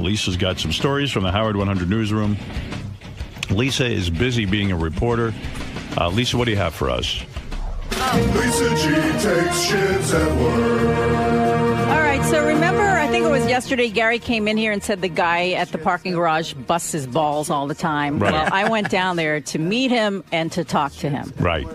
Lisa's got some stories from the Howard 100 newsroom. Lisa is busy being a reporter. Lisa, what do you have for us? Lisa G takes shits at work. All right, so remember, I think it was yesterday, Gary came in here and said the guy at the parking garage busts his balls all the time. Right. Well, I went down there to meet him and to talk to him. Right.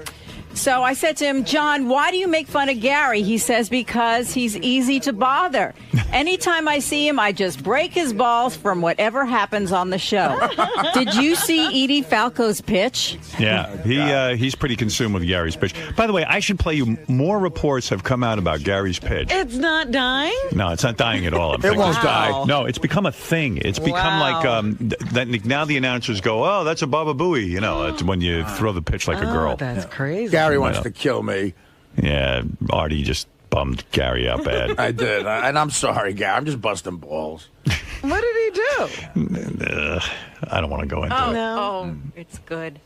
So I said to him, John, why do you make fun of Gary? He says, because he's easy to bother. Anytime I see him, I just break his balls from whatever happens on the show. Did you see Edie Falco's pitch? Yeah, he's pretty consumed with Gary's pitch. By the way, I should play you. More reports have come out about Gary's pitch. It's not dying? No, it's not dying at all. It won't die. No, it's become a thing. It's become like now the announcers go, oh, that's a Baba Booey. You know, it's when you throw the pitch like a girl. That's crazy. Gary wants to kill me. Yeah, Artie just bummed Gary out bad. I did, and I'm sorry, Gary. I'm just busting balls. What did he do? I don't want to go into it. Oh, it's good.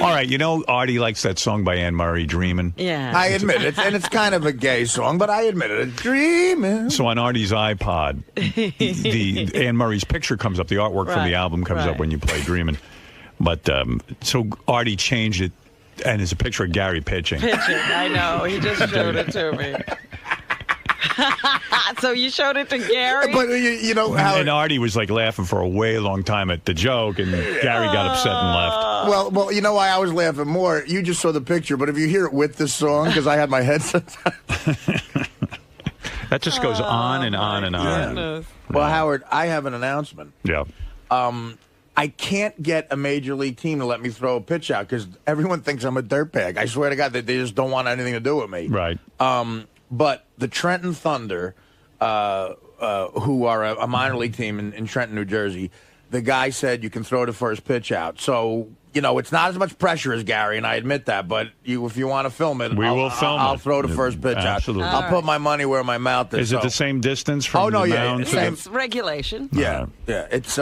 All right, you know, Artie likes that song by Anne Murray, Dreamin'. Yeah. I admit it, and it's kind of a gay song, but I admit it. Dreaming. So on Artie's iPod, the Anne Murray's picture comes up. The artwork from the album comes up when you play Dreamin'. But so Artie changed it, and it's a picture of Gary pitching. I know. He just showed it to me. So you showed it to Gary? But you know how... And Artie was like laughing for a way long time at the joke, and Gary got upset and left. Well, you know why I was laughing more? You just saw the picture, but if you hear it with this song, because I had my headset... That just goes on and on and on. Yeah. Well, Howard, I have an announcement. Yeah. I can't get a major league team to let me throw a pitch out because everyone thinks I'm a dirtbag. I swear to God that they just don't want anything to do with me. Right. But the Trenton Thunder, who are a minor league team in Trenton, New Jersey, the guy said you can throw the first pitch out. So, you know, it's not as much pressure as Gary, and I admit that. But if you want to film it, I'll throw the first pitch Absolutely. out. I'll put my money where my mouth is. Is it the same distance from the mound? It's regulation. Yeah. It's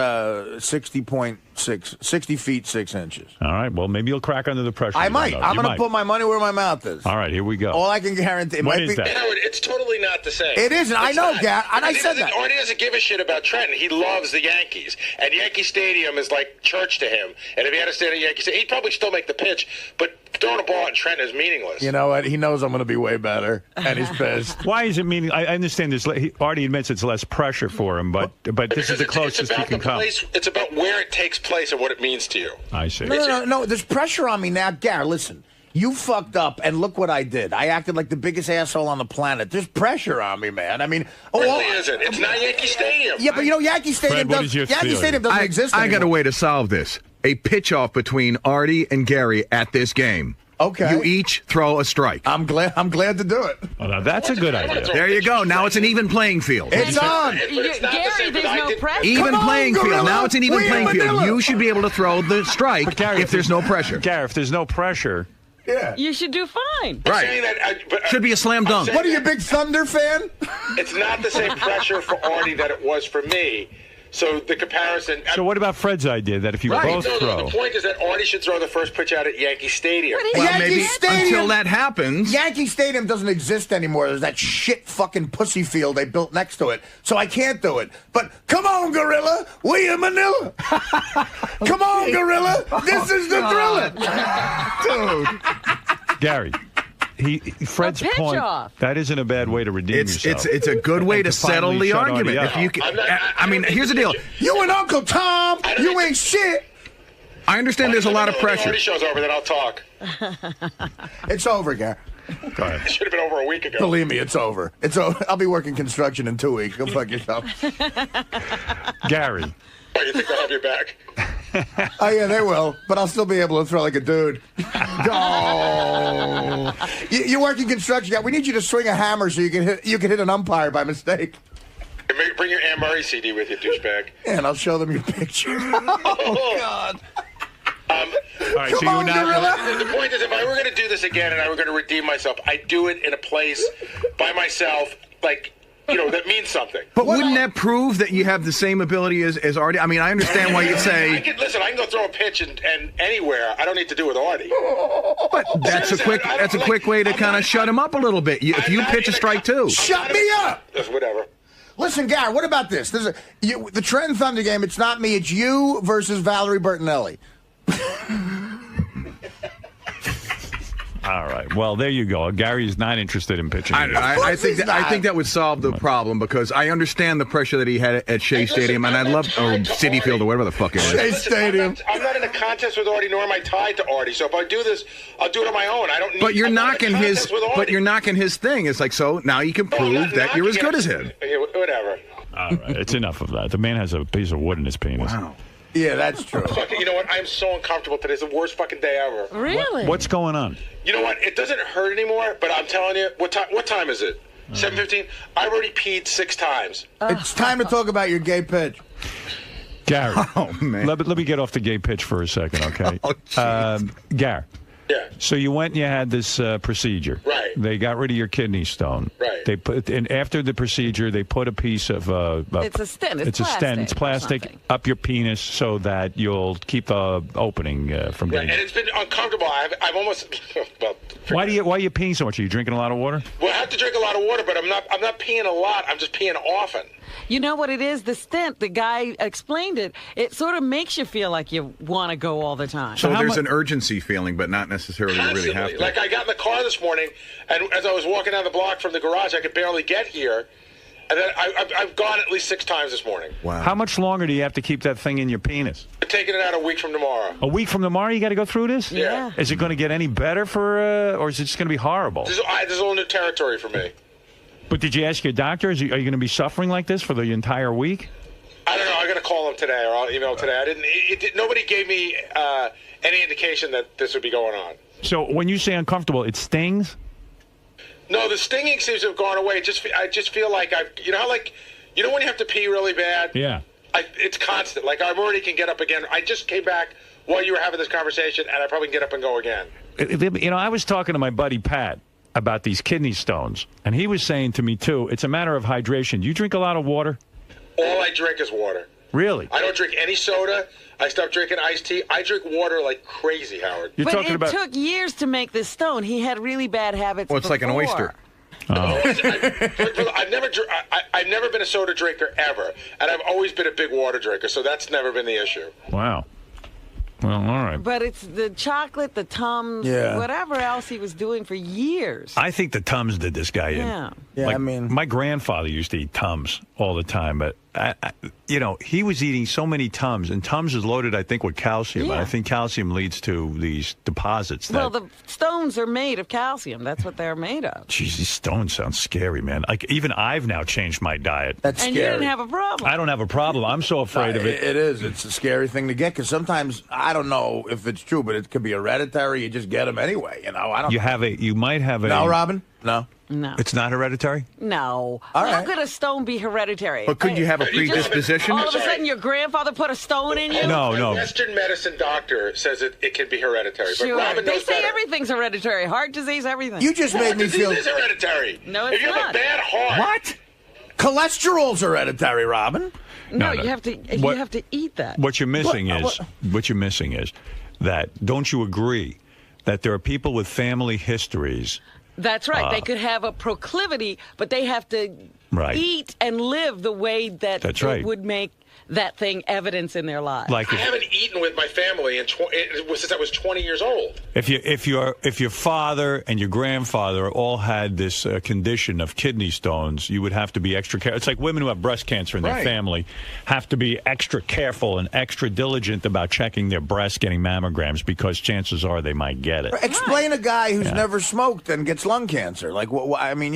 60 feet 6 inches. All right. Well, maybe you'll crack under the pressure. I might. I'm going to put my money where my mouth is. All right. Here we go. All I can guarantee. What is that? Howard, it's totally not the same. It isn't. I know, Gary. And I said that. Artie doesn't give a shit about Trenton. He loves the Yankees. And Yankee Stadium is like church to him. And if he had to stay at Yankee Stadium, he'd probably still make the pitch. But throwing a ball at Trenton is meaningless. You know what? He knows I'm going to be way better. And he's pissed. Why is it meaningless? I understand this. Artie admits it's less pressure for him, but this is the closest he can come. It's about where it takes place and what it means to you. I see. No. There's pressure on me now. Gary, listen. You fucked up, and look what I did. I acted like the biggest asshole on the planet. There's pressure on me, man. I mean... It really isn't. It's not Yankee Stadium. Yeah, but you know, Yankee Stadium doesn't exist anymore. I got a way to solve this. A pitch-off between Artie and Gary at this game. Okay. You each throw a strike. I'm glad to do it. Oh, now that's a good idea. There you go. Now it's an even playing field. It's on. Gary, there's no pressure. Even playing field. Now it's an even playing field. You should be able to throw the strike if there's no pressure. Gary, if there's no pressure... Yeah. You should do fine. Right. Should be a slam dunk. What are you, a big Thunder fan? It's not the same pressure for Artie that it was for me. So the comparison... So what about Fred's idea that if you both throw... The point is that Artie should throw the first pitch out at Yankee Stadium. Well, Yankee maybe Stadium, until that happens. Yankee Stadium doesn't exist anymore. There's that shit fucking pussy field they built next to it. So I can't do it. But come on, Gorilla. We in Manila. Come on, Gorilla. This is the thriller. Dude. Gary. Fred's point. That isn't a bad way to redeem yourself. It's a good way to settle the argument. If you can, I mean, here's the deal. You and Uncle Tom, you ain't shit. I understand there's a lot of pressure. When the show's over, then I'll talk. It's over, Gary. Go ahead. It should have been over a week ago. Believe me, it's over. It's over. I'll be working construction in 2 weeks. Go fuck yourself. Gary. Oh, you think they'll have your back? Oh, yeah, they will. But I'll still be able to throw like a dude. Oh. You work in construction. We need you to swing a hammer so you can hit an umpire by mistake. Bring your Anne Murray CD with you, douchebag. Yeah, and I'll show them your picture. Oh, God. All right, Come on, Gorilla. The point is, if I were going to do this again and I were going to redeem myself, I'd do it in a place by myself, like... You know, that means something. But wouldn't that prove that you have the same ability as Artie? I mean, I understand why you say... I can go throw a pitch and anywhere. I I don't need to do with Artie. But that's a quick way to kind of shut him up a little bit. If you pitch a strike too. Shut me up! Whatever. Listen, Gary, what about this? The Trenton Thunder game, it's not me, it's you versus Valerie Bertinelli. All right. Well, there you go. Gary's not interested in pitching. I think that would solve the problem because I understand the pressure that he had at Shea Stadium, and I'd love Citi Field or whatever the fuck it is. Shea Stadium. I'm not in a contest with Artie, nor am I tied to Artie. So if I do this, I'll do it on my own. I don't need. But you're knocking his. But you're knocking his thing. It's like so now you can prove that you're as good as him. Whatever. All right. It's enough of that. The man has a piece of wood in his penis. Wow. Yeah, that's true. You know what? I'm so uncomfortable today. It's the worst fucking day ever. Really? What's going on? You know what? It doesn't hurt anymore, but I'm telling you, what time is it? 7:15? I've already peed 6 times. It's time to talk about your gay pitch. Gary. Oh, man. Let me get off the gay pitch for a second, okay? Gary. Yeah. So you went and you had this procedure. Right. They got rid of your kidney stone. Right. They put, and after the procedure, they put a piece of It's a stent. It's a stent. It's plastic something. up your penis so that you'll keep the opening from Right. getting. And it's been uncomfortable. I've almost. Well, Why are you peeing so much? Are you drinking a lot of water? well, I have to drink a lot of water, but I'm not peeing a lot. I'm just peeing often. You know what it is? The stent, the guy explained it. It sort of makes you feel like you want to go all the time. So there's an urgency feeling, but not necessarily you really have to. Like I got in the car this morning, and as I was walking down the block from the garage, I could barely get here. And then I've gone at least 6 times this morning. Wow. How much longer do you have to keep that thing in your penis? I'm taking it out a week from tomorrow. A week from tomorrow, you got to go through this? Yeah. Is it going to get any better or is it just going to be horrible? This is a little new territory for me. But did you ask your doctor? Are you going to be suffering like this for the entire week? I don't know. I'm going to call him today, or I'll email him today. Nobody gave me any indication that this would be going on. So when you say uncomfortable, it stings? No, the stinging seems to have gone away. I just feel like you know when you have to pee really bad? Yeah. It's constant. Like I already can get up again. I just came back while you were having this conversation, and I probably can get up and go again. You know, I was talking to my buddy Pat about these kidney stones, and he was saying to me, too, it's a matter of hydration. Do you drink a lot of water? All I drink is water. Really? I don't drink any soda. I stopped drinking iced tea. I drink water like crazy, Howard. You're but talking it about... took years to make this stone. He had really bad habits. Well, it's like an oyster. I've never been a soda drinker ever, and I've always been a big water drinker, so that's never been the issue. Wow. Well, all right. But it's the chocolate, the Tums, whatever else he was doing for years. I think the Tums did this guy in. Yeah. Yeah, Like, I mean... my grandfather used to eat Tums all the time, but he was eating so many Tums, and Tums is loaded, I think, with calcium. Yeah. And I think calcium leads to these deposits. Well, the stones are made of calcium. That's what they're made of. Jeez, these stones sound scary, man. Like, even I've now changed my diet. That's And scary. you didn't have a problem. I don't have a problem. I'm so afraid of it. It is. It's a scary thing to get because sometimes, I don't know if it's true, but it could be hereditary. You just get them anyway. You know, I don't You might have a... No, Robin? No. No. It's not hereditary? No. All How right. could a stone be hereditary? But could you have a predisposition? All of a sudden, your grandfather put a stone in you? No. My Western medicine doctor says it can be hereditary, Sure. but Robin They knows say better. everything's hereditary. Heart disease, everything. You just made me Disease feel... is hereditary. No, if it's you have not. a bad heart. What? Cholesterol's hereditary, Robin. No, No. you have to eat that. What you're missing is that, don't you agree, that there are people with family histories... That's right. They could have a proclivity, but they have to Right. eat and live the way that That's it right. would make that thing evidence in their lives. Like I haven't eaten with my family since I was 20 years old. if your father and your grandfather all had this condition of kidney stones, you would have to be extra careful. It's like women who have breast cancer in their Right. family have to be extra careful and extra diligent about checking their breasts, getting mammograms, because chances are they might get it. Explain a guy who's never smoked and gets lung cancer. Like, I mean,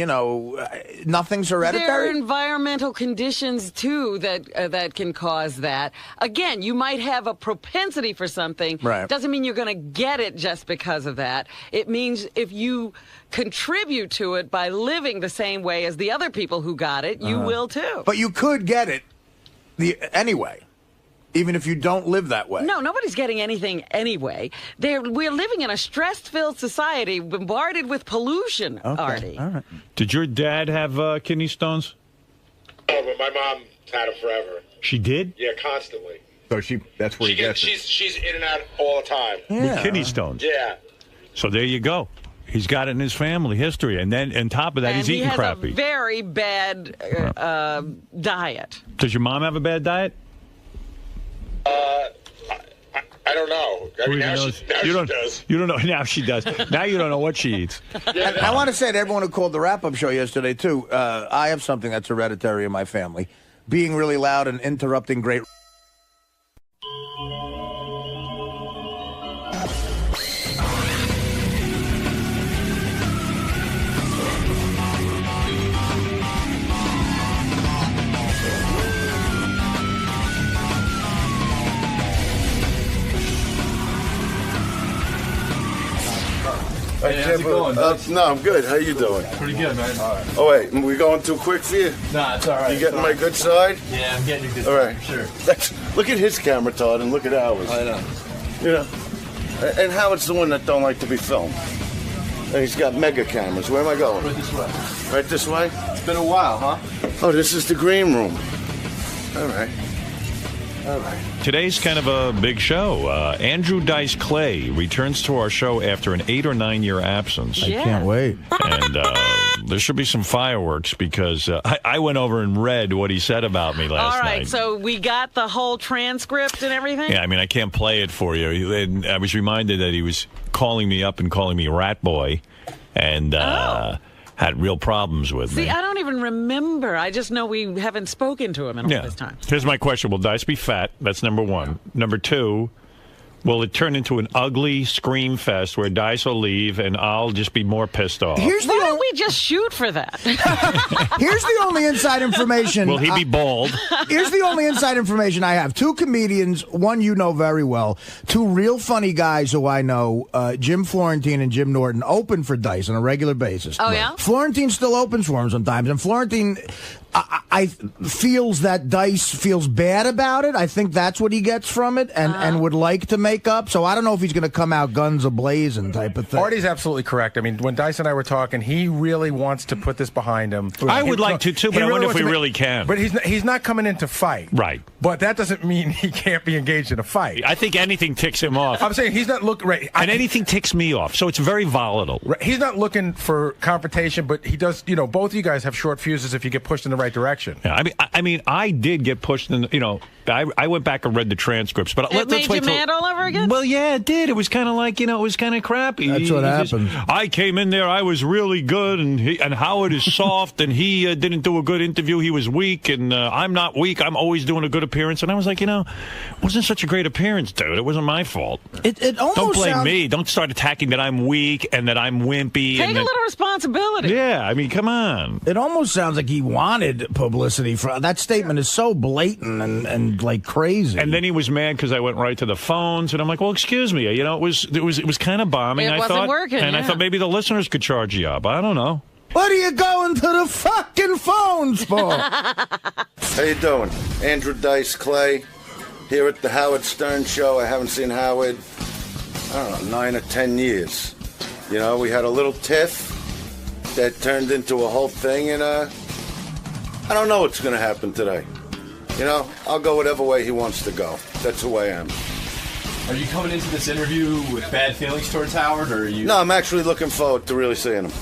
nothing's There are hereditary. environmental conditions, too, that can cause that. Again, you might have a propensity for something. Right. Doesn't mean you're going to get it just because of that. It means if you contribute to it by living the same way as the other people who got it, you will, too. But you could get it anyway, even if you don't live that way. No, nobody's getting anything anyway. We're living in a stress-filled society, bombarded with pollution, Artie. All right. Did your dad have kidney stones? Oh, but my mom had them forever. She did? Yeah, constantly. So that's where you get it. She's in and out all the time. With kidney stones? Yeah. So there you go. He's got it in his family history. And then on top of that, he's eating crappy. He has a very bad diet. Does your mom have a bad diet? I don't know. I mean, now she does. You don't know. Now she does. Now you don't know what she eats. And I want to say to everyone who called the wrap-up show yesterday, too, I have something that's hereditary in my family. Being really loud and interrupting great... Hey, how's it going? No, I'm good. How you doing? Pretty good, man. All right. Oh, wait. We going too quick for you? Nah, it's all right. You getting my good side? Yeah, I'm getting your good all side, right. for sure. Look at his camera, Todd, and look at ours. I know. You know? And Howard's the one that don't like to be filmed. And he's got mega cameras. Where am I going? Right this way. Right this way? It's been a while, huh? Oh, this is the green room. All right. All right. Today's kind of a big show. Andrew Dice Clay returns to our show after an 8 or 9 year absence. I can't wait. And there should be some fireworks because I went over and read what he said about me last night. All right, so we got the whole transcript and everything? Yeah, I mean, I can't play it for you. And I was reminded that he was calling me up and calling me rat boy and had real problems with me. See, I don't even remember. I just know we haven't spoken to him in all this time. Here's my question. Will Dice be fat? That's number one. Number two, will it turn into an ugly scream fest where Dice will leave and I'll just be more pissed off? Why don't we just shoot for that? Here's the only inside information. Will he be bald? Here's the only inside information I have. 2 comedians, one you know very well, 2 real funny guys who I know, Jim Florentine and Jim Norton, open for Dice on a regular basis. Oh, yeah? Florentine still opens for him sometimes, and Florentine... I feels that Dice feels bad about it. I think that's what he gets from it and would like to make up. So I don't know if he's going to come out guns a-blazing type of thing. Artie's absolutely correct. I mean, when Dice and I were talking, he really wants to put this behind him. I would like to, too, but I wonder if we really can. But he's not coming in to fight. Right. But that doesn't mean he can't be engaged in a fight. I think anything ticks him off. I'm saying he's not looking... Right, and anything ticks me off, so it's very volatile. Right, he's not looking for confrontation, but he does... You know, both of you guys have short fuses if you get pushed in the right direction. Yeah, I mean, I did get pushed in. You know, I went back and read the transcripps, but let's wait. It made you mad all over again? Well, yeah, it did. It was kind of like, you know, it was kind of crappy. That's what happened. I came in there, I was really good, and Howard is soft, and he didn't do a good interview. He was weak, and I'm not weak. I'm always doing a good appearance. And I was like, you know, it wasn't such a great appearance, dude. It wasn't my fault. It almost don't blame me. Don't start attacking that I'm weak and that I'm wimpy. Take a little responsibility. Yeah, I mean, come on. It almost sounds like he wanted publicity. That statement is so blatant and like crazy. And then he was mad because I went right to the phones, and I'm like, well, excuse me, you know, it was kind of bombing. It wasn't working, and I thought maybe the listeners could charge you up. I don't know. What are you going to the fucking phones for? How you doing? Andrew Dice Clay here at the Howard Stern Show. I haven't seen Howard, I don't know, 9 or 10 years. You know, we had a little tiff that turned into a whole thing, and I don't know what's going to happen today. You know, I'll go whatever way he wants to go. That's who I am. Are you coming into this interview with bad feelings towards Howard, or are you... No, I'm actually looking forward to really seeing him.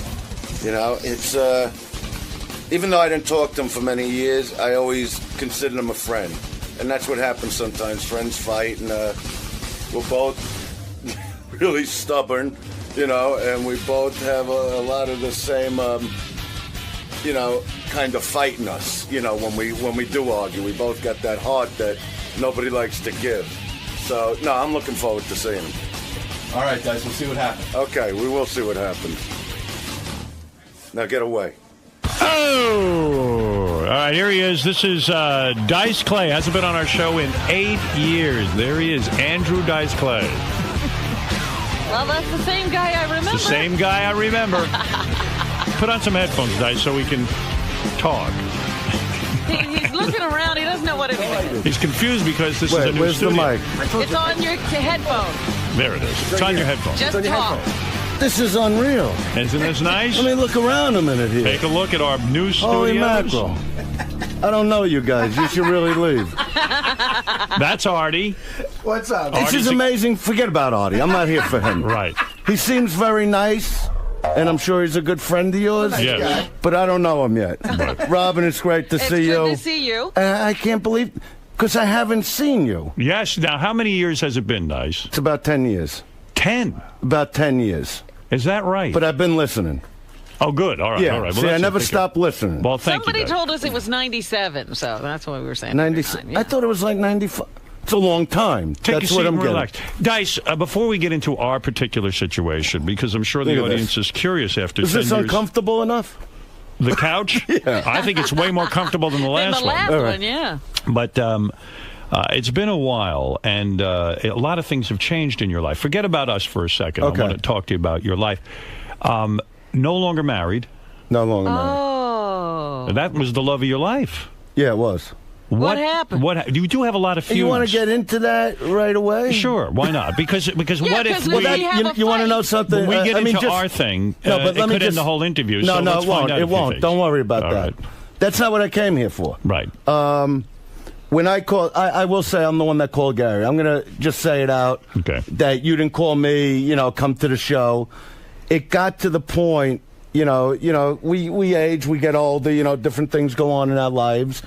You know, it's, even though I didn't talk to him for many years, I always considered him a friend. And that's what happens sometimes. Friends fight, and we're both really stubborn, you know, and we both have a lot of the same, you know, kind of fight in us, you know, when we do argue. We both got that heart that nobody likes to give. So, no, I'm looking forward to seeing him. All right, guys, we'll see what happens. Okay, we will see what happens. Now get away. Oh! All right, here he is. This is Dice Clay. Hasn't been on our show in 8 years. There he is, Andrew Dice Clay. Well, that's the same guy I remember. It's the same guy I remember. Put on some headphones, Dice, so we can talk. He's looking around. He doesn't know what it is. He's confused because this is a new where's studio. the mic? It's on your headphone. There it is. It's on your headphones. Just talk. This is unreal. Isn't this nice? Let me look around a minute here. Take a look at our new Holy studios. mackerel. I don't know you guys. You should really leave. That's Artie. What's up? This is amazing. Forget about Artie. I'm not here for him. Right. He seems very nice. and I'm sure he's a good friend of yours. Yes. But I don't know him yet. Robin, it's great to see you. It's good to see you. I can't believe, because I haven't seen you. Yes. Now, how many years has it been, Dice? It's about 10 years. 10? About 10 years. Is that right? But I've been listening. Oh, good. All right. Yeah. All right. Well, See, I that's never a big- stopped listening. Well, thank Somebody you. Dice. told us it was 97, so that's what we were saying. 96. Yeah. I thought it was like 95. It's a long time. Take That's a seat what I'm and getting. relax. Dice, before we get into our particular situation, because I'm sure the Look at audience is curious after Is 10 this years. uncomfortable enough? The couch? Yeah. I think it's way more comfortable than the last the last one. one, yeah. But it's been a while, and a lot of things have changed in your life. Forget about us for a second. Okay. I want to talk to you about your life. No longer married. No longer married. Oh. That was the love of your life. Yeah, it was. What happened? You do have a lot of feuds. You want to get into that right away? Sure, why not? Because Yeah, what if 'cause we... we have a you want to fight. know something? When we get I mean, into just, our thing, No, but it let me could end just- the whole interview. No, so no, let's it won't. find out It a few won't. things. Don't worry about All that. right. That's not what I came here for. Right. When I called, I will say I'm the one that called Gary. I'm going to just say it out. Okay. That you didn't call me, come to the show. It got to the point, we age, we get older, different things go on in our lives.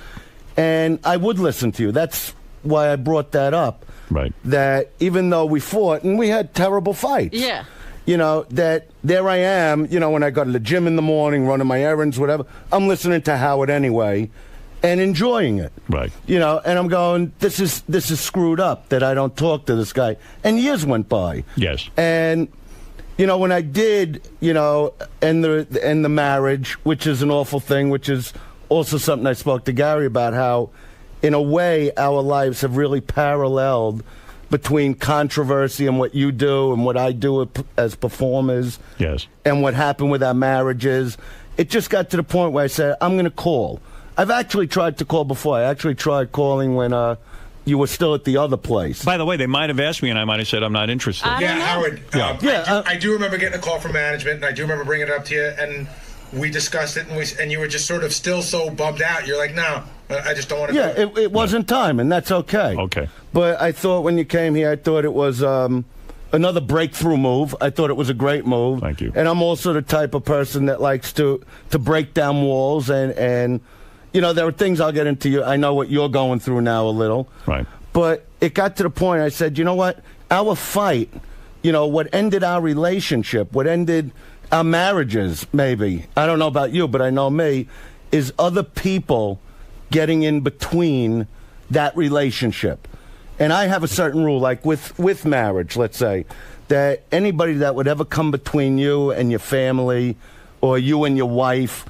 And I would listen to you. That's why I brought that up. Right. That even though we fought, and we had terrible fights. Yeah. That there I am, when I go to the gym in the morning, running my errands, whatever, I'm listening to Howard anyway and enjoying it. Right. And I'm going, this is screwed up that I don't talk to this guy. And years went by. Yes. And, when I did, end the marriage, which is an awful thing, which is also something I spoke to Gary about, how, in a way, our lives have really paralleled between controversy and what you do and what I do as performers. Yes. And what happened with our marriages. It just got to the point where I said, I'm going to call. I've actually tried to call before. I actually tried calling when you were still at the other place. By the way, they might have asked me, and I might have said I'm not interested. Yeah, Howard. Yeah. I do remember getting a call from management, and I do remember bringing it up to you, and we discussed it, and you were just sort of still so bummed out. You're like, no, I just don't want to do it. Yeah, it wasn't time, and that's okay. Okay. But I thought when you came here, I thought it was another breakthrough move. I thought it was a great move. Thank you. And I'm also the type of person that likes to break down walls, and there are things I'll get into. I know what you're going through now a little. Right. But it got to the point I said, you know what? Our fight, what ended our relationship, what ended our marriages, maybe. I don't know about you, but I know me, is other people getting in between that relationship. And I have a certain rule, like with marriage, let's say, that anybody that would ever come between you and your family or you and your wife,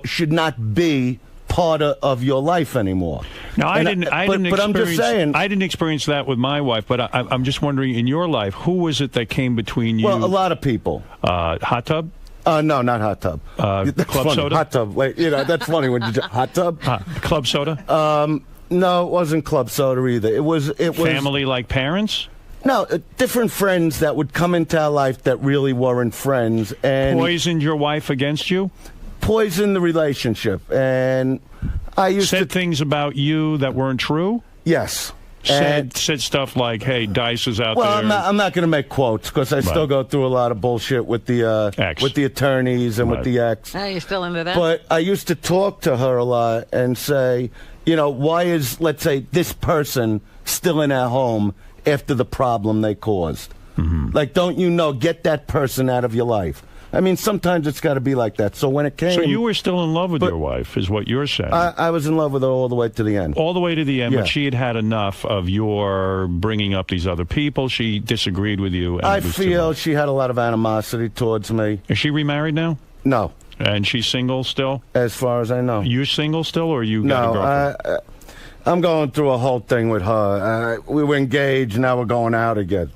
should not be part of your life anymore. Now, I didn't but I'm just saying, I didn't experience that with my wife, but I'm just wondering, in your life, who was it that came between you? Well, a lot of people. Hot tub? No, not hot tub. That's club funny. soda? Hot tub. Wait, that's funny when you hot tub. Club soda? No, it wasn't club soda either. It was family, like parents. No, different friends that would come into our life that really weren't friends and poisoned your wife against you. Poisoned the relationship, and I used said things about you that weren't true. Yes. Said stuff like, "Hey, Dice is out well, there." I'm not going to make quotes because I still go through a lot of bullshit with the attorneys and with the ex. Oh, you're still into that? But I used to talk to her a lot and say, why is, let's say, this person still in our home after the problem they caused? Mm-hmm. Like, don't get that person out of your life. I mean, sometimes it's got to be like that. So when it came... So you were still in love with your wife, is what you're saying. I was in love with her all the way to the end. All the way to the end, Yeah. but she had had enough of your bringing up these other people. She disagreed with you. And I it was too feel much. she had a lot of animosity towards me. Is she remarried now? No. And she's single still? As far as I know. You single still, or you got a girlfriend? No, I'm going through a whole thing with her. We were engaged, now we're going out again.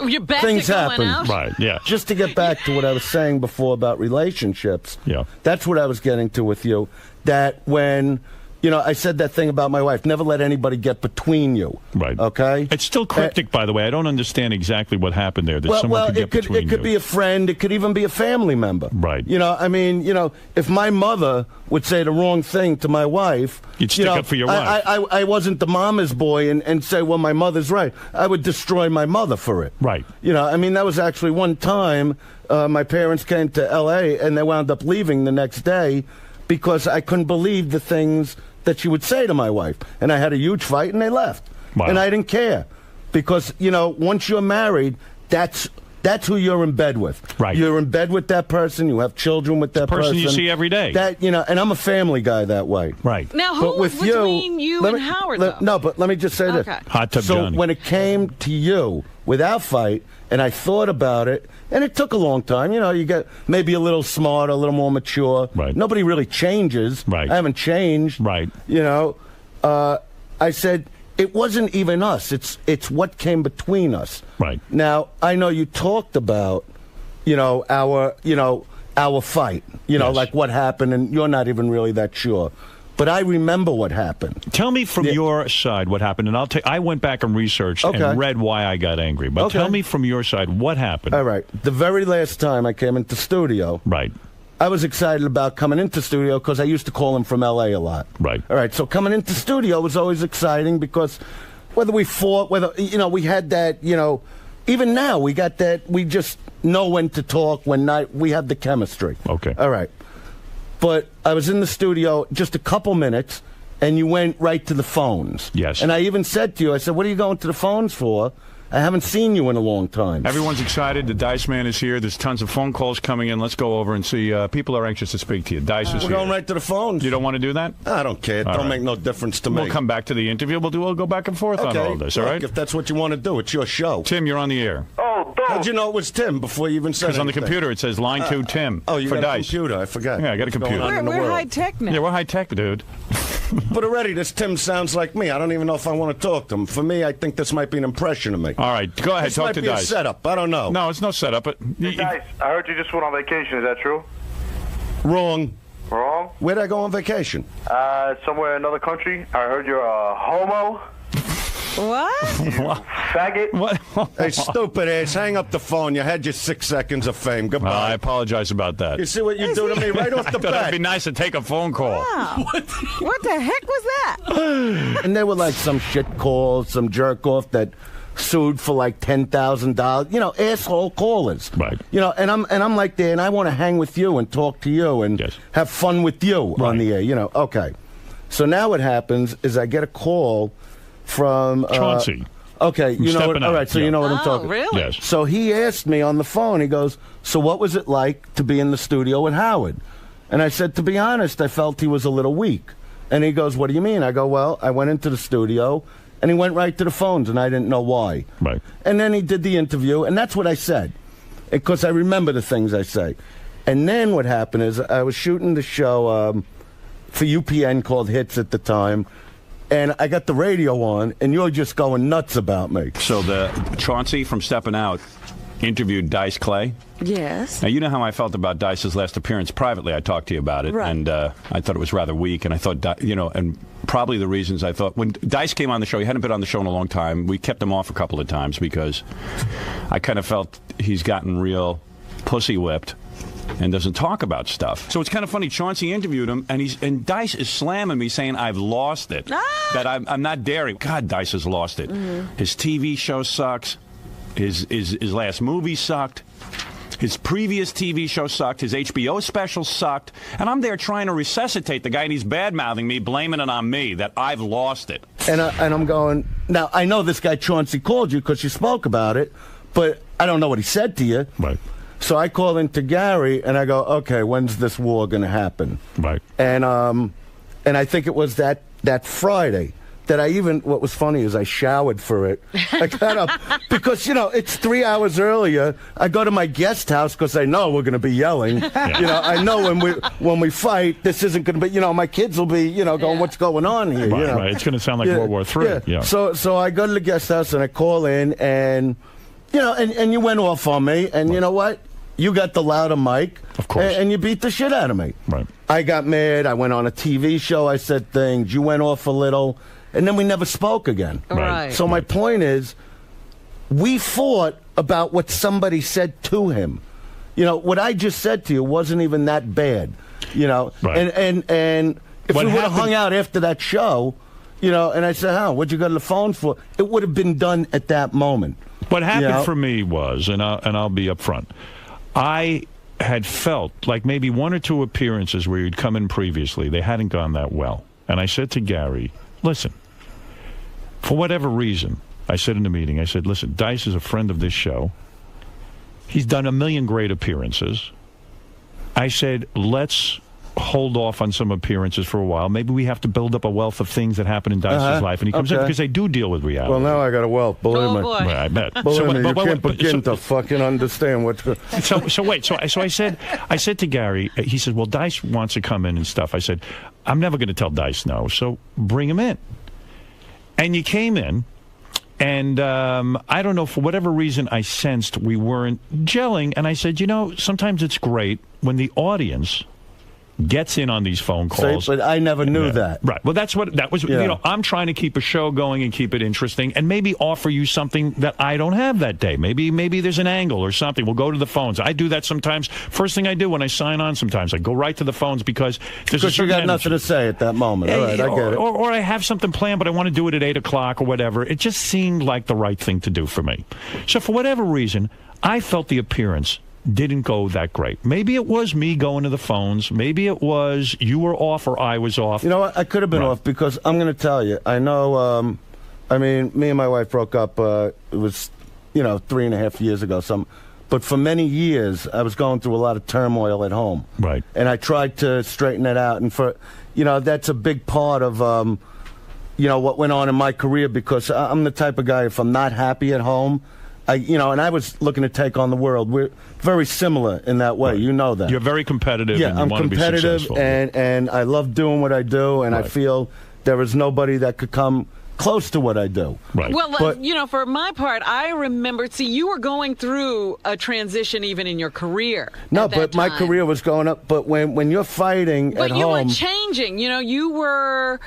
You're back Things to going happen. out? Right, yeah. Just to get back to what I was saying before about relationships. Yeah. That's what I was getting to with you. That when I said that thing about my wife. Never let anybody get between you. Right. Okay? It's still cryptic, by the way. I don't understand exactly what happened there. That someone could get between it could be a friend. It could even be a family member. Right. If my mother would say the wrong thing to my wife, you'd stick up for your wife. I wasn't the mama's boy and say, well, my mother's right. I would destroy my mother for it. Right. That was actually one time my parents came to L.A. and they wound up leaving the next day because I couldn't believe the things that she would say to my wife. And I had a huge fight, and they left. Wow. And I didn't care. Because, once you're married, that's who you're in bed with. Right. You're in bed with that person. You have children with that person. You see every day. And I'm a family guy that way. Right. Now, who was between you and Howard, though? No, but let me just say this. Hot Tub Johnny. So when it came to you, without fight, and I thought about it, and it took a long time. You get maybe a little smarter, a little more mature. Right. Nobody really changes. Right. I haven't changed. Right. I said, it wasn't even us. It's what came between us. Right. Now, I know you talked about, our fight, Yes. like what happened, and you're not even really that sure. But I remember what happened. Tell me from your side what happened, and I went back and researched and read why I got angry. But tell me from your side what happened. All right. The very last time I came into studio, right, I was excited about coming into studio because I used to call him from L.A. a lot. Right. All right. So coming into studio was always exciting because whether we fought, whether we had that, even now we got that. We just know when to talk, when not. We have the chemistry. Okay. All right. But I was in the studio just a couple minutes, and you went right to the phones. Yes. And I even said to you, I said, what are you going to the phones for? I haven't seen you in a long time. Everyone's excited. The Dice Man is here. There's tons of phone calls coming in. Let's go over and see. People are anxious to speak to you. Dice is We're here. going right to the phones. You don't want to do that? I don't care. It don't make no difference to me. We'll come back to the interview. We'll go back and forth on all this, all right? If that's what you want to do, it's your show. Tim, you're on the air. Oh, dude. How'd you know it was Tim before you even said Because on the anything? computer it says line 2 Tim. Oh, you for got Dice. a computer. I forgot. Yeah, I got a computer. We're high tech now. Yeah, we're high tech, dude. But already, this Tim sounds like me. I don't even know if I want to talk to him. For me, I think this might be an impression of me. All right, go ahead. Talk to This might be Dice. a setup. I don't know. No, it's no setup. But Guys, I heard you just went on vacation. Is that true? Wrong. Wrong? Where'd I go on vacation? Somewhere in another country. I heard you're a homo. What? Faggot. What? Hey, stupid ass, hang up the phone. You had your 6 seconds of fame. Goodbye. I apologize about that. You see what you do to me right off the I thought bat? it'd be nice to take a phone call. Wow. What the heck was that? And they were like some shit calls, some jerk off that sued for like $10,000. Asshole callers. Right. And I'm like there, and I want to hang with you and talk to you and have fun with you on the air. Okay. So now what happens is I get a call from Chauncey. Okay, you know what? All right, so you know what I'm talking. Really? Yes. So he asked me on the phone. He goes, "So what was it like to be in the studio with Howard?" And I said, "To be honest, I felt he was a little weak." And he goes, "What do you mean?" I go, "Well, I went into the studio, and he went right to the phones, and I didn't know why." Right. And then he did the interview, and that's what I said, because I remember the things I say. And then what happened is I was shooting the show for UPN called Hits at the time. And I got the radio on, and you're just going nuts about me. So the Chauncey from Steppin' Out interviewed Dice Clay. Yes. Now, you know how I felt about Dice's last appearance privately. I talked to you about it, Right. and I thought it was rather weak, and I thought, and probably the reasons I thought, when Dice came on the show, he hadn't been on the show in a long time. We kept him off a couple of times because I kind of felt he's gotten real pussy-whipped and doesn't talk about stuff. So it's kind of funny. Chauncey interviewed him, and Dice is slamming me, saying I've lost it. That I'm not daring. God, Dice has lost it. Mm-hmm. His TV show sucks. His last movie sucked. His previous TV show sucked. His HBO special sucked. And I'm there trying to resuscitate the guy, and he's bad-mouthing me, blaming it on me, that I've lost it. And I'm going, now, I know this guy Chauncey called you because you spoke about it, but I don't know what he said to you. Right. So I call into Gary, and I go, okay, when's this war going to happen? Right. And I think it was that Friday that what was funny is I showered for it. I got up, because, it's 3 hours earlier. I go to my guest house because I know we're going to be yelling. Yeah. I know when we fight, this isn't going to be, my kids will be, going, what's going on here? Right. It's going to sound like World War III. Yeah. So I go to the guest house, and I call in, and, and you went off on me, and you know what? You got the louder mic, of course, and you beat the shit out of me. Right. I got mad. I went on a TV show. I said things. You went off a little. And then we never spoke again. Right. So my point is, we fought about what somebody said to him. You know, what I just said to you wasn't even that bad. You know, and if we would have hung out after that show, you know, and I said, what'd you go to the phone for? It would have been done at that moment. What happened for me was, and I'll be up front, I had felt like maybe 1 or 2 appearances where you'd come in previously, they hadn't gone that well. And I said to Gary, listen, for whatever reason, I said in the meeting, I said, listen, Dice is a friend of this show. He's done a million great appearances. I said, let's hold off on some appearances for a while. Maybe we have to build up a wealth of things that happen in Dice's life. And he comes in because they do deal with reality. Well, now I got a wealth. Believe me. Well, I bet. Believe me, you can't begin to fucking understand what's going on. So wait. So I said to Gary, he said, well, Dice wants to come in and stuff. I said, I'm never going to tell Dice no, so bring him in. And you came in. And I don't know, for whatever reason, I sensed we weren't gelling. And I said, you know, sometimes it's great when the audience gets in on these phone calls. But I never knew that. Right. Well, that was, you know, I'm trying to keep a show going and keep it interesting and maybe offer you something that I don't have that day. Maybe there's an angle or something. We'll go to the phones. I do that sometimes. First thing I do when I sign on sometimes, I go right to the phones because there's a certain you got nothing to say at that moment. All right, I get it. Or I have something planned, but I want to do it at 8 o'clock or whatever. It just seemed like the right thing to do for me. So for whatever reason, I felt the appearance didn't go that great. Maybe it was me going to the phones. Maybe it was you were off or I was off. You know what? I could have been off because I'm going to tell you. I know, I mean, me and my wife broke up, it was, 3.5 years ago. But for many years, I was going through a lot of turmoil at home. Right. And I tried to straighten it out. And that's a big part of, what went on in my career because I'm the type of guy, if I'm not happy at home, and I was looking to take on the world. We're very similar in that way. Right. You know that. You're very competitive. Yeah, and you I'm want competitive, to be successful. and I love doing what I do, and I feel there is nobody that could come close to what I do. Right. Well, for my part, I remember, you were going through a transition even in your career. No, but my career was going up. But when you're fighting at home. But you were changing. You were,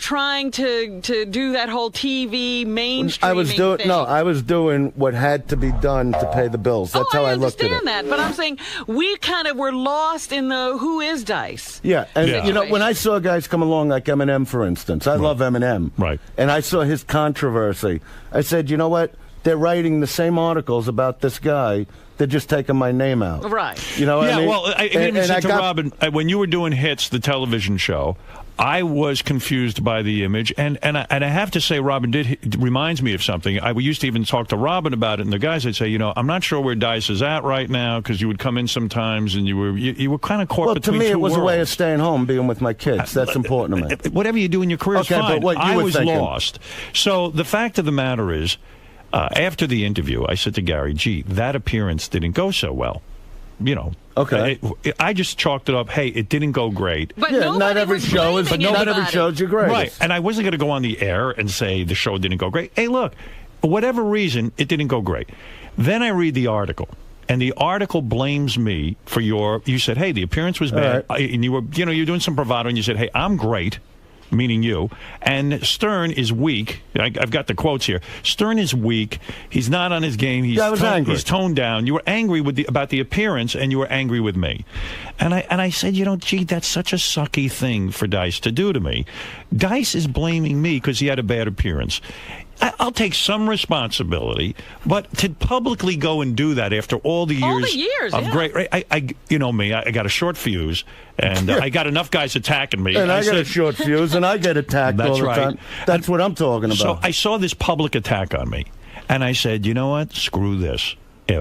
trying to do that whole TV mainstreaming thing. I was doing what had to be done to pay the bills. That's how I looked at it. I understand that. But I'm saying we kind of were lost in the who is Dice. Yeah. And, when I saw guys come along like Eminem, for instance, I love Eminem. Right. And I saw his controversy. I said, you know what? They're writing the same articles about this guy. They're just taking my name out. Right. You know what I mean? Well, I even said to Robin, when you were doing Hits, the television show, I was confused by the image. And I have to say, Robin reminds me of something. We used to even talk to Robin about it, and the guys would say, I'm not sure where Dice is at right now, because you would come in sometimes, and you were kind of caught between two worlds. Well, to me, it was a way of staying home, being with my kids. That's important to me. Whatever you do in your career is fine. But what you I were was thinking. lost. So the fact of the matter is, after the interview, I said to Gary, gee, that appearance didn't go so well. Okay. I just chalked it up. Hey, it didn't go great. But not every show is. But not every show's your greatest. Right. And I wasn't going to go on the air and say the show didn't go great. Hey, look, for whatever reason, it didn't go great. Then I read the article, and the article blames me for you said, hey, the appearance was bad, and you were, you're doing some bravado, and you said, hey, I'm great. Meaning you, and Stern is weak. I've got the quotes here. Stern is weak. He's not on his game. I was angry. He's toned down. You were angry about the appearance, and you were angry with me. And I said, gee, that's such a sucky thing for Dice to do to me. Dice is blaming me because he had a bad appearance. I'll take some responsibility, but to publicly go and do that after all the years of great, you know me, I got a short fuse, and I got enough guys attacking me. And I got a short fuse, and I get attacked all the time. That's what I'm talking about. So I saw this public attack on me, and I said, you know what? Screw this.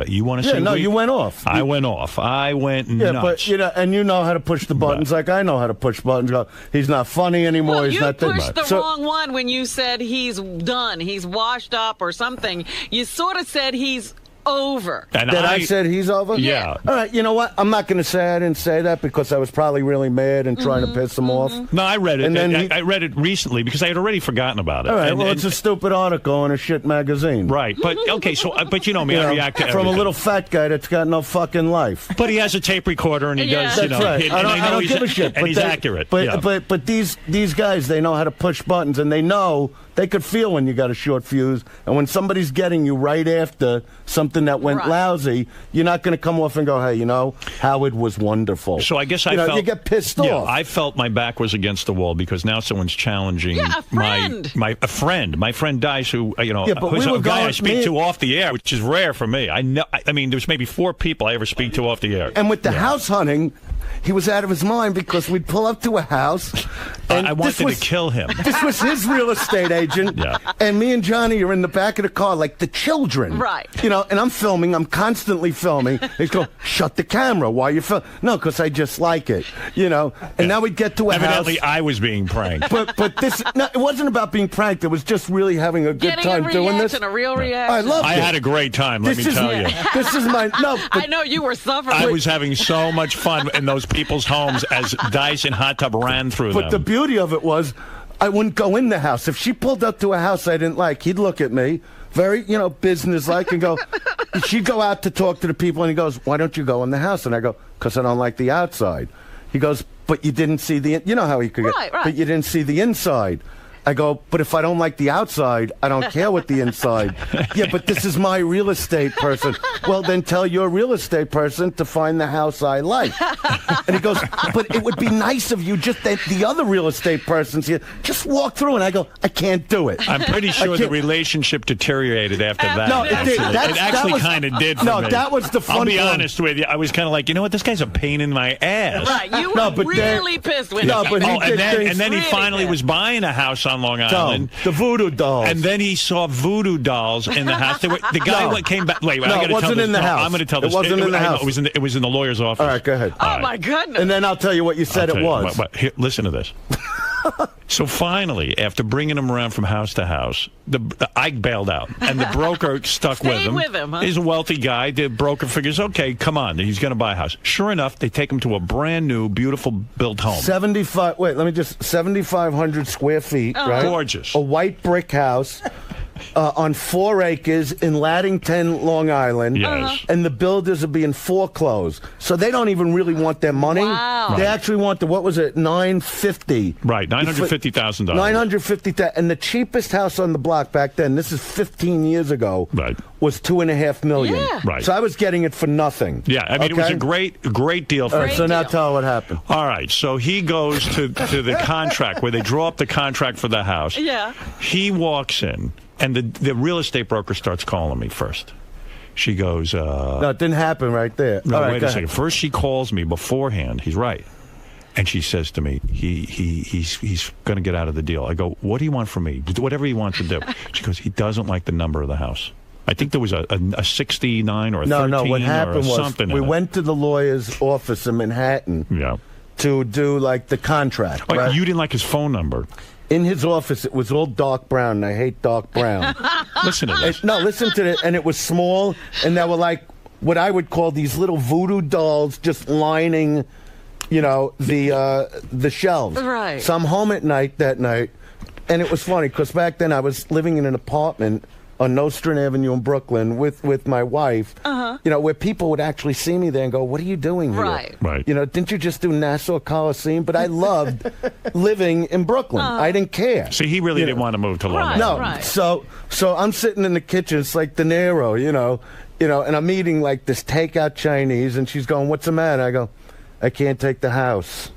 You want to say? No, you went off. I went off. I went nuts. But and you know how to push the buttons like I know how to push buttons. He's not funny anymore. Well, he's not. You pushed the wrong one when you said he's done, he's washed up or something. You sort of said he's over. And That I said he's over? Yeah. All right, you know what? I'm not going to say I didn't say that because I was probably really mad and trying to piss him off. No, I read it. And then I read it recently because I had already forgotten about it. All right, And- well, and- it's a stupid article in a shit magazine. Right, but okay, so but you know me, I react to from everything. a little fat guy that's got no fucking life. But he has a tape recorder and he does. That's right. I don't give a shit. And but he's they- accurate. But yeah. but these guys, they know how to push buttons, and they know they could feel when you got a short fuse, and when somebody's getting you right after something that went lousy, you're not going to come off and go, hey, you know, Howard was wonderful. So I guess I you know, felt you get pissed yeah, off. I felt my back was against the wall because now someone's challenging a friend. my friend Dice, who Yeah, but who's we were a guy I going- speak to off the air, which is rare for me. I mean, there's maybe 4 people I ever speak to off the air. And with the house hunting, he was out of his mind because we'd pull up to a house. And I wanted to kill him. This was his real estate agent. Yeah. And me and Johnny are in the back of the car like the children. Right. You know, and I'm filming. I'm constantly filming. He's going, shut the camera. Why are you filming? No, because I just like it. You know, and now we'd get to a Evidently, house. I was being pranked. But this, no, it wasn't about being pranked. It was just really having a good Getting time a doing this. reaction, a real reaction. I loved it. I had a great time, let This me is- tell you. This is my, no. I know you were suffering. I was having so much fun in those people's homes as Dice and Hot Tub ran through But them. the beauty of it was, I wouldn't go in the house. If she pulled up to a house I didn't like, he'd look at me, very, you know, businesslike, and go, she'd go out to talk to the people, and he goes, why don't you go in the house? And I go, because I don't like the outside. He goes, but you didn't see the, you know how he could get, Right. but you didn't see the inside. I go, but if I don't like the outside, I don't care what the inside. Yeah, but this is my real estate person. Well, then tell your real estate person to find the house I like. And he goes, but it would be nice of you just that the other real estate person's here. Just walk through. And I go, I can't do it. I'm pretty sure I the can't- relationship deteriorated after that. No, it did. actually. That's- It that actually was- kind of did for no, me. that was the fun I'll be part. honest with you. I was kind of like, you know what? This guy's a pain in my ass. Right, you No, were but then- really pissed when No, he but came he in. did things And then he really finally pissed. was buying a house on Long Island. The voodoo dolls. And then he saw voodoo dolls in the house. The guy No. came back. Wait, No, I got it to tell wasn't this. in the No, house. I'm going to tell It this. wasn't in the I know, house. It was in the lawyer's office. All right, go ahead. Oh, my goodness. And then I'll tell you what you said I'll it tell you. was. But here, listen to this. So finally, after bringing him around from house to house, Ike bailed out, and the broker stuck with Stayed him. with him, huh? He's a wealthy guy. The broker figures, okay, come on, he's going to buy a house. Sure enough, they take him to a brand new, beautiful built home. 7,500 square feet, right? Gorgeous. A white brick house on 4 acres in Laddington, Long Island. Yes. And the builders are being foreclosed. So they don't even really want their money. Wow. They actually want what was it, $950. Right, $950,000. $950,000. And the cheapest house on the block back then, this is 15 years ago, Right. was $2.5 million. Yeah. Right. So I was getting it for nothing. Yeah, I mean, it was Okay? a great deal for All him. right, so now deal. tell what happened. All right, so he goes to the contract where they draw up the contract for the house. Yeah. He walks in, and the real estate broker starts calling me first. She goes, No, it didn't happen right there. no, All right, wait go a ahead. second. First, she calls me beforehand. He's right. And she says to me, he's going to get out of the deal. I go, what do you want from me? Whatever he wants to do. She goes, he doesn't like the number of the house. I think there was a 69 or a 13 No, what happened or was something. we in it. went to the lawyer's office in Manhattan Yeah. to do like the contract. Like, right? you didn't like his phone number. In his office, it was all dark brown, and I hate dark brown. Listen to this. No, listen to it. And it was small, and there were like what I would call these little voodoo dolls just lining, you know, the shelves. Right. So I'm home at night that night, and it was funny because back then I was living in an apartment on Nostrand Avenue in Brooklyn with my wife, you know, where people would actually see me there and go, what are you doing here? Right. Right. You know, didn't you just do Nassau Coliseum? But I loved living in Brooklyn. I didn't care. See, he really didn't want to move to Long Right. Island. No, Right. so I'm sitting in the kitchen. It's like De Niro, you know, and I'm eating like this takeout Chinese, and she's going, "What's the matter?" I go, "I can't take the house."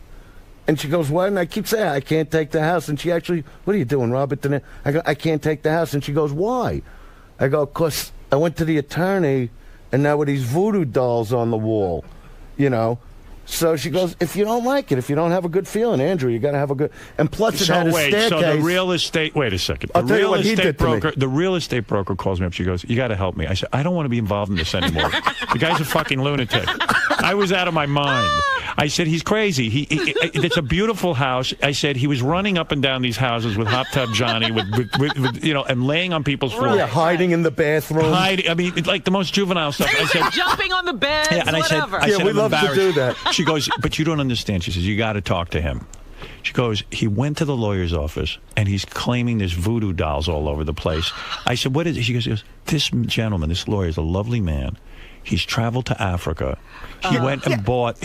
And she goes, "What?" And I keep saying, "I can't take the house." And she actually, "What are you doing, Robert De Niro?" I go, "I can't take the house." And she goes, "Why?" I go, "'Cause I went to the attorney, and now with these voodoo dolls on the wall, you know." So she goes, "If you don't like it, if you don't have a good feeling, Andrew, you got to have a good." And plus, it had a staircase. So the real estate. Wait a second. I'll tell you what he did to me. The real estate broker calls me up. She goes, "You got to help me." I said, "I don't want to be involved in this anymore." The guy's a fucking lunatic. I was out of my mind. I said, he's crazy. It's a beautiful house. I said, he was running up and down these houses with Hot Tub Johnny, with and laying on people's floors. Yeah, hiding in the bathroom. I mean, like the most juvenile stuff. I said, jumping on the bed, and whatever. I said, we love to do that. She goes, but you don't understand. She says, you got to talk to him. She goes, he went to the lawyer's office, and he's claiming there's voodoo dolls all over the place. I said, what is it? She goes, this gentleman, this lawyer is a lovely man. He's traveled to Africa. He went and bought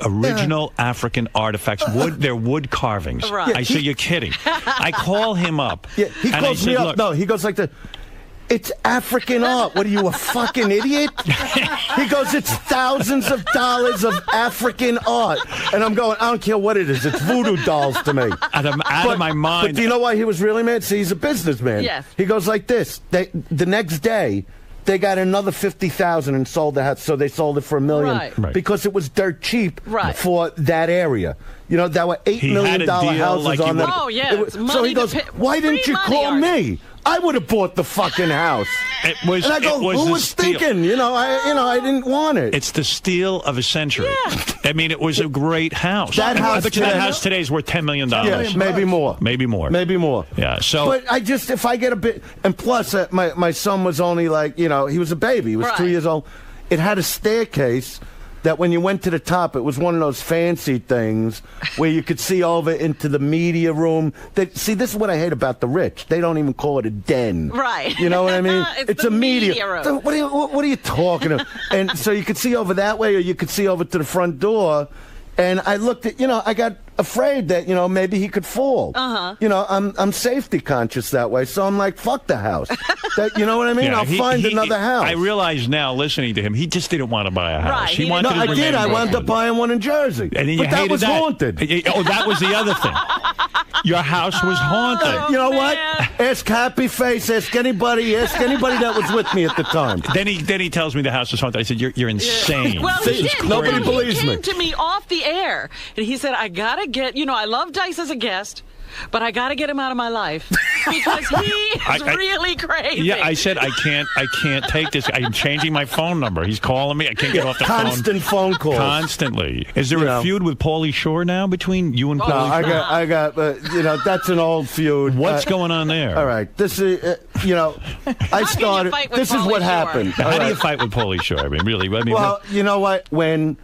original African artifacts. They're wood carvings. Right. I said, you're kidding. I call him up. Yeah, he calls me up. No, he goes like this. It's African art. What are you, a fucking idiot? He goes, it's thousands of dollars of African art. And I'm going, I don't care what it is. It's voodoo dolls to me. Out of my mind. But do you know why he was really mad? See, he's a businessman. Yes. He goes like this. The next day, they got another $50,000 and sold the house. So they sold it for $1 million Right. because it was dirt cheap Right. for that area. You know, there were $8 million houses like on that. Oh, yeah. So he goes, why didn't you call me? I would have bought the fucking house. And I go, who was thinking? You know, I didn't want it. It's the steal of a century. Yeah. I mean, it was a great house. That house I bet you that house today is worth $10 million. Yeah, maybe more. Maybe more. Maybe more. Yeah. So, but if I get a bit, and plus, my son was only like, he was a baby. He was 2 years old. It had a staircase that when you went to the top, it was one of those fancy things where you could see over into the media room. See, this is what I hate about the rich. They don't even call it a den. Right. You know what I mean? It's a the media room. What are you talking about? And so you could see over that way, or you could see over to the front door. And I looked at, I got afraid that, maybe he could fall. I'm safety conscious that way. So I'm like, fuck the house. You know what I mean? yeah, I'll find another house. I realize now, listening to him, he just didn't want to buy a house. Right, He wanted No, to I did. I wound up buying one in Jersey. And then you but that hated was haunted. Oh, that was the other thing. Your house was haunted. You know what? Ask Happy Face. Ask anybody that was with me at the time. Then he tells me the house is haunted. I said, you're insane. Well, This he is did. Nobody crazy. believes He me. came to me off the air, and he said, I got to get, I love Dice as a guest, but I got to get him out of my life because he is really crazy. Yeah, I said, I can't take this. I'm changing my phone number. He's calling me. I can't get off the Constant phone calls. Constantly. Is there a feud with Pauly Shore now between you and Pauly No, Shore? I got, that's an old feud. What's going on there? All right, this is, I started. This is what happened. How do you fight with Pauly Shore? I mean, really? Well, you know what? When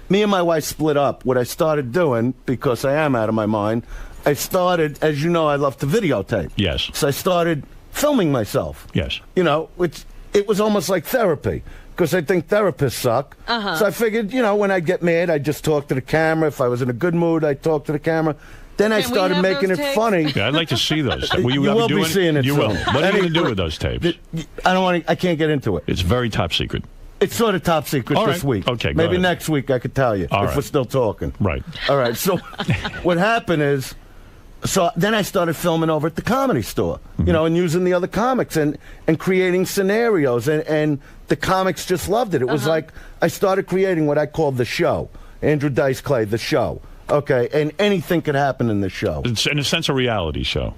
me and my wife split up, what I started doing, because I am out of my mind, I started, as you know, I love to videotape. Yes. So I started filming myself. Yes. It was almost like therapy, because I think therapists suck. So I figured, when I'd get mad, I'd just talk to the camera. If I was in a good mood, I'd talk to the camera. Then I started making it funny. Yeah, I'd like to see those. You will be seeing it You soon. will. What are you going to do with those tapes? I can't get into it. It's very top secret. It's sort of top secret All this right. week. Okay, go maybe ahead. next week I could tell you All if right. we're still talking. Right. All right. So what happened is, so then I started filming over at the Comedy Store, and using the other comics and creating scenarios, and the comics just loved it. It was like I started creating what I called the show. Andrew Dice Clay, the show. Okay, and anything could happen in the show. It's in a sense a reality show.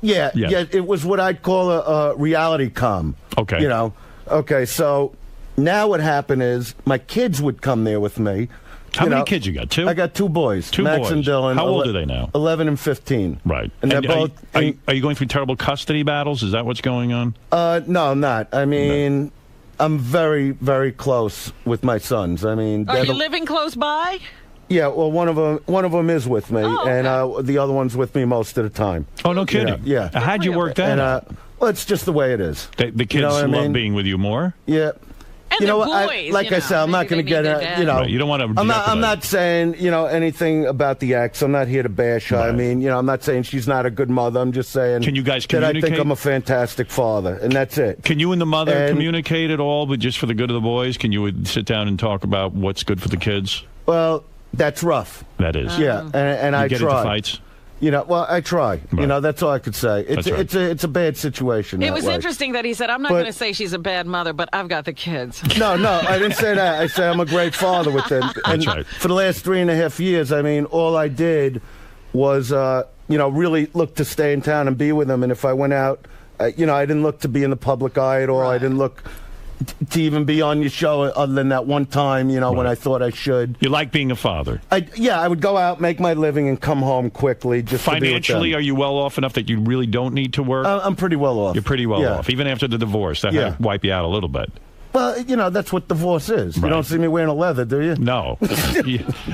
Yeah. It was what I'd call a reality com. Okay. Okay, so now what happened is my kids would come there with me. How many kids you got? Two? I got two boys. Two Max boys. and Dylan. How old are they now? 11 and 15. Right. And they're are both... are you going through terrible custody battles? Is that what's going on? No, I'm not. I mean... I'm very, very close with my sons. I mean... Are you living close by? Yeah, well, one of them is with me, Oh, okay. and the other one's with me most of the time. Oh, no kidding. Yeah. How'd you work that out? Well, it's just the way it is. The kids You know what I love mean? being with you more? Yeah. And You know they're what? boys, Like I said, I'm not maybe going to they get, need their dad. Right, you don't want to I'm jeopardize. not saying, anything about the ex. I'm not here to bash her. Right. I mean, I'm not saying she's not a good mother. I'm just saying Can you guys that I communicate? think I'm a fantastic father, and that's it. Can you and the mother And- communicate at all, but just for the good of the boys? Can you sit down and talk about what's good for the kids? Well, that's rough. That is. Yeah, and You I get try. into fights? Well, I try. Right. That's all I could say. That's right. It's a bad situation. It that was way. interesting that he said, I'm not But- going to say she's a bad mother, but I've got the kids. No, I didn't say that. I said I'm a great father with them. And That's right. for the last 3.5 years, I mean, all I did was, really look to stay in town and be with them. And if I went out, I didn't look to be in the public eye at all. Right. I didn't look, to even be on your show other than that one time, when I thought I should. You like being a father? I would go out, make my living, and come home quickly. Just financially, are you well off enough that you really don't need to work? I'm pretty well off. You're pretty well off, even after the divorce. That had to wipe you out a little bit. Well, that's what divorce is. You don't see me wearing a leather, do you? No. He's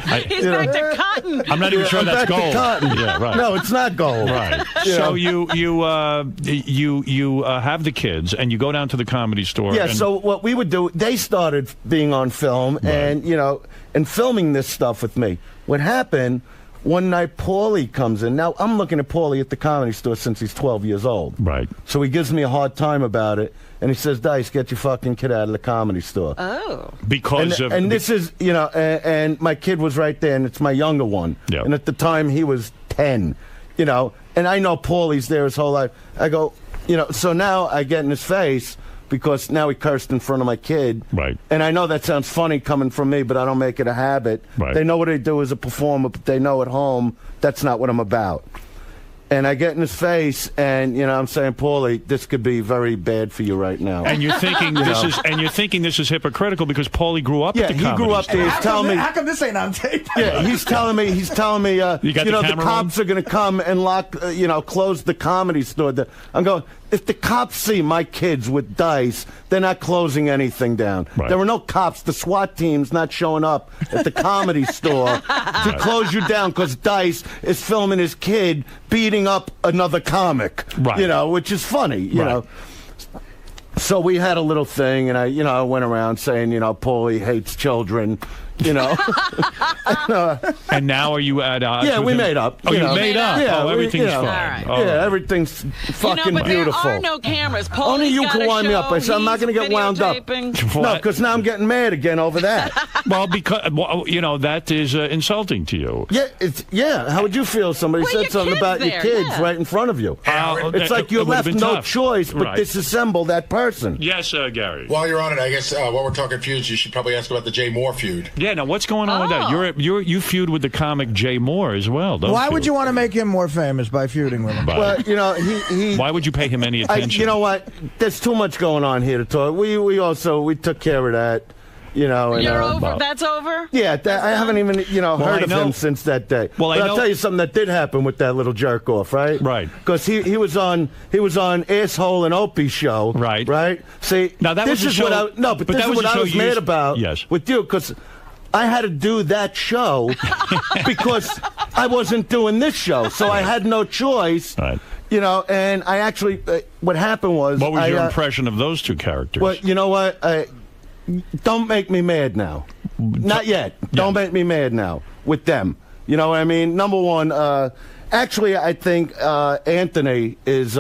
back to cotton. I'm not even sure that's gold. Yeah, right. No, it's not gold. Right. So you have the kids and you go down to the Comedy Store. Yeah. So what we would do, they started being on film and filming this stuff with me. What happened? One night, Paulie comes in. Now, I'm looking at Paulie at the Comedy Store since he's 12 years old. Right. So he gives me a hard time about it, and he says, Dice, get your fucking kid out of the Comedy Store. Oh. And this is, and my kid was right there, and it's my younger one. Yep. And at the time, he was 10, and I know Paulie's there his whole life. I go, so now I get in his face, because now he cursed in front of my kid. Right. And I know that sounds funny coming from me, but I don't make it a habit. Right. They know what I do as a performer, but they know at home that's not what I'm about. And I get in his face, and I'm saying, Paulie, this could be very bad for you right now. And you're thinking this is hypocritical because Paulie grew up at the Comedy Store. Yeah, he grew up there. He's telling me. How come this ain't on tape? Yeah, he's telling me. The camera cops are going to come and close the Comedy Store. I'm going. If the cops see my kids with Dice, they're not closing anything down. Right. There were no cops. The SWAT team's not showing up at the Comedy Store to close you down because Dice is filming his kid beating up another comic. Right. Which is funny. You know. So we had a little thing, and I went around saying, Paulie hates children. And now are you at odds? Yeah, with we him? made up. Oh, you made up. Yeah, everything's fine. Right. All right. Everything's fucking but beautiful. there are no cameras. Paulie's Only you got can a wind me up. show, I said I'm not going to get wound up. videotaping. No, because now I'm getting mad again over that. Well, because that is insulting to you. Yeah, How would you feel if somebody Well, said your something kid's about your there, kids yeah. right in front of you? It's like you it would've left been no tough. choice but Right. disassemble that person. Yes, Gary. While you're on it, I guess while we're talking feuds, you should probably ask about the Jay Moore feud. Yeah, now what's going on with that? You feud with the comic Jay Moore as well, don't Why you? would you want to make him more famous by feuding with him? Well, he Why would you pay him any attention? You know what? There's too much going on here to talk. We took care of that. You're over? That's over? Yeah, I haven't even heard of him since that day. Well, but I'll tell you something that did happen with that little jerk off, right? Right. Because he was on Asshole and Opie's show. Right. Right. See, now that this was a is show, but this that is was what I was mad about. Yes. With you, because I had to do that show because I wasn't doing this show, so I had no choice. Right. And I actually, what happened was. What was your impression of those two characters? Well, you know what? Don't make me mad now. Not yet. Don't make me mad now with them. You know what I mean? Number one, actually, I think Anthony is,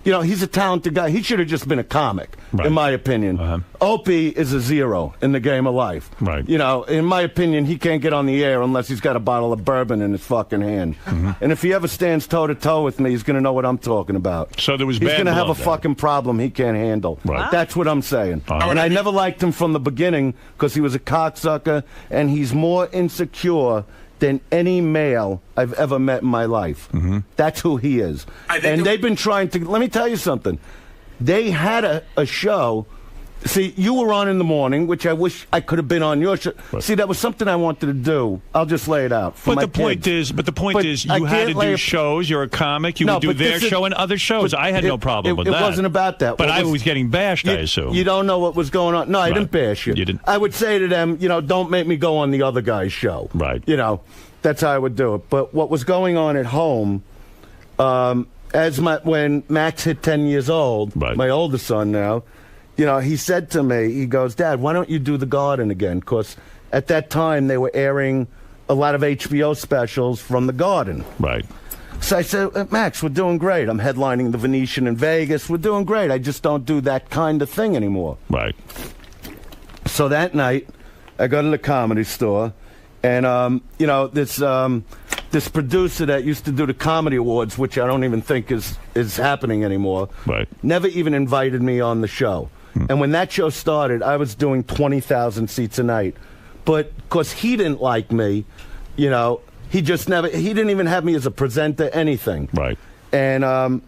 he's a talented guy. He should have just been a comic, in my opinion. Opie is a zero in the game of life. Right. In my opinion, he can't get on the air unless he's got a bottle of bourbon in his fucking hand. And if he ever stands toe-to-toe with me, he's going to know what I'm talking about. So there was He's bad going to have a blood fucking problem he can't handle. Right. That's what I'm saying. And I never liked him from the beginning because he was a cocksucker, and he's more insecure than any male I've ever met in my life. That's who he is. And they've been trying to... Let me tell you something. They had a show... See, you were on in the morning, which I wish I could have been on your show. Right. See, that was something I wanted to do. I'll just lay it out. But the point is, you had to do shows. You're a comic. You would do their show and other shows. I had no problem with that. It wasn't about that. But I was getting bashed, I assume. You don't know what was going on. No, I didn't bash you. You didn't. I would say to them, don't make me go on the other guy's show. Right. That's how I would do it. But what was going on at home, when Max hit 10 years old, my oldest son now, he said to me, he goes, Dad, why don't you do The Garden again? Because at that time they were airing a lot of HBO specials from The Garden. Right. So I said, Max, we're doing great. I'm headlining the Venetian in Vegas. We're doing great. I just don't do that kind of thing anymore. Right. So that night, I go to the Comedy Store, and, this producer that used to do the Comedy Awards, which I don't even think is happening anymore, never even invited me on the show. And when that show started, I was doing 20,000 seats a night. But because he didn't like me, he didn't even have me as a presenter, anything. Right. And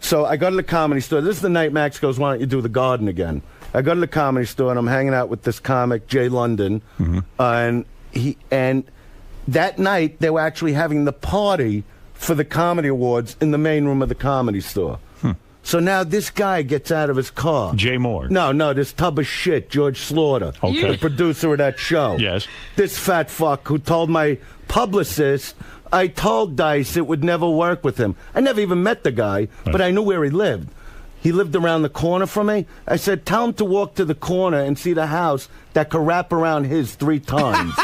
so I go to the Comedy Store. This is the night Max goes, why don't you do The Garden again? I go to the Comedy Store, and I'm hanging out with this comic, Jay London, and that night they were actually having the party for the Comedy Awards in the main room of the Comedy Store. So now this guy gets out of his car. Jay Moore. No, this tub of shit, George Slaughter, the producer of that show. Yes. This fat fuck who told my publicist, I told Dice it would never work with him. I never even met the guy, but I knew where he lived. He lived around the corner from me. I said, tell him to walk to the corner and see the house that could wrap around his 3 times.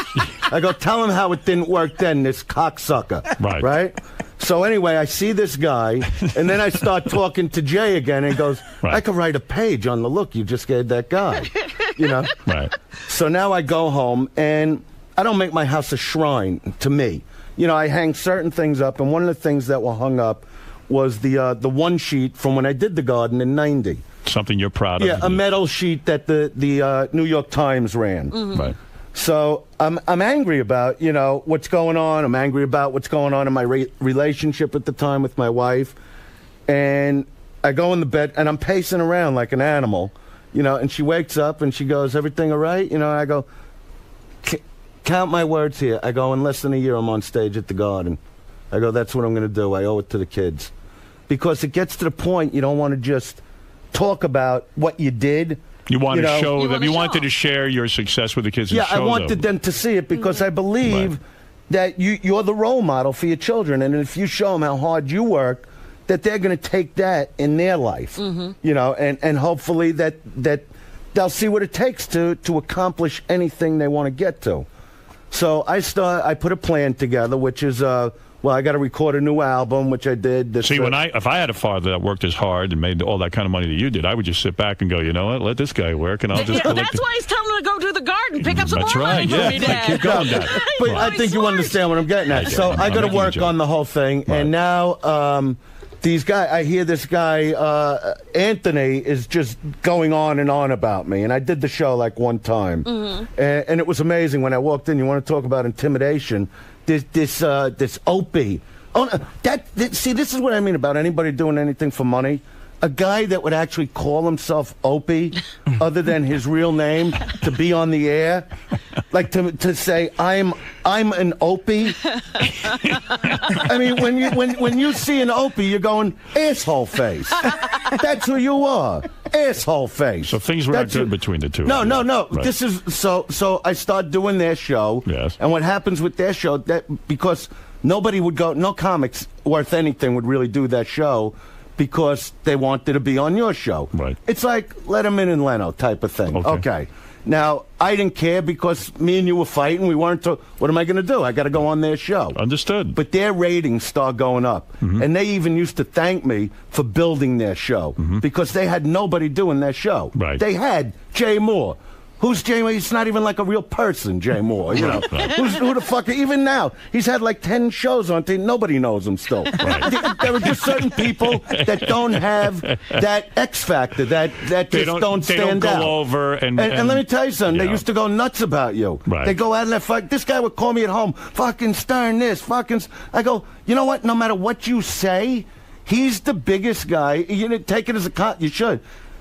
I go, tell him how it didn't work then, this cocksucker. Right? So anyway, I see this guy, and then I start talking to Jay again, and he goes, I could write a page on the look you just gave that guy. You know? Right. So now I go home, and I don't make my house a shrine to me. You know, I hang certain things up, and one of the things that were hung up was the one sheet from when I did the Garden in '90. Something you're proud of. Yeah, a metal sheet that the New York Times ran. Right. So I'm angry about, you know, what's going on. I'm angry about what's going on in my relationship at the time with my wife. And I go in the bed, and I'm pacing around like an animal, you know, and she wakes up, and she goes, everything all right? You know, and I go, count my words here. I go, in less than a year, I'm on stage at the Garden. I go, that's what I'm going to do. I owe it to the kids. Because it gets to the point you don't want to just talk about what you did. You want to show them. You wanted to share your success with the kids. Yeah, I wanted them to see it because I believe that you're the role model for your children. And if you show them how hard you work, that they're going to take that in their life. You know, and hopefully that they'll see what it takes to accomplish anything they want to get to. So I put a plan together, which is well, I got to record a new album, which I did. See, if I had a father that worked as hard and made all that kind of money that you did, I would just sit back and go, you know what, let this guy work, and I'll just collect That's why he's telling him to go do the Garden, pick up some That's more right, money for me, Dad. Keep going, Dad. But I think you understand what I'm getting at. So I got to work on the whole thing, and now these guys, I hear this guy, Anthony, is just going on and on about me, and I did the show like one time, and it was amazing when I walked in. You want to talk about intimidation? This Opie. Oh, see, this is what I mean about anybody doing anything for money. A guy that would actually call himself Opie, other than his real name, to be on the air, like to say I'm an Opie. I mean, when you see an Opie, you're going asshole face. That's who you are, asshole face. So things were not good between the two. No. Right. This is so I start doing their show. Yes. And what happens with their show because nobody would go, no comics worth anything would really do that show because they wanted to be on your show. Right. It's like Letterman and Leno type of thing. Okay. Now, I didn't care because me and you were fighting. We weren't. What am I going to do? I got to go on their show. Understood. But their ratings start going up. And they even used to thank me for building their show because they had nobody doing their show. Right. They had Jay Moore. Who's Jay Moore? He's not even like a real person, Jay Moore. You know, who the fuck? Even now, he's had like 10 shows on TV. Nobody knows him still. There are just certain people that don't have that X factor, that just don't stand out. They don't go over and let me tell you something. They used to go nuts about you. Right. They go out and fuck. This guy would call me at home. Fucking Stern this. Fucking. I go. You know what? No matter what you say, he's the biggest guy. You know, take it as a you should.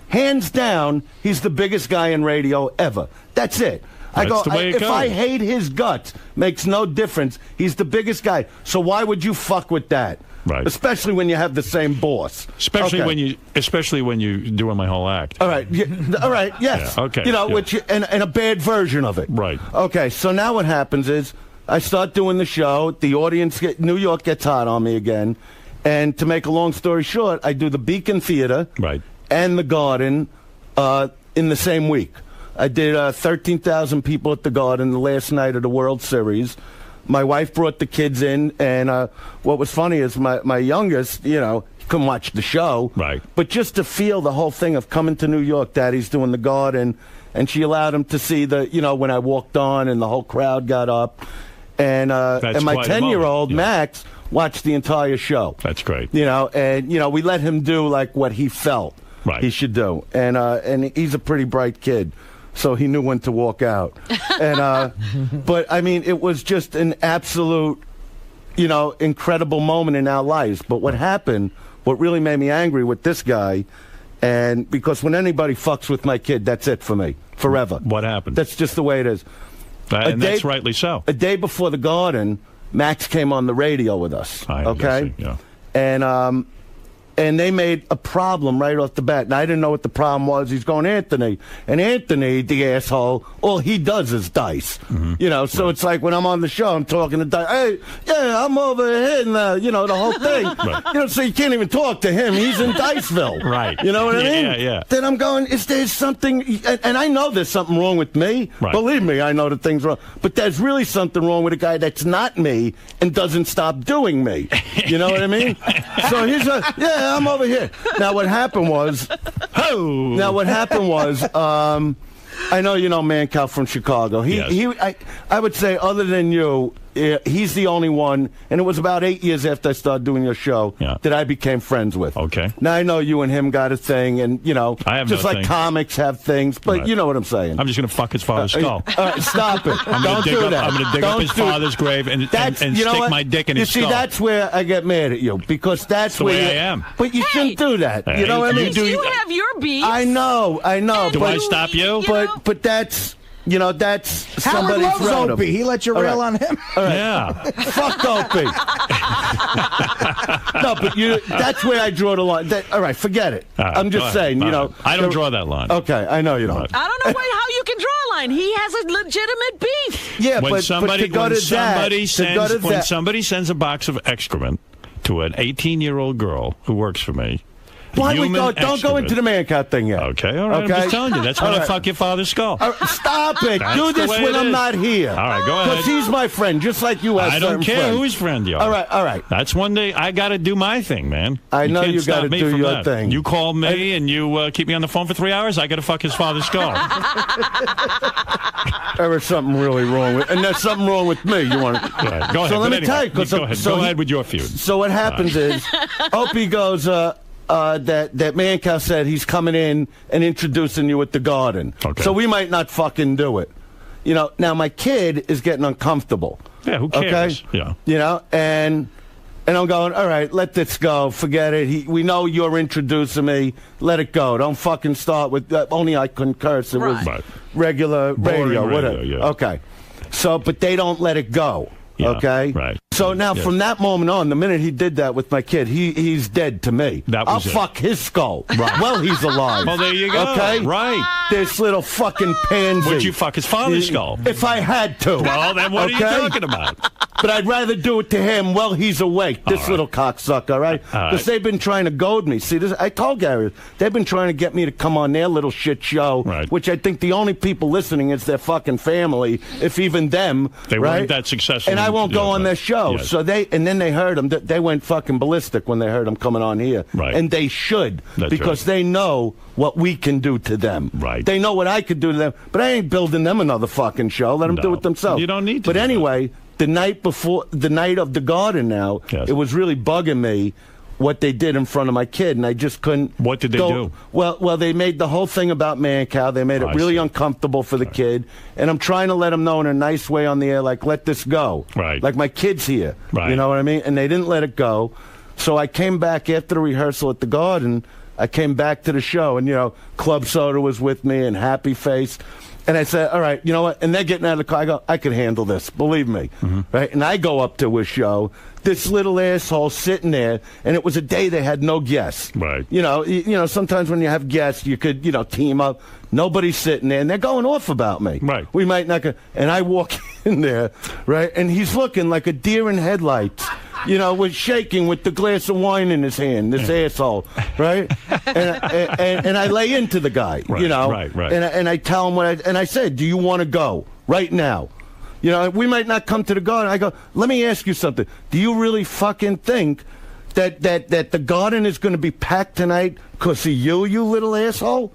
Hands down, he's the biggest guy in radio ever. That's it. I go, if I hate his guts, makes no difference. He's the biggest guy. So why would you fuck with that? Right. Especially when you have the same boss. Especially when you doing my whole act. All right. All right. Yes. Yeah, okay. You know, which and a bad version of it. Right. Okay. So now what happens is I start doing the show. The audience, New York gets hot on me again, and to make a long story short, I do the Beacon Theater. Right. And the Garden in the same week. I did 13,000 people at the Garden the last night of the World Series. My wife brought the kids in, and what was funny is my youngest, you know, couldn't watch the show. Right. But just to feel the whole thing of coming to New York, Daddy's doing the Garden, and she allowed him to see when I walked on and the whole crowd got up. And my 10-year-old, Max, watched the entire show. That's great. You know, and, you know, we let him do, like, what he felt. Right. He should do. And he's a pretty bright kid, so he knew when to walk out. And but, I mean, it was just an absolute, you know, incredible moment in our lives. But what happened, what really made me angry with this guy And because when anybody fucks with my kid, that's it for me. Forever. What happened? That's just the way it is. And that's rightly so. A day before the Garden, Max came on the radio with us. Okay? Yeah. And they made a problem right off the bat. And I didn't know what the problem was. He's going, Anthony. And Anthony, the asshole, all he does is dice. You know, so it's like when I'm on the show, I'm talking to Dice. Hey, yeah, I'm over here and, you know, the whole thing. You know, so you can't even talk to him. He's in Diceville. Right. You know what I mean? Yeah. Then I'm going, is there something, and I know there's something wrong with me. Right. Believe me, I know that thing's wrong. But there's really something wrong with a guy that's not me and doesn't stop doing me. You know what I mean? So he's yeah, I'm over here. Now what happened was, I know you know Mancow from Chicago. I would say other than you, he's the only one, and it was about 8 years after I started doing your show that I became friends with. Okay. Now I know you and him got a thing, and you know, I have just no like thing. comics have things, but you know what I'm saying. I'm just going to fuck his father's skull. All right, stop it. Don't do that. I'm going to dig up his father's grave and stick my dick in his skull. You see, that's where I get mad at you, because that's the where way I am. But you shouldn't do that. You know what I mean? You have your beef. I know. Do I stop you? But that's. You know, that's Howard somebody's loves road. Opie. He let you rail on him. All right. Yeah. Fuck Opie. No, but that's where I draw the line. All right, forget it. Right, I'm just saying, you know. I don't draw that line. Okay, I know you don't. I don't know how you can draw a line. He has a legitimate beef. Yeah, when somebody sends sends a box of excrement to an 18-year-old girl who works for me. Why don't go into the Mancow thing yet? Okay, all right. I'm just telling you. That's when I fuck your father's skull. Stop it. That's do this the way when it I'm is. not here. All right, go ahead. Because he's my friend, just like you have I don't care friends. whose friend you are. All right. That's one day I got to do my thing, man. I know you got to do your that. thing. You call me and you keep me on the phone for 3 hours, I got to fuck his father's skull. There is something really wrong with, and there's something wrong with me. You want? Right, go ahead. So let me anyway, tell you. Go ahead with your feud. So what happens is, Opie goes. That Mancow said he's coming in and introducing you at the Garden. Okay. So we might not fucking do it. You know, now my kid is getting uncomfortable. Yeah, who cares? Okay? Yeah. You know, and I'm going, all right, let this go. Forget it. We know you're introducing me. Let it go. Don't fucking start with, only I couldn't curse. It was regular radio, whatever. Yeah. Okay. So, but they don't let it go. Yeah, okay? Right. So now, from that moment on, the minute he did that with my kid, he's dead to me. I'll fuck his skull. Right. Well, he's alive. Well, there you go. Okay? Right. This little fucking pansy. Would you fuck his father's skull? If I had to. Well, then what are you talking about? But I'd rather do it to him while he's awake. This little cocksucker, right? Because they've been trying to goad me. See, I told Gary, they've been trying to get me to come on their little shit show, which I think the only people listening is their fucking family, if even them. They weren't that successful. And I won't go on their show. Yes. So and then they heard him. They went fucking ballistic when they heard him coming on here. Right. And they should, because they know what we can do to them. Right. They know what I could do to them, but I ain't building them another fucking show. Let them do it themselves. You don't need to. But anyway, the night of the Garden now, it was really bugging me what they did in front of my kid, and I just couldn't. What did they do? Well, they made the whole thing about Mancow. They made it really uncomfortable for the kid, and I'm trying to let him know in a nice way on the air, like, let this go. Right. Like, my kid's here. Right. You know what I mean? And they didn't let it go. So I came back after the rehearsal at the Garden. I came back to the show, and, you know, Club Soda was with me and Happy Face. And I said, all right, you know what? And they're getting out of the car. I go, I can handle this. Believe me. Right? And I go up to a show. This little asshole sitting there, and it was a day they had no guests. Right. You know, sometimes when you have guests, you could, team up. Nobody's sitting there, and they're going off about me. Right. We might not go. And I walk in there, right, and he's looking like a deer in headlights. Was shaking with the glass of wine in his hand, this asshole, right? And I lay into the guy, Right. And I tell him and I said, do you want to go right now? We might not come to the Garden. I go, let me ask you something. Do you really fucking think that the Garden is going to be packed tonight because of you little asshole?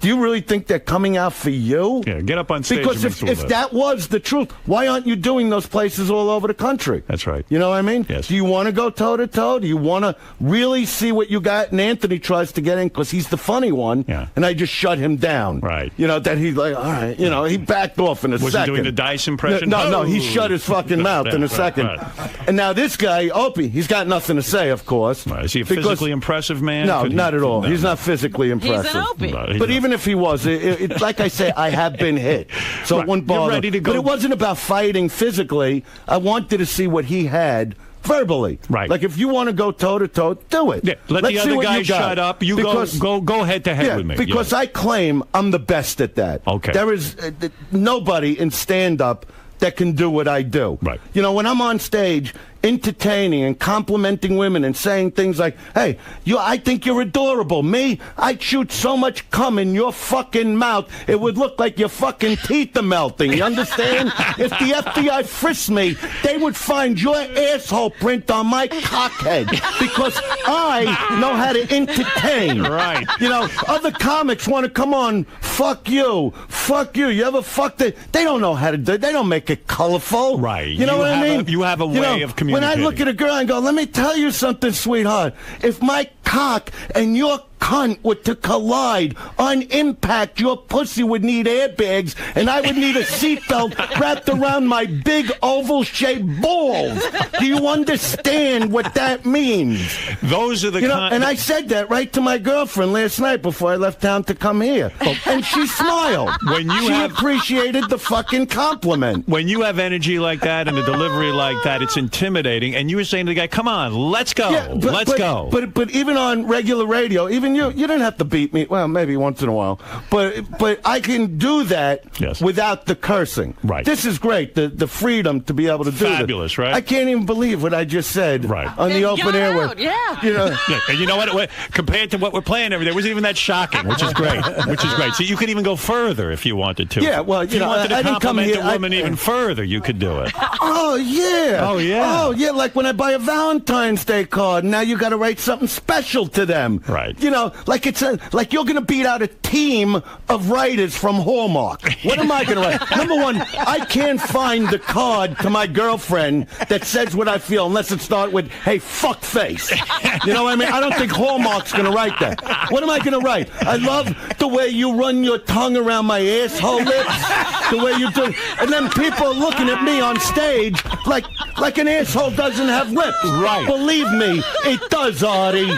Do you really think they're coming out for you? Yeah, get up on stage. Because and if that was the truth, why aren't you doing those places all over the country? That's right. You know what I mean? Yes. Do you want to go toe-to-toe? Do you want to really see what you got? And Anthony tries to get in because he's the funny one, and I just shut him down. Right. You know, that he's like, all right, you know, he backed off in a Was second. he doing the Dice impression? No, he shut his fucking mouth in a second. Right. And now this guy, Opie, he's got nothing to say, of course. Right. Is he a physically impressive man? No, not at all. He's not physically impressive. He's an Opie. No, he's But not. even if he was, like I say, I have been hit, so Right. it wouldn't You're bother. ready to go. But it wasn't about fighting physically. I wanted to see what he had verbally. Right. Like if you want to go toe to toe, do it. Yeah, let Let's the see other what guy you got. shut up. You Because- go head to head with me. Because Yeah. I claim I'm the best at that. Okay. There is nobody in stand up that can do what I do. Right. You know, when I'm on stage entertaining and complimenting women and saying things like, hey, I think you're adorable. Me, I'd shoot so much cum in your fucking mouth, it would look like your fucking teeth are melting. You understand? If the FBI frisked me, they would find your asshole print on my cockhead because I know how to entertain. Right. You know, other comics want to come on, fuck you. You ever fucked it? They don't know how to do it. They don't make it colorful. Right. You know You what I have mean? you have a way of communicating. When I look at a girl and go, let me tell you something, sweetheart. If my cock and your cunt were to collide on impact, your pussy would need airbags and I would need a seatbelt wrapped around my big oval-shaped balls. Do you understand what that means? Those are the And I said that right to my girlfriend last night before I left town to come here. And she smiled. She appreciated the fucking compliment. When you have energy like that and a delivery like that, it's intimidating. And you were saying to the guy, come on, let's go. Let's go. But even on regular radio, even you didn't have to beat me. Well, maybe once in a while. But I can do that without the cursing. Right. This is great, the freedom to be able to do that. Fabulous, right? I can't even believe what I just said on the open air. You know, And you know what? Compared to what we're playing every day, it wasn't even that shocking, which is great. So you could even go further if you wanted to. Yeah, well, if you wanted to I didn't come compliment here. a woman even further, you could do it. Oh, yeah. Oh, yeah. Oh, yeah, like when I buy a Valentine's Day card, now you got to write something special to them. Right. You know, like like you're going to beat out a team of writers from Hallmark. What am I going to write? Number one, I can't find the card to my girlfriend that says what I feel unless it starts with, hey, fuck face. You know what I mean? I don't think Hallmark's going to write that. What am I going to write? I love the way you run your tongue around my asshole lips, the way you do. And then people are looking at me on stage like an asshole doesn't have lips. Right. Believe me, it does, Artie.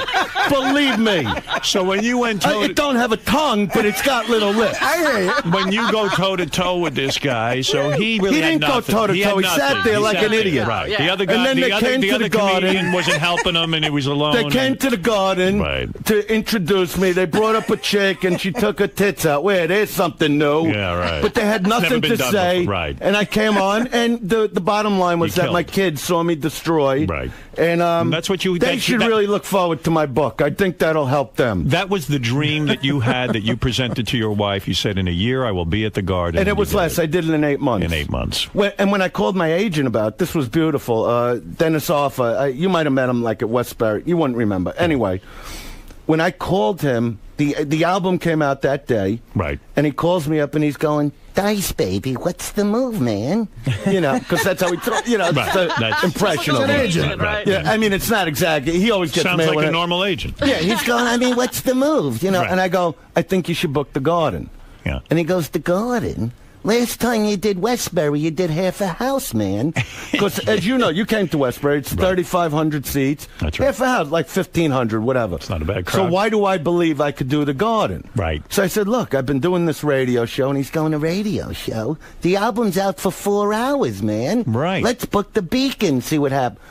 Believe me. So when you went it don't have a tongue, but it's got little lips. I hear you. When you go toe-to-toe with this guy, so he really He didn't had go nothing. toe-to-toe. He had sat nothing. there He like sat an there. idiot. Right. Yeah. The other guy, And then they came the to other the garden. comedian wasn't helping him, and he was alone. They came to the garden to introduce me. They brought up a chick, and she took her tits out. Wait, there's something new. Yeah, right. But they had Never nothing been to done say. before. Right. And I came on, and the bottom line was that my kids saw me destroy. Right. And that's what you. They should really look forward to my book. I think that'll help them. That was the dream that you had that you presented to your wife. You said, in a year, I will be at the garden. And it was less. I did it in 8 months. In 8 months. And when I called my agent about it, this was beautiful. Dennis Offa, you might have met him like at Westbury. You wouldn't remember. Anyway, when I called him, the album came out that day. Right. And he calls me up and he's going, Dice, baby, what's the move, man? You know, because that's how he, it's the impression of agent, right? Yeah, I mean, it's not exactly. He always gets Sounds mad like when a normal agent. Yeah, he's going, I mean, what's the move? You know, Right. and I go, I think you should book the garden. Yeah. And he goes, the garden? Last time you did Westbury, you did half a house, man. Because, as you know, you came to Westbury. It's 3,500 seats. That's right. Half a house, like 1,500, whatever. It's not a bad crowd. So why do I believe I could do the garden? Right. So I said, look, I've been doing this radio show, and he's going, a radio show? The album's out for 4 hours, man. Right. Let's book the Beacon, see what happens.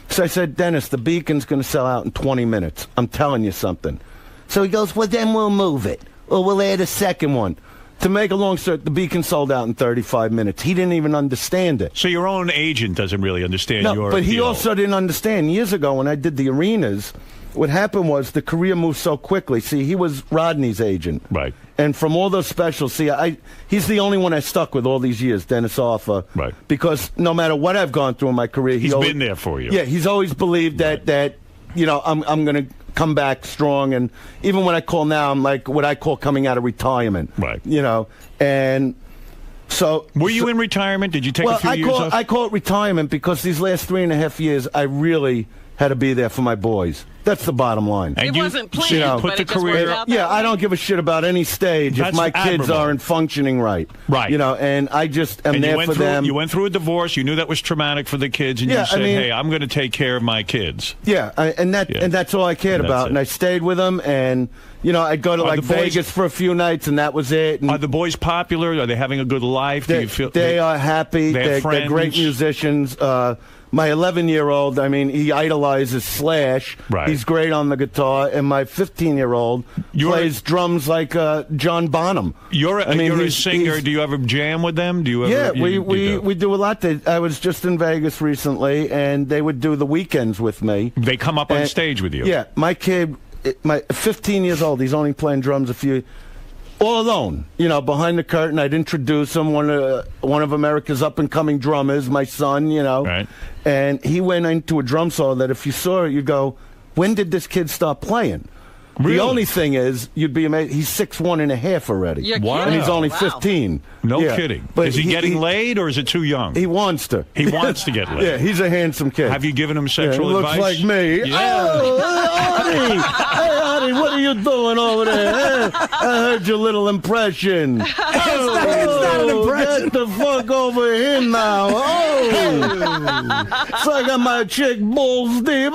So I said, Dennis, the Beacon's going to sell out in 20 minutes. I'm telling you something. So he goes, well, then we'll move it. Or we'll add a second one. To make a long story, the Beacon sold out in 35 minutes. He didn't even understand it. So your own agent doesn't really understand No, your but he appeal. also didn't understand. Years ago, when I did the arenas, what happened was the career moved so quickly. See, he was Rodney's agent. Right. And from all those specials, see, he's the only one I stuck with all these years, Dennis Offa. Right. Because no matter what I've gone through in my career, He's been there for you. Yeah, he's always believed that I'm going to come back strong. And even when I call now, I'm like what I call coming out of retirement. Right. You know, and so. Were you in retirement? Did you take a few years off? I call it retirement because these last 3.5 years, I really had to be there for my boys. That's the bottom line. And it wasn't planned, put but the it just career. worked out. Yeah, I don't give a shit about any stage That's if my kids admirable. aren't functioning right. Right. You know, and I just am And there for them. You went through a divorce. You knew that was traumatic for the kids, and Yeah, you said, I mean- "Hey, I'm going to take care of my kids." Yeah, and that's all I cared That's about. it. And I stayed with them, and you know, I'd go to Are like the boys- Vegas for a few nights, and that was it. And Are the boys popular? Are they having a good life? Do they, you feel they are happy? They have They're great friends? musicians. My 11-year-old, I mean, he idolizes Slash. Right. He's great on the guitar, and my 15-year-old plays drums like John Bonham. You're a he's- singer. he's- Do you ever jam with them? Do you ever? Yeah, you we do a lot. I was just in Vegas recently, and they would do the weekends with me. They come up on And- stage with you. Yeah, my kid, my 15 years old, he's only playing drums all alone, you know, behind the curtain. I'd introduce him, one of America's up-and-coming drummers, my son, you know. Right. And he went into a drum solo that if you saw it, you go, when did this kid start playing? Really? The only thing is, you'd be amazed, he's 6'1.5" already. You're Wow. And he's only Wow. 15. No Yeah. kidding. But Is he getting laid, or is it too young? He wants to. He wants to get laid. Yeah, he's a handsome kid. Have you given him Yeah, sexual he looks advice? like me. Yeah. Oh, Artie! Hey, Artie, what are you doing over there? I heard your little impression. It's not an impression. Get the fuck over here now. Oh! So I got my chick balls deep.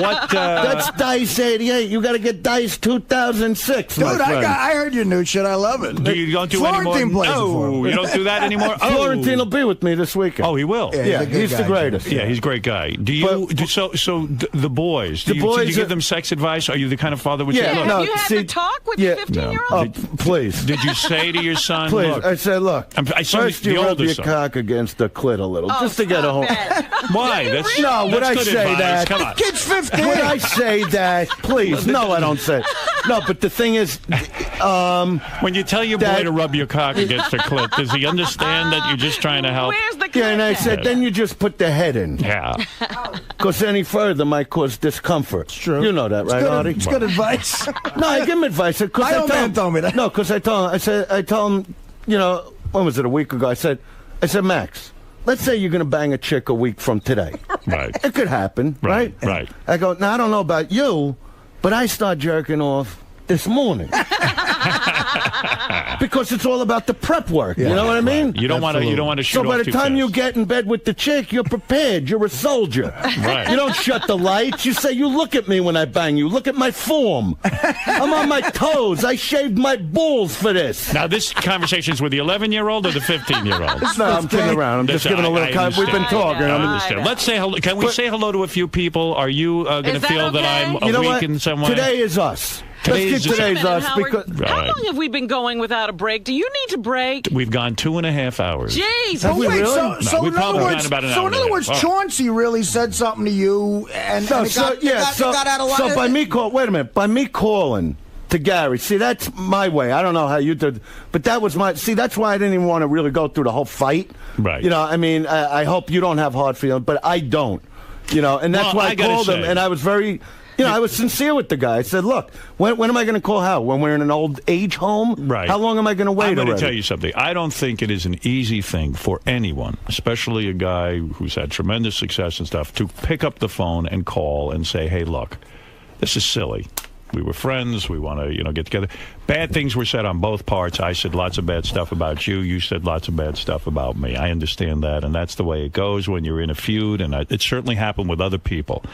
What? That's Dice 88. You got to get Dice 2006, my Dude, friend. I heard your new shit. I love it. You don't do Florentine anymore? plays it for No, me. you don't do that anymore. Oh. Florentine will be with me this weekend. Oh, he will. Yeah, a good he's the guy, greatest. Yeah, he's a great guy. Do you? The boys. Do The you, boys did you give are- them sex advice? Are you the kind of father would Yeah, say, "Look, no, Have you had see- to talk with yeah, your 15-year-old? Oh, please. Did you say to your son, Please, look, I said, look, I saw first the you rub older your son. cock against the clit a little, just to get a home. Why? That's No, would that's I good say advice. that? Come on. Kid's 15. Would I say that? Please, no, I don't say it. No, but the thing is, When you tell your boy Dad- to rub your cock against the clit, does he understand that you're just trying to help? Where's the yeah, and I clip? said, then you just put the head in. Yeah. Because any further might cause discomfort. It's true. You know that, right, Artie? It's good advice. No, I give him advice. My old man told me that. No, because I told him, you know, when was it, a week ago? I said, Max, let's say you're going to bang a chick a week from today. Right. It could happen, right? Right. I go, now, I don't know about you, but I start jerking off this morning. Because it's all about the prep work. You know what I mean? You don't want to. You don't want to shoot So by off the too time fast. you get in bed with the chick, you're prepared. You're a soldier. Right. You don't shut the lights. You say, you look at me when I bang you. Look at my form. I'm on my toes. I shaved my balls for this. Now, this conversation's with the 11-year-old or the 15-year-old? No, I'm kidding around. I'm just giving a little comment. We've been talking. I I'm understand. Let's say hello. Can we say hello to a few people? Are you going to Is that feel that okay? I'm You know weak what? in some way? Today is us. Today's Let's keep just- today's us Howard, because how Right. long have we been going without a break? Do you need to break? We've gone 2.5 hours. Jeez. Have we Wait, really? so, No, so we've in other probably words, gone about an so hour in other and a words, half. Chauncey really said something to you, and No, it got out of line. so by me wait a minute, by me calling to Gary, see, that's my way. I don't know how you did, but that was my, see, that's why I didn't even want to really go through the whole fight. Right. You know, I mean, I hope you don't have hard feelings, but I don't. You know, and that's Well, why I I gotta called him, say- and I was very, you know, I was sincere with the guy. I said, look, when am I going to call Hal? When we're in an old age home? Right. How long am I going to wait I'm going to already? tell you something. I don't think it is an easy thing for anyone, especially a guy who's had tremendous success and stuff, to pick up the phone and call and say, hey, look, this is silly. We were friends. We want to, get together. Bad things were said on both parts. I said lots of bad stuff about you. You said lots of bad stuff about me. I understand that, and that's the way it goes when you're in a feud, and it certainly happened with other people.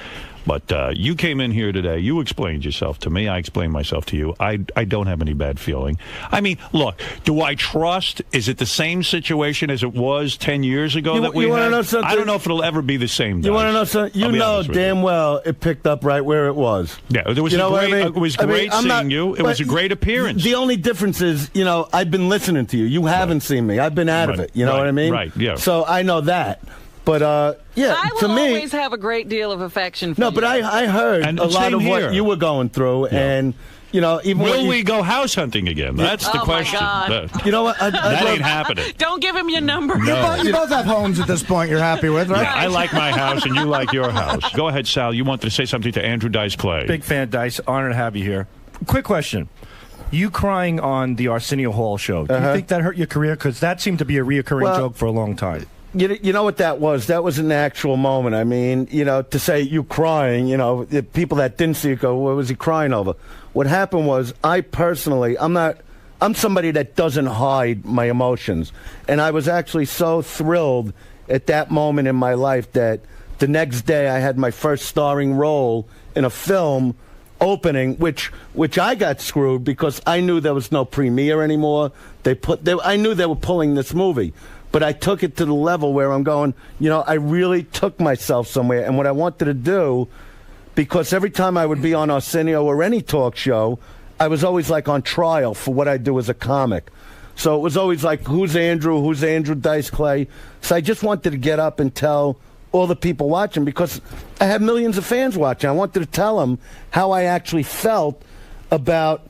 But you came in here today. You explained yourself to me. I explained myself to you. I don't have any bad feeling. I mean, look, do I trust? Is it the same situation as it was 10 years ago that we you wanna had? know something? I don't know if it'll ever be the same. You want to know Dice. something? I'll You be know honest with you. damn well it picked up right where it was. Yeah, there was You know what I mean? it was I mean, great I'm seeing not- you. It was a but great appearance. The only difference is, I've been listening to you. You haven't seen me. I've been out of Right, it. You know right, what I mean? right, yeah. So I know that. But yeah, I will to me, always have a great deal of affection for no. you. But I heard And a lot same of here. what you were going through, and you know, even Will when you, we go house hunting again? That's the Oh, my question. God. you know what? That ain't happening. Don't give him your number. You both have homes at this point you're happy with, right? Yeah, I like my house, and you like your house. Go ahead, Sal. You wanted to say something to Andrew Dice Clay. Big fan, Dice. Honored to have you here. Quick question. You crying on the Arsenio Hall show, do you think that hurt your career? Because that seemed to be a reoccurring joke for a long time. You know what that was? That was an actual moment. I mean, you know, to say you crying, you know, the people that didn't see it go, what was he crying over? What happened was, I personally, I'm somebody that doesn't hide my emotions. And I was actually so thrilled at that moment in my life that the next day I had my first starring role in a film opening, which I got screwed because I knew there was no premiere anymore. I knew they were pulling this movie. But I took it to the level where I'm going, you know, I really took myself somewhere. And what I wanted to do, because every time I would be on Arsenio or any talk show, I was always like on trial for what I do as a comic. So it was always like, who's Andrew Dice Clay? So I just wanted to get up and tell all the people watching, because I have millions of fans watching. I wanted to tell them how I actually felt about,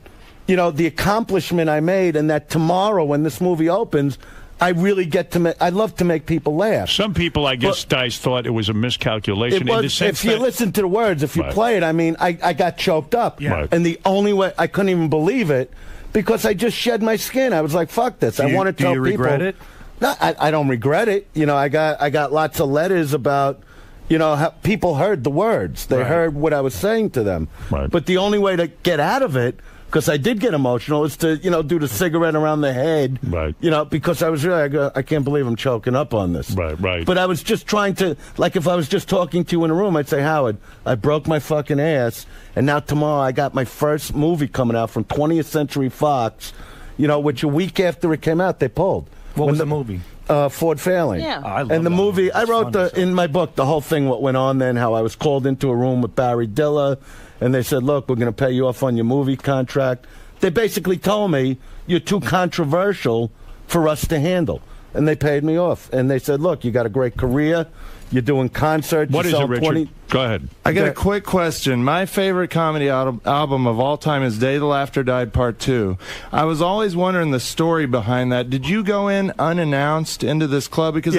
you know, the accomplishment I made, and that tomorrow when this movie opens, I really get to I love to make people laugh. Some people, I guess, Dice, thought it was a miscalculation. It was, in the sense if you listen to the words, if you play it, I mean, I got choked up. Yeah. Right. And the only way, I couldn't even believe it, because I just shed my skin. I was like, fuck this. I want to tell people. Do you regret it? No, I don't regret it. You know, I got lots of letters about, you know, how people heard the words. They heard what I was saying to them. Right. But the only way to get out of it, because I did get emotional, is to, you know, do the cigarette around the head. Right. You know, because I was really, I can't believe I'm choking up on this. Right. But I was just trying to, like, if I was just talking to you in a room, I'd say, Howard, I broke my fucking ass, and now tomorrow I got my first movie coming out from 20th Century Fox, you know, which a week after it came out, they pulled. What was the movie? Ford Failing. Yeah. I love and the that movie, I wrote fun, in my book the whole thing, what went on then, how I was called into a room with Barry Diller, and they said, look, we're going to pay you off on your movie contract. They basically told me, you're too controversial for us to handle. And they paid me off. And they said, look, you got a great career. You're doing concerts. What you is sell it, Richard? 20 Go ahead. I got a quick question. My favorite comedy album of all time is Day the Laughter Died Part 2. I was always wondering the story behind that. Did you go in unannounced into this club? Because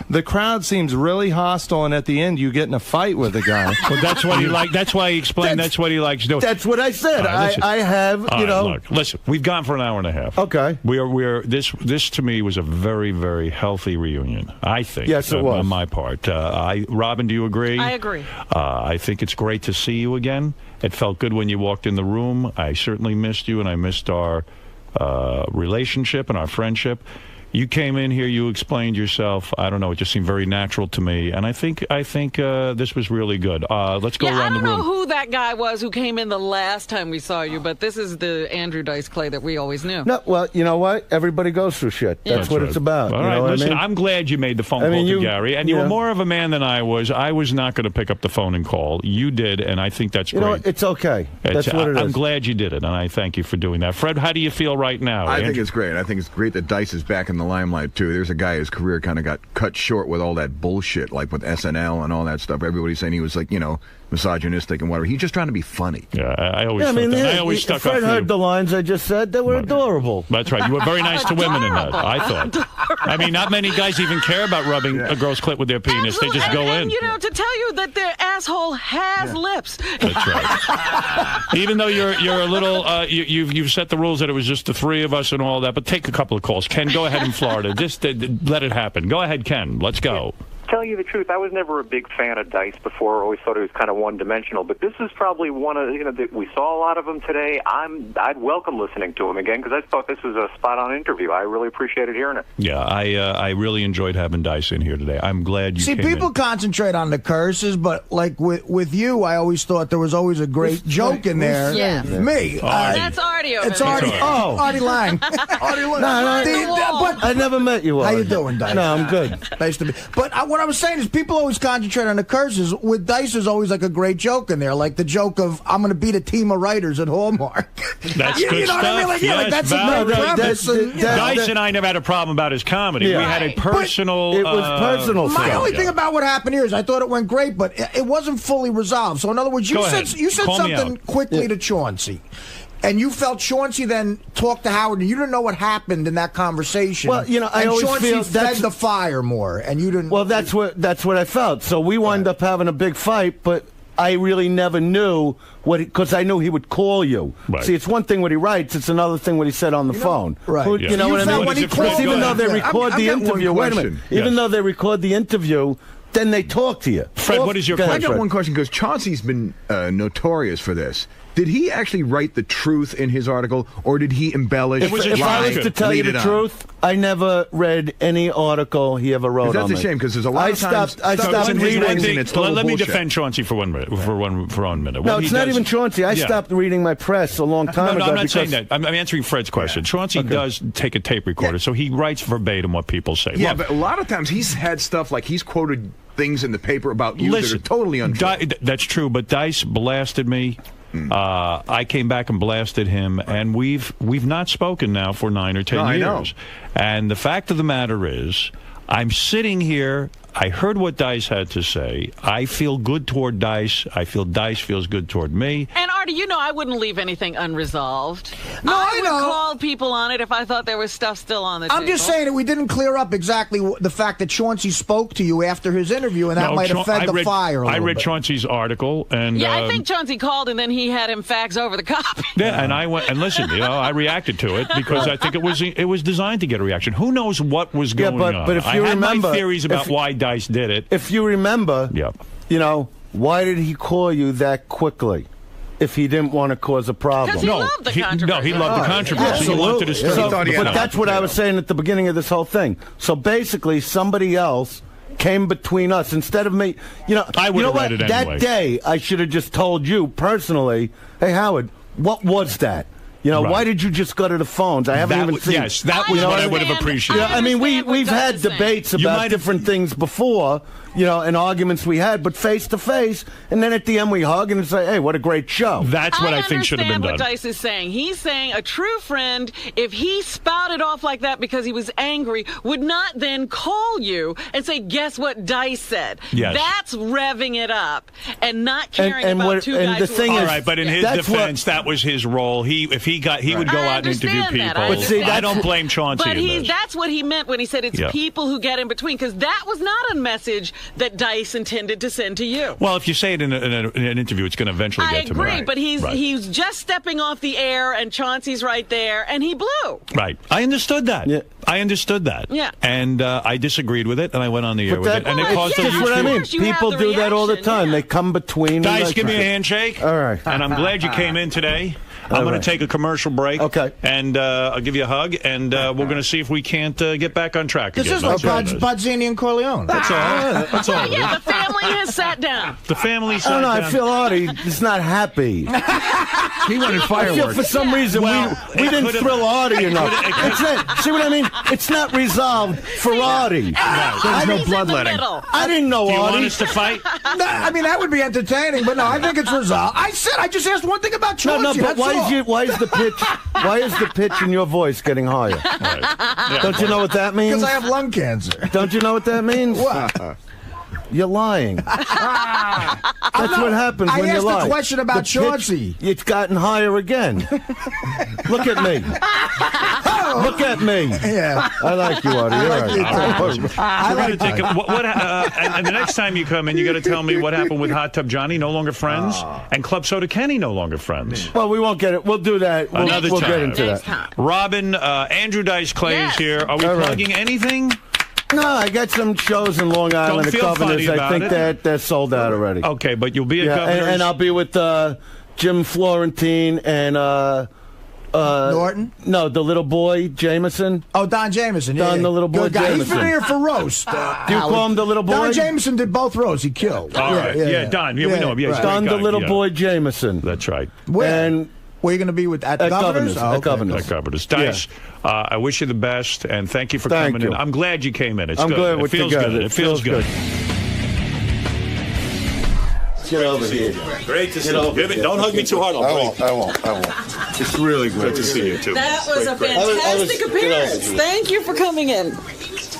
the crowd seems really hostile, and at the end you get in a fight with a guy. Well, that's what he like. That's why he explained. That's what he likes doing. That's what I said. I have, All you right, know. Look, listen, we've gone for an hour and a half. Okay. This to me was a very, very healthy reunion, I think. Yes, it was. On my part. Robin, do you agree? I agree. I think it's great to see you again. It felt good when you walked in the room. I certainly missed you, and I missed our relationship and our friendship. You came in here, you explained yourself. I don't know, it just seemed very natural to me, and I think this was really good. Let's go around the room. I don't know who that guy was who came in the last time we saw you, but this is the Andrew Dice Clay that we always knew. No, well, you know what? Everybody goes through shit. That's what it's about. All you right, know what listen, I mean? I'm glad you made the phone call to Gary, and you were more of a man than I was. I was not going to pick up the phone and call. You did, and I think that's great. You know what? It's okay. That's what it is. I'm glad you did it, and I thank you for doing that. Fred, how do you feel right now? I think it's great. I think it's great that Dice is back in the limelight, too. There's a guy, his career kind of got cut short with all that bullshit, like with SNL and all that stuff. Everybody's saying he was, like, you know, misogynistic and whatever. He's just trying to be funny. Yeah, I always I always stuck up Fred for heard you. the lines I just said. They were adorable. That's right. You were very nice to women in that, I thought. I mean, not many guys even care about rubbing a girl's clit with their penis. Absolutely. They just go in. And, you know, to tell you that their asshole has lips. That's right. Even though you're a little, you've set the rules that it was just the three of us and all that, but take a couple of calls. Ken, go ahead in Florida. Just let it happen. Go ahead, Ken. Let's go. Tell you the truth, I was never a big fan of Dice before. Always thought he was kind of one-dimensional. But this is probably one of, you know, we saw a lot of them today. I'd welcome listening to him again because I thought this was a spot-on interview. I really appreciated hearing it. Yeah, I really enjoyed having Dice in here today. I'm glad you See, came people in. concentrate on the curses, but like with you, I always thought there was always a great joke in there. Yeah. Me. That's Artie over It's there. Artie. Oh. Artie Lang. Artie Lang. No, but I never met you. how Artie. you doing, Dice? No, I'm good. Nice to be. But what what I was saying is people always concentrate on the curses. With Dice, there's always like a great joke in there, like the joke of "I'm going to beat a team of writers at Hallmark." That's you, good you know stuff. what I mean? Like, yes, like that's valid. a great premise. Dice and I never had a problem about his comedy. Yeah. We had a personal. It was personal. My only thing about what happened here is I thought it went great, but it wasn't fully resolved. So in other words, you said Call me something out. quickly to Chauncey. And you felt Chauncey then talked to Howard, and you didn't know what happened in that conversation. Well, you know, I and always Chauncey feel fed the fire more, and you didn't. Well, that's what I felt. So we wound up having a big fight, but I really never knew because I knew he would call you. Right. See, it's one thing what he writes; it's another thing what he said on the phone. Right. You know what I mean? When he Because even though they record the interview, wait a minute. Yes. Even though they record the interview, then they talk to you. Fred, what is your Go ahead, I got Fred. one question because Chauncey's been notorious for this. Did he actually write the truth in his article, or did he embellish? If I was to tell you the truth, I never read any article he ever wrote. That's on a me. shame because there's a lot of times. I stopped reading. Let me defend Chauncey for 1 minute. For one minute. No, What he it's not does- even Chauncey. I Yeah. stopped reading my press a long time No, ago. I'm not because saying that. I'm answering Fred's question. Chauncey does take a tape recorder, so he writes verbatim what people say. Yeah, Look, but a lot of times he's had stuff like he's quoted things in the paper about you that are totally untrue. That's true, but Dice blasted me. I came back and blasted him, and we've not spoken now for 9 or 10 No, I years. know. And the fact of the matter is, I'm sitting here. I heard what Dice had to say. I feel good toward Dice. I feel Dice feels good toward me. And Artie, you know I wouldn't leave anything unresolved. No, I would know. call people on it if I thought there was stuff still on the table. I'm just saying that we didn't clear up exactly the fact that Chauncey spoke to you after his interview, and that No, might have fed the read, fire a I little read bit. Chauncey's article, and Yeah, I think Chauncey called, and then he had him fax over the copy. yeah, and I went and listen. I reacted to it because I think it was designed to get a reaction. Who knows what was going on? but if I you had remember, my theories about why Dice did it. If you remember, you know, why did he call you that quickly? If he didn't want to cause a problem. Because he loved the controversy. he loved the controversy. He wanted to stir it up. But that's what I was saying at the beginning of this whole thing. So basically, somebody else came between us instead of me. You know, I would have read it anyway. That day, I should have just told you personally, hey, Howard, what was that? You know, Right. why did you just go to the phones? I haven't even seen. Yes, that was what I would have appreciated. Yeah, I mean, we've had debates about different things before, you know, and arguments we had, but face to face, and then at the end we hug and say, hey, what a great show. That's what I think should have been understand done. what Dice is saying. He's saying a true friend, if he spouted off like that because he was angry, would not then call you and say, guess what Dice said? Yes. That's revving it up and not caring about two guys. All right, but in his defense, that was his role. He would go out and interview people. But see, I don't blame Chauncey But in this. that's what he meant when he said it's people who get in between, because that was not a message that Dice intended to send to you. Well, if you say it in an interview, it's going to eventually I get to me. agree, but he's just stepping off the air, and Chauncey's right there, and he blew. Right. I understood that. Yeah. I understood that. Yeah. And I disagreed with it, and I went on the air with it. And it caused a That's huge what I mean. feud. People do that all the time. They come between. Guys, give me a handshake. All right. And I'm glad you came in today. I'm All going right. to take a commercial break. Okay. And I'll give you a hug, and we're going to see if we can't get back on track This again. is like That's all it is. Bodzini and Corleone. That's all. That's all. it Yeah, is. the family has sat down. The family I sat don't know. down. I feel Artie is not happy. He wanted I feel fireworks. for some reason Well, we it didn't could've- thrill Artie enough. it could've- It's not, see what I mean? It's not resolved for Artie. There's no bloodletting. I didn't know Do you Artie. want us to fight? No, I mean, that would be entertaining, but no, I think it's resolved. I just asked one thing about No, Chauncey. no, but that's all. why is the pitch in your voice getting higher? Don't you know what that means? Because I have lung cancer. Don't you know what that means? What? You're lying. That's what happens I when you asked lie. a question about The pitch, Chauncey. It's gotten higher again. Look at me. Look at me. Yeah. I like you, Artie. You're all right. I like Take and the next time you come in, you got to tell me what happened with Hot Tub Johnny, no longer friends, and Club Soda Kenny, no longer friends. Well, we won't get it. We'll do that. Another We'll time. get into that. Robin, Andrew Dice Clay is here. Are we All right. plugging anything? No, I got some shows in Long Island at feel Governors. funny I about think it. they're sold out already. Okay, but you'll be at Yeah, Governors. and I'll be with Jim Florentine and Norton? No, the little boy Jameson. Oh, Don Jameson. Yeah, Don, the little boy Good guy. He's Jameson. been here for roast. Do you Howard. call him the little boy? Don Jameson did both roasts. He killed. All right. Yeah, Don. Yeah, we know him. Yeah, he's a Don, great the guy. little Yeah. boy Jameson. That's right. Where? And Where are you going to be with at Governor's? Oh, At Governor's. At Governor's. Dice, I wish you the best, and thank you for coming in. I'm glad you came in. It's I'm good. glad It with feels you guys. good. It feels good. Get over here. Great to see you. Don't hug me too hard. I won't. It's really Good to see you, too. That was a fantastic appearance. Thank you for coming in.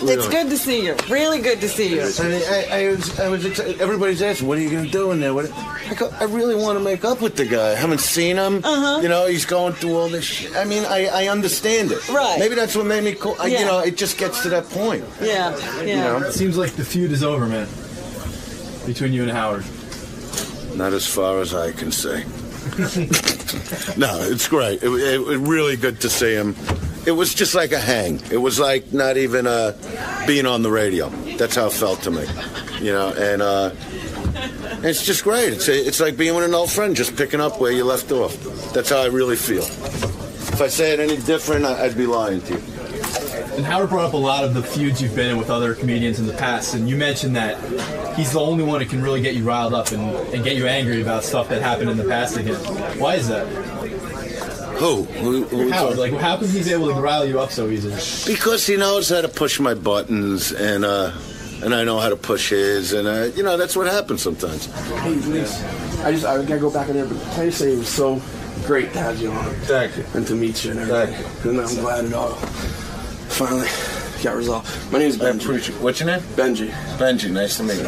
It's good to see you. Really good to see you. I was excited. Everybody's asking, what are you going to do in there? I go, I really want to make up with the guy. I haven't seen him. You know, he's going through all this shit. I mean, I understand it. Right. Maybe that's what made me cool. You know, it just gets to that point. Yeah. You know? It seems like the feud is over, man. Between you and Howard. Not as far as I can say. No, it's great. It really good to see him. It was just like a hang. It was like not even being on the radio. That's how it felt to me. You know, and it's just great. It's like being with an old friend, just picking up where you left off. That's how I really feel. If I say it any different, I'd be lying to you. And Howard brought up a lot of the feuds you've been in with other comedians in the past, and you mentioned that he's the only one who can really get you riled up and get you angry about stuff that happened in the past again. Why is that? Who Howard, like, how come he's able to rile you up so easily? Because he knows how to push my buttons, and I know how to push his, and you know, that's what happens sometimes. Hey, please. I gotta go back in there, but can I just say it was so great to have you on. Thank you. And to meet you and everything. And I'm glad it all finally got resolved. My name is Benji. I appreciate it. What's your name? Benji. Benji, nice to meet you.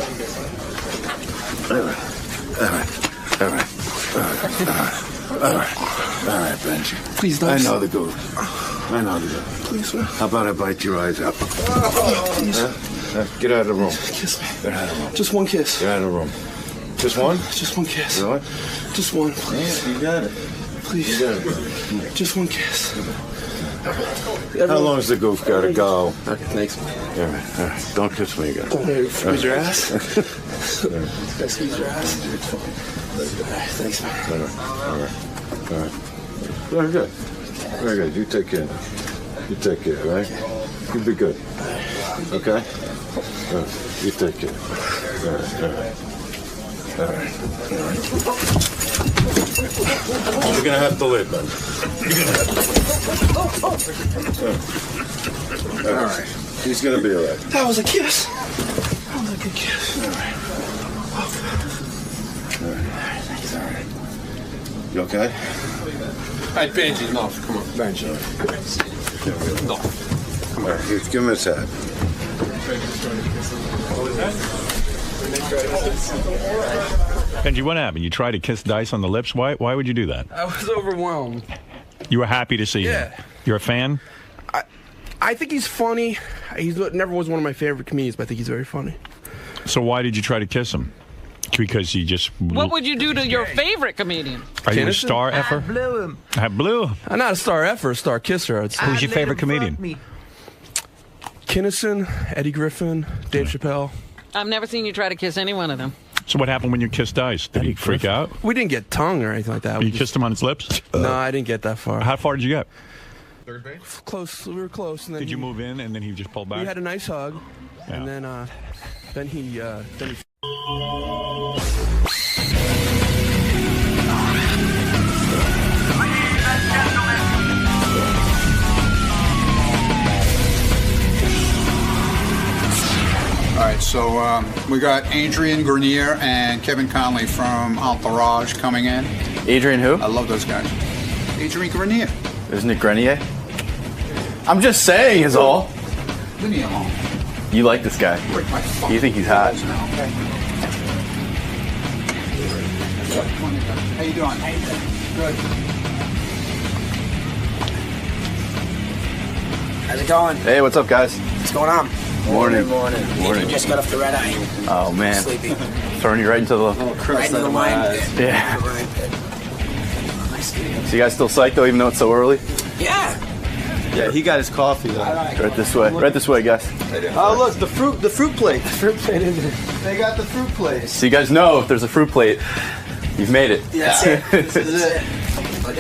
All right, Benji. Please don't. I know the goof. Please, sir. How about I bite your eyes out? Please. Get out of the room. Kiss me. Get out of the room. Just one kiss. Get out of the room. Just one? Just one kiss. Really? Just one, please. Yeah, you got it. Please. You got it. Just one kiss. How long has the goof got to go? Okay, thanks. All right. Don't kiss me again. Don't squeeze your ass. Gotta squeeze your ass. Alright, thanks, man. All right. Very good. Very good. You take care. You take care, right? You be good. Okay? All right. You take care. All right. You're gonna have to live, man. You're gonna have to. All right. He's gonna be all right. That was a kiss. That was a good kiss. All right. All right. You okay? Hey, Benji, no, come on, Benji. No. All right, give him his hat. Benji, what happened? You tried to kiss Dice on the lips? Why would you do that? I was overwhelmed. You were happy to see him? You're a fan? I think he's funny. He's never was one of my favorite comedians, but I think he's very funny. So why did you try to kiss him? Because he just... What would you do to your favorite comedian? Are you a star effer? I blew him. I blew him. I'm not a star effer, a star kisser. Who's your favorite comedian? Kinnison, Eddie Griffin, Dave Chappelle. I've never seen you try to kiss any one of them. So what happened when you kissed Dice? Did he freak out? We didn't get tongue or anything like that. You kissed him on his lips? No, I didn't get that far. How far did you get? Third base? Close. We were close. And then Did you move in and then he just pulled back? We had a nice hug. Yeah. And then he All right, so we got Adrian Grenier and Kevin Conley from Entourage coming in. Adrian who? I love those guys. Adrian Grenier. Isn't it Grenier? I'm just saying is all. Leave me alone. You like this guy. You think he's hot. How you doing? Good. How's it going? Hey, what's up, guys? What's going on? Morning. Morning. Just got off the red eye. Oh, man. Sleepy. Throwing you right into the... Right into the wine pit. Yeah. The wine pit. So you guys still psyched, though, even though it's so early? Yeah. Yeah, he got his coffee, though. Right this way. Right this way, guys. Oh, look, the fruit plate. The fruit plate is it? They got the fruit plate. So you guys know if there's a fruit plate, you've made it. Yeah, that's it. This is it. We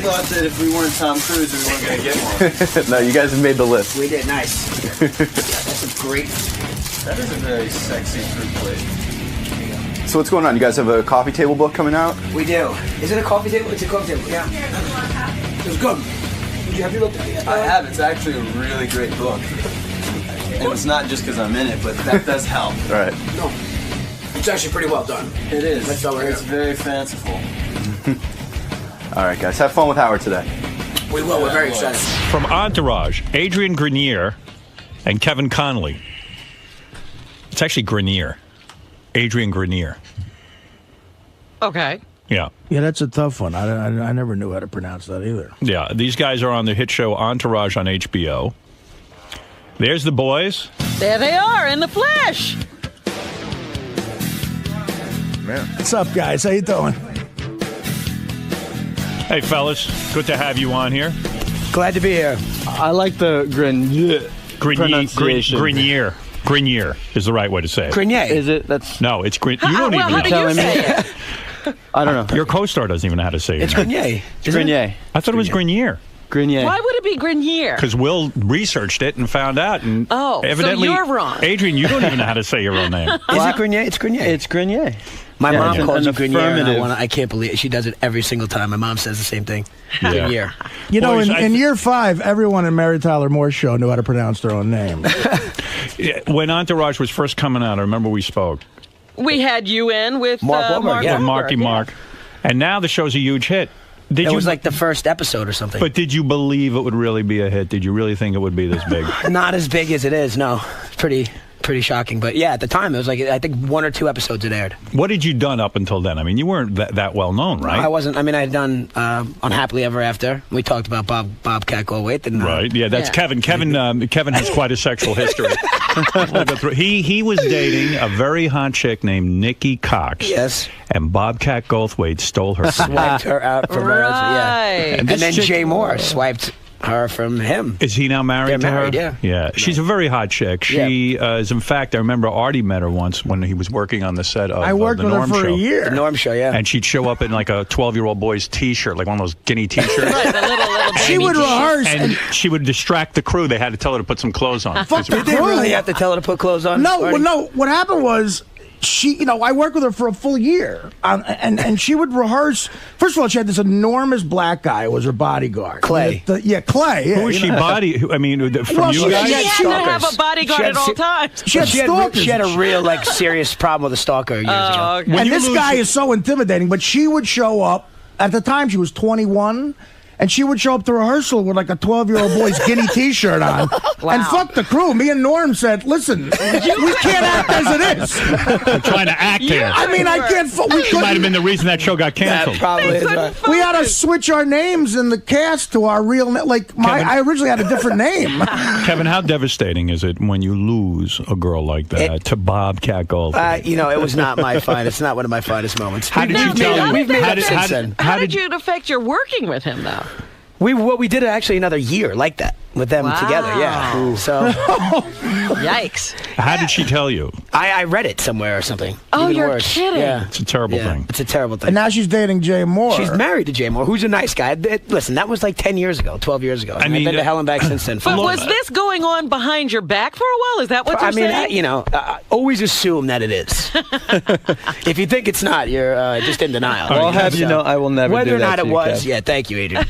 thought that if we weren't Tom Cruise, we weren't going to get one. No, you guys have made the list. We did. Nice. Yeah, that's a great... That is a very sexy fruit plate. So what's going on? You guys have a coffee table book coming out? We do. Is it a coffee table? It's a coffee table, yeah. It was good. Have you looked at it? I have. It's actually a really great book. And it's not just because I'm in it, but that does help. Right. No. It's actually pretty well done. It is. That's all right. It's very fanciful. All right, guys. Have fun with Howard today. We will. We're very excited. From Entourage, Adrian Grenier and Kevin Conley. It's actually Grenier. Adrian Grenier. Okay. Yeah. Yeah, that's a tough one. I never knew how to pronounce that either. Yeah, these guys are on the hit show Entourage on HBO. There's the boys. There they are in the flesh. Man. What's up, guys? How you doing? Hey, fellas. Good to have you on here. Glad to be here. I like the pronunciation. Grenier. Grenier is the right way to say it. Grenier. Is it? That's No, it's Grenier. You don't Well, even how do you say it? I don't know. Your co-star doesn't even know how to say it. It's Grenier. It's Grenier. I thought it was Grenier. Grenier. Why would it be Grenier? Because Will researched it and found out. And Oh, so evidently, you're wrong. Adrian, you don't even know how to say your own name. Is it Grenier? It's Grenier. It's Grenier. My Yeah, mom it's calls an it Grenier, and affirmative. I can't believe it. She does it every single time. My mom says the same thing. Yeah. Grenier. You know, Boys, in year 5, everyone in Mary Tyler Moore's show knew how to pronounce their own name. Yeah, when Entourage was first coming out, I remember we spoke. We had you in with Mark Wahlberg, Mark yeah. With Marky Wahlberg, yeah. Mark. And now the show's a huge hit. Did It you was like the first episode or something. But did you believe it would really be a hit? Did you really think it would be this big? Not as big as it is, no. It's pretty shocking. But yeah, at the time, it was like, I think 1 or 2 episodes had aired. What had you done up until then? I mean, you weren't that well known, right? I wasn't. I mean, I had done Unhappily Ever After. We talked about Bobcat Goldthwait. And, Right. Yeah, that's yeah. Kevin. Kevin has quite a sexual history. He was dating a very hot chick named Nikki Cox. Yes. And Bobcat Goldthwait stole her. Swiped her out from her. Yeah. And And then this chick- Jay Moore swiped her from him. Is he now married They're to married, her? yeah. She's a very hot chick. She is, in fact, I remember Artie met her once when he was working on the set of I worked the with her Norm for Show. a year. The Norm Show, yeah. And she'd show up in like a 12-year-old boy's T-shirt, like one of those guinea T-shirts. Right, the little She baby would Jesus. rehearse. And she would distract the crew. They had to tell her to put some clothes on. Fuck the Did they crew. really have to tell her to put clothes on? No, Marty? well, no. What happened was I worked with her for a full year, and she would rehearse. First of all, she had this enormous black guy who was her bodyguard. Clay. Clay. Yeah, Who is she I mean, from Well, you she- guys? She had to Stalkers. have a bodyguard She had at all se- times. She had stalkers. She had a real, like, serious problem with a stalker years ago. Okay. When And you this lose- guy is so intimidating, but she would show up. At the time, she was 21. And she would show up to rehearsal with like a 12-year-old boy's guinea T-shirt on. Wow. And fuck the crew. Me and Norm said, listen, we can't act as it is. We're trying to act here. I mean, I can't. We She might have been the reason that show got canceled. That probably is right. We had to switch our names in the cast to our real name. Like, I originally had a different name. Kevin, how devastating is it when you lose a girl like that to Bobcat Goldthwait? It was not my finest. It's not one of my finest moments. How did We've you tell made up- you? We've made How up did- since how did- then. How did it affect your working with him, though? We did actually another year like that with them Wow. together. Yeah. So Yikes. How did she tell you? I read it somewhere or something. Oh, Even you're worse. kidding. Yeah. It's a terrible thing. It's a terrible thing. And now she's dating Jay Moore. She's married to Jay Moore, who's a nice guy. Listen, that was like 10 years ago, 12 years ago. I mean, I've been to hell and back since then. But was this going on behind your back for a while? Is that what you're I mean, saying? always assume that it is. If you think it's not, you're just in denial. I'll have you know I will never Whether do or that not to it you, was, Kev. yeah, thank you, Adrian.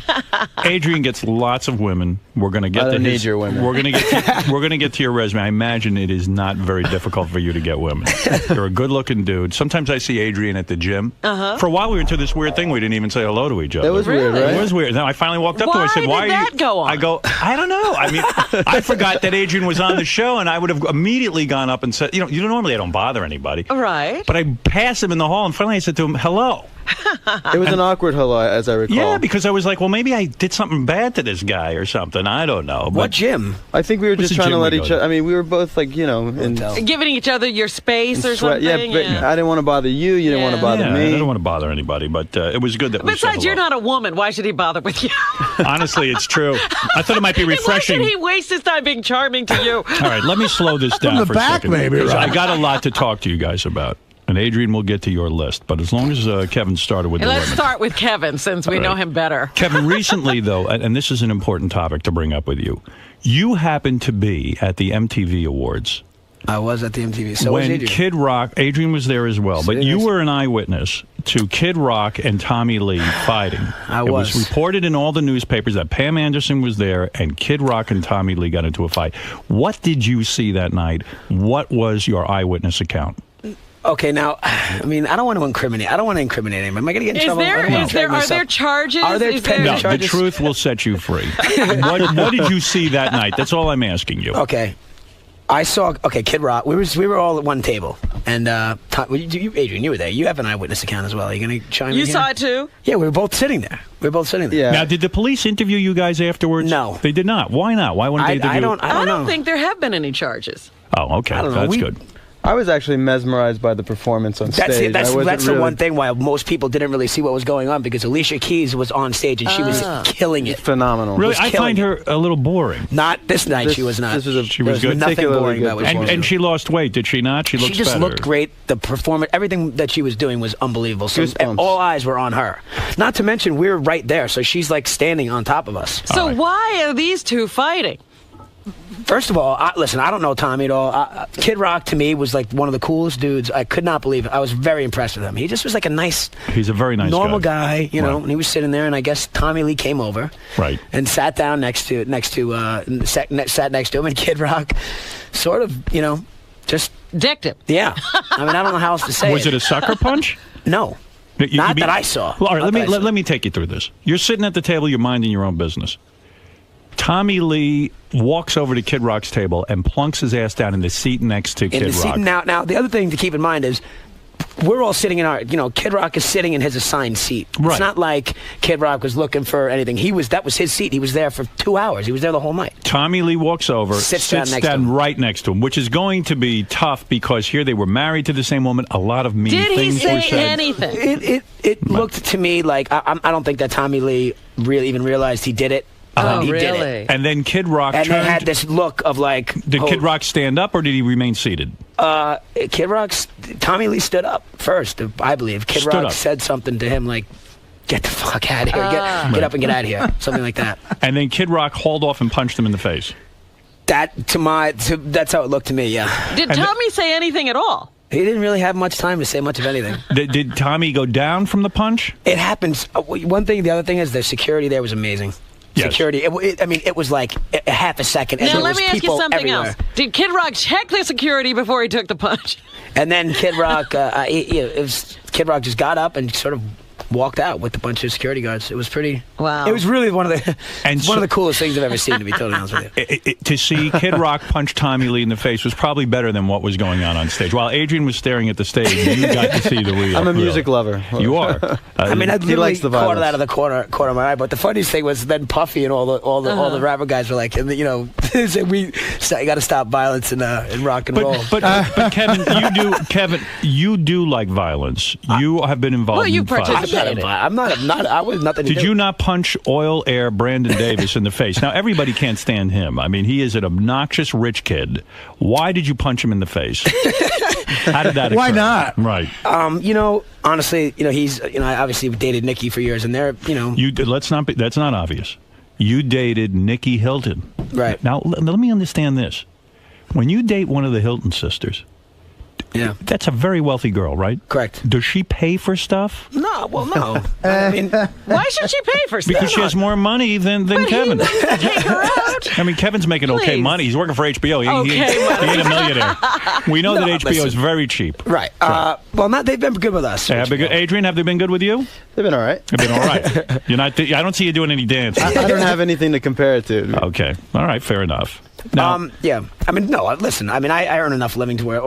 Adrian gets lots of women. We're going to get I to don't his, need your women. We're going to get we're going to get to your resume. I imagine it is not very difficult for you to get women. You're a good-looking dude. Sometimes I see Adrian at the gym. Uh-huh. For a while, we were into this weird thing. We didn't even say hello to each other. That was weird, right? It was weird. Then I finally walked up to her. I said, Why "Why did are you?" that go on? I go, "I don't know. I mean, I forgot that Adrian was on the show, and I would have immediately gone up and said, normally I don't bother anybody, Right. but I passed him in the hall, and finally I said to him, hello." It was an awkward hello, as I recall. Yeah, because I was like, well, maybe I did something bad to this guy or something. I don't know. What gym? I think we were What's just the trying to gym let we each go other. to? I mean, we were both like, in Giving each other your space or sweat. something? Yeah, but I didn't want to bother you. You didn't want to bother I me. don't want to bother anybody, but it was good that we said Besides, you're hello. not a woman. Why should he bother with you? Honestly, it's true. I thought it might be refreshing. Why should he waste his time being charming to you? All right, let me slow this down the for back, a second. maybe, because right? I got a lot to talk to you guys about. And Adrian will get to your list. But as long as Kevin started with Hey, the let's women. start with Kevin, since we All know right. him better. Kevin, recently, though, and this is an important topic to bring up with you, you happened to be at the MTV Awards I was at the MTV. So was when Adrian. Kid Rock, Adrian was there as well, but you were an eyewitness to Kid Rock and Tommy Lee fighting. It was reported in all the newspapers that Pam Anderson was there and Kid Rock and Tommy Lee got into a fight. What did you see that night? What was your eyewitness account? Okay, now, I mean, I don't want to incriminate. I don't want to incriminate anyone. Am I going to get in trouble? Are there charges? Are there No, charges? the truth will set you free. What did you see that night? That's all I'm asking you. Okay. I saw, Kid Rock. We were all at one table. And, Adrian, you were there. You have an eyewitness account as well. Are you going to chime in? You here? saw it too? Yeah, we were both sitting there. Now, did the police interview you guys afterwards? No. They did not. Why not? Why wouldn't they interview? I don't think there have been any charges. Oh, okay. That's good. I was actually mesmerized by the performance on stage. That's the one thing why most people didn't really see what was going on, because Alicia Keys was on stage and she was killing it. Phenomenal. Really, I find her a little boring. Not this night. She was not. She was good. Nothing boring about what she was And she lost weight, did she not? She just better. looked great. The performance, everything that she was doing was unbelievable. So all eyes were on her. Not to mention we were right there, so she's like standing on top of us. So why are these two fighting? First of all, listen, I don't know Tommy at all. Kid Rock, to me, was like one of the coolest dudes. I could not believe it. I was very impressed with him. He just was like He's a very nice normal guy, you know, and he was sitting there, and I guess Tommy Lee came over. Right. And sat down sat next to him, and Kid Rock sort of, just dicked him. Yeah. I mean, I don't know how else to say Was it a sucker punch? No. Not that I saw. Well, all right, let me take you through this. You're sitting at the table, you're minding your own business. Tommy Lee walks over to Kid Rock's table and plunks his ass down in the seat next to Kid Rock. Now, the other thing to keep in mind is we're all sitting in our, Kid Rock is sitting in his assigned seat. Right. It's not like Kid Rock was looking for anything. That was his seat. He was there for 2 hours. He was there the whole night. Tommy Lee walks over, sits down right next to him, which is going to be tough because here they were married to the same woman. A lot of mean things were said. Did he say anything? It looked to me like I don't think that Tommy Lee really even realized he did it. He did it. And then Kid Rock and they had this look of like... Did Kid Rock stand up or did he remain seated? Tommy Lee stood up first, I believe. Kid Rock said something to him like, get the fuck out of here. Get up and get out of here. Something like that. And then Kid Rock hauled off and punched him in the face. That's how it looked to me, yeah. Did Tommy say anything at all? He didn't really have much time to say much of anything. Did Tommy go down from the punch? It happens. One thing, the other thing is the security there was amazing. Yes. Security. It was like a half a second. And now, there let was me ask you people something everywhere. else. Did Kid Rock check the security before he took the punch? And then Kid Rock, Kid Rock just got up and sort of walked out with a bunch of security guards. It was pretty. Wow. It was really one of the coolest things I've ever seen, to be totally honest with you. To see Kid Rock punch Tommy Lee in the face was probably better than what was going on stage. While Adrian was staring at the stage, you got to see the real. I'm a music lover. You are. I mean, I he likes the caught violence. it out of the corner of my eye. But the funniest thing was then Puffy and all the rapper guys were like, they said you got to stop violence in rock and roll. But Kevin, you do like violence. You have been involved in fights. I was nothing. Did you not punch Oil Air Brandon Davis in the face? Now everybody can't stand him. I mean, he is an obnoxious rich kid. Why did you punch him in the face? How did that occur? Why not? Right. Honestly, he's I obviously dated Nikki for years, and they're that's not obvious. You dated Nikki Hilton. Right. Now let me understand this. When you date one of the Hilton sisters. Yeah. That's a very wealthy girl, right? Correct. Does she pay for stuff? No, well, no. I mean, why should she pay for stuff? Because she has more money than Kevin. Take her out. I mean, Kevin's making okay money. He's working for HBO. He ain't a millionaire. We know that HBO is very cheap. Right. They've been good with us. Have been good. Adrian, have they been good with you? They've been all right. They've been all right. You're not. I don't see you doing any dancing. I don't have anything to compare it to. Okay. All right. Fair enough. Now, yeah. I mean, no. Listen. I mean, I earn enough living to where.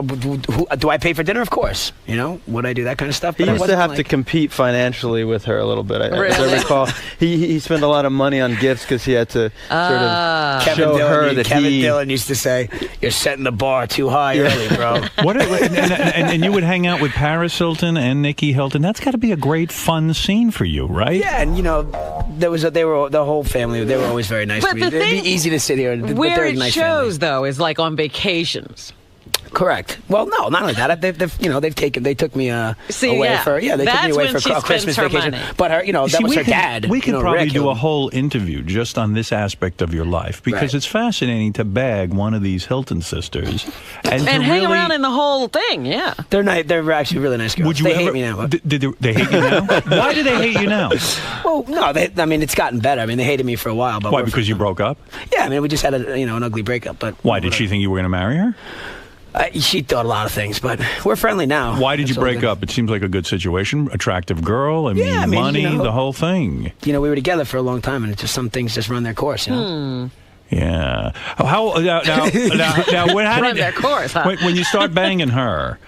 Do I pay for dinner? Of course. Would I do that kind of stuff? He used to have to compete financially with her a little bit. As I recall, he spent a lot of money on gifts because he had to sort of show her that Kevin Dillon used to say, "You're setting the bar too high early, bro." And you would hang out with Paris Hilton and Nikki Hilton. That's got to be a great, fun scene for you, right? Yeah, and the whole family. They were always very nice to me. It'd be easy to sit here. Where it shows, though, is like on vacations. Correct. Well, no, not only that. They took me away for they took me away for Christmas vacation. Money. But that was her dad. We could probably Rick, do a whole interview just on this aspect of your life because it's fascinating to bag one of these Hilton sisters and hang around in the whole thing. Yeah, they're nice. They're actually really nice girls. They hate me now. Did they hate you now? Why do they hate you now? Well, no, it's gotten better. I mean, they hated me for a while. But why? Because you broke up? Yeah, I mean, we just had an ugly breakup. But why did she think you were going to marry her? She thought a lot of things, but we're friendly now. Why did you break up? It seems like a good situation. Attractive girl. I mean, money, the whole thing. We were together for a long time, and some things just run their course. Yeah. How now? Run their course, huh? When you start banging her,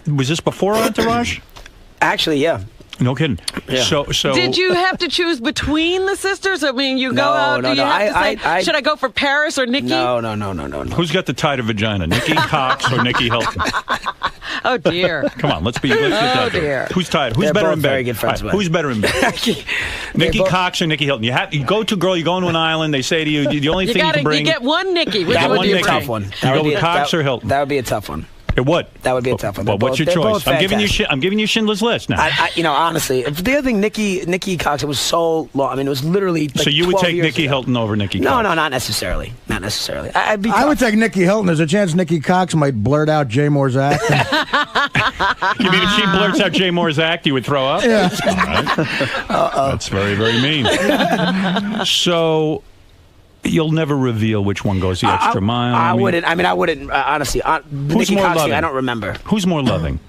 was this before Entourage? Actually, yeah. No kidding. Yeah. So did you have to choose between the sisters? I mean, you go out. Do you have to say, should I go for Paris or Nikki? No. Who's got the tighter vagina, Nikki Cox or Nikki Hilton? Oh dear. Come on, let's get that. Dear. Who's tighter? Who's better in bed? Very good friends. Who's better in bed? Nikki Cox or Nikki Hilton? You go to a girl. You go into an island. They say to you, the only thing you can bring. You get one Nikki. Which that one would do be you a tough one. You go with Cox or Hilton? That would be a tough one. It would. That would be a tough one. Well, what's your choice? I'm giving you Schindler's List now. Honestly, the other thing, Nikki Cox, it was so long. I mean, it was literally. Like so you would take Nikki ago. Hilton over Nikki Cox? No, not necessarily. Not necessarily. I would take Nikki Hilton. There's a chance Nikki Cox might blurt out Jay Moore's act. You mean if she blurts out Jay Moore's act, you would throw up? Yeah. All right. That's very, very mean. So. You'll never reveal which one goes the extra mile. I wouldn't. I wouldn't. Honestly, Nikki Cox, I don't remember. Who's more loving?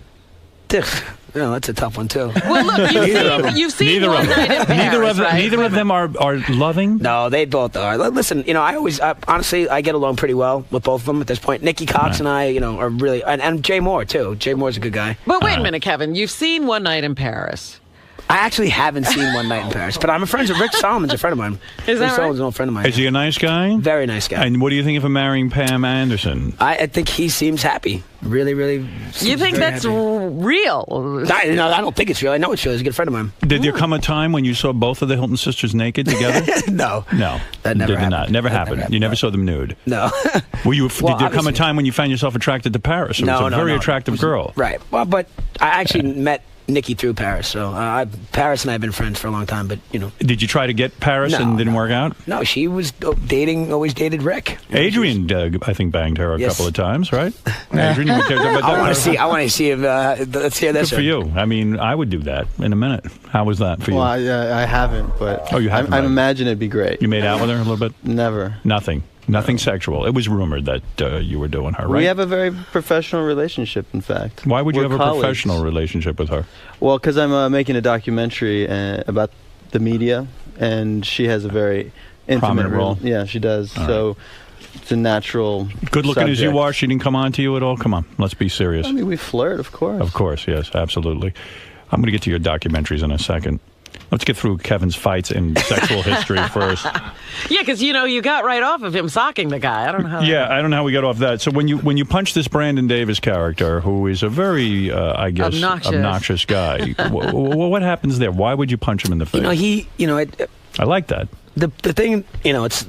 No, that's a tough one too. Well, look, you've seen One Night in Paris, right? Neither of them are loving. No, they both are. Listen, honestly, I get along pretty well with both of them at this point. Nikki Cox and I, are really, and Jay Moore too. Jay Moore's a good guy. But wait a minute, Kevin. You've seen One Night in Paris. I actually haven't seen One Night in Paris, but I'm friends with Rick Solomon's a friend of mine. Is that Rick Solomon's an old friend of mine. Is he a nice guy? Very nice guy. And what do you think of him marrying Pam Anderson? I think he seems happy. Really, really. You think that's real? No, I don't think it's real. I know it's real. He's a good friend of mine. Did there come a time when you saw both of the Hilton sisters naked together? No. That never happened. Never happened. You never saw them nude. No. Did there come a time when you found yourself attracted to Paris? It was a very attractive girl. Right. Well, but I actually met Nikki through Paris, so Paris and I have been friends for a long time. But did you try to get Paris and didn't work out? No, she was always dated Rick. Adrian, I think, banged her a couple of times, right? Adrian, I want to see if let's hear this. Good for you. I mean, I would do that in a minute. How was that for you? Well, I haven't, but you haven't. I imagine it'd be great. You made out with her a little bit? Never. Nothing sexual. It was rumored that you were doing her, right? We have a very professional relationship, in fact. Why would you have a colleagues. professional relationship with her? Well, because I'm making a documentary about the media, and she has a very intimate prominent role. Yeah, she does. All so it's a natural. Good looking as you subject. are, she didn't come on to you at all? Come on, let's be serious. I mean, we flirt, of course. Of course, yes, absolutely. I'm going to get to your documentaries in a second. Let's get through Kevin's fights in sexual history first. Yeah, because you got right off of him socking the guy. I don't know how. Yeah, I don't know how we got off that. So when you punch this Brandon Davis character, who is a very, I guess, obnoxious guy, what happens there? Why would you punch him in the face? I like that. The thing, it's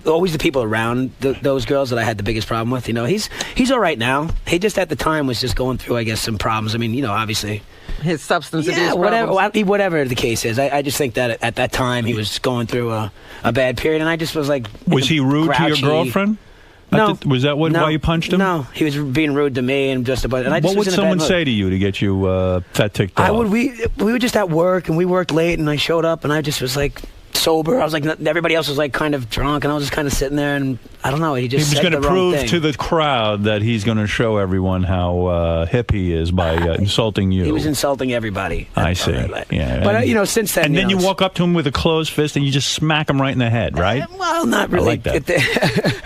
always the people around those girls that I had the biggest problem with. He's all right now. He just at the time was just going through, I guess, some problems. I mean, obviously. His substance abuse problems. Whatever the case is, I just think that at that time he was going through a bad period, and I just was like, was he rude grouchy. to your girrgirlfriend? No. Was that why you punched him? No, he was being rude to me and just about. And I just what would someone say to you to get you fat ticked off? We were just at work and we worked late, and I showed up and I just was like sober. I was like, everybody else was like kind of drunk, and I was just kind of sitting there, and I don't know. He was going to prove to the crowd that he's going to show everyone how hip he is by insulting you. He was insulting everybody. I see. Yeah, but since then, and then you walk up to him with a closed fist and you just smack him right in the head, right? Well, not really. I like that.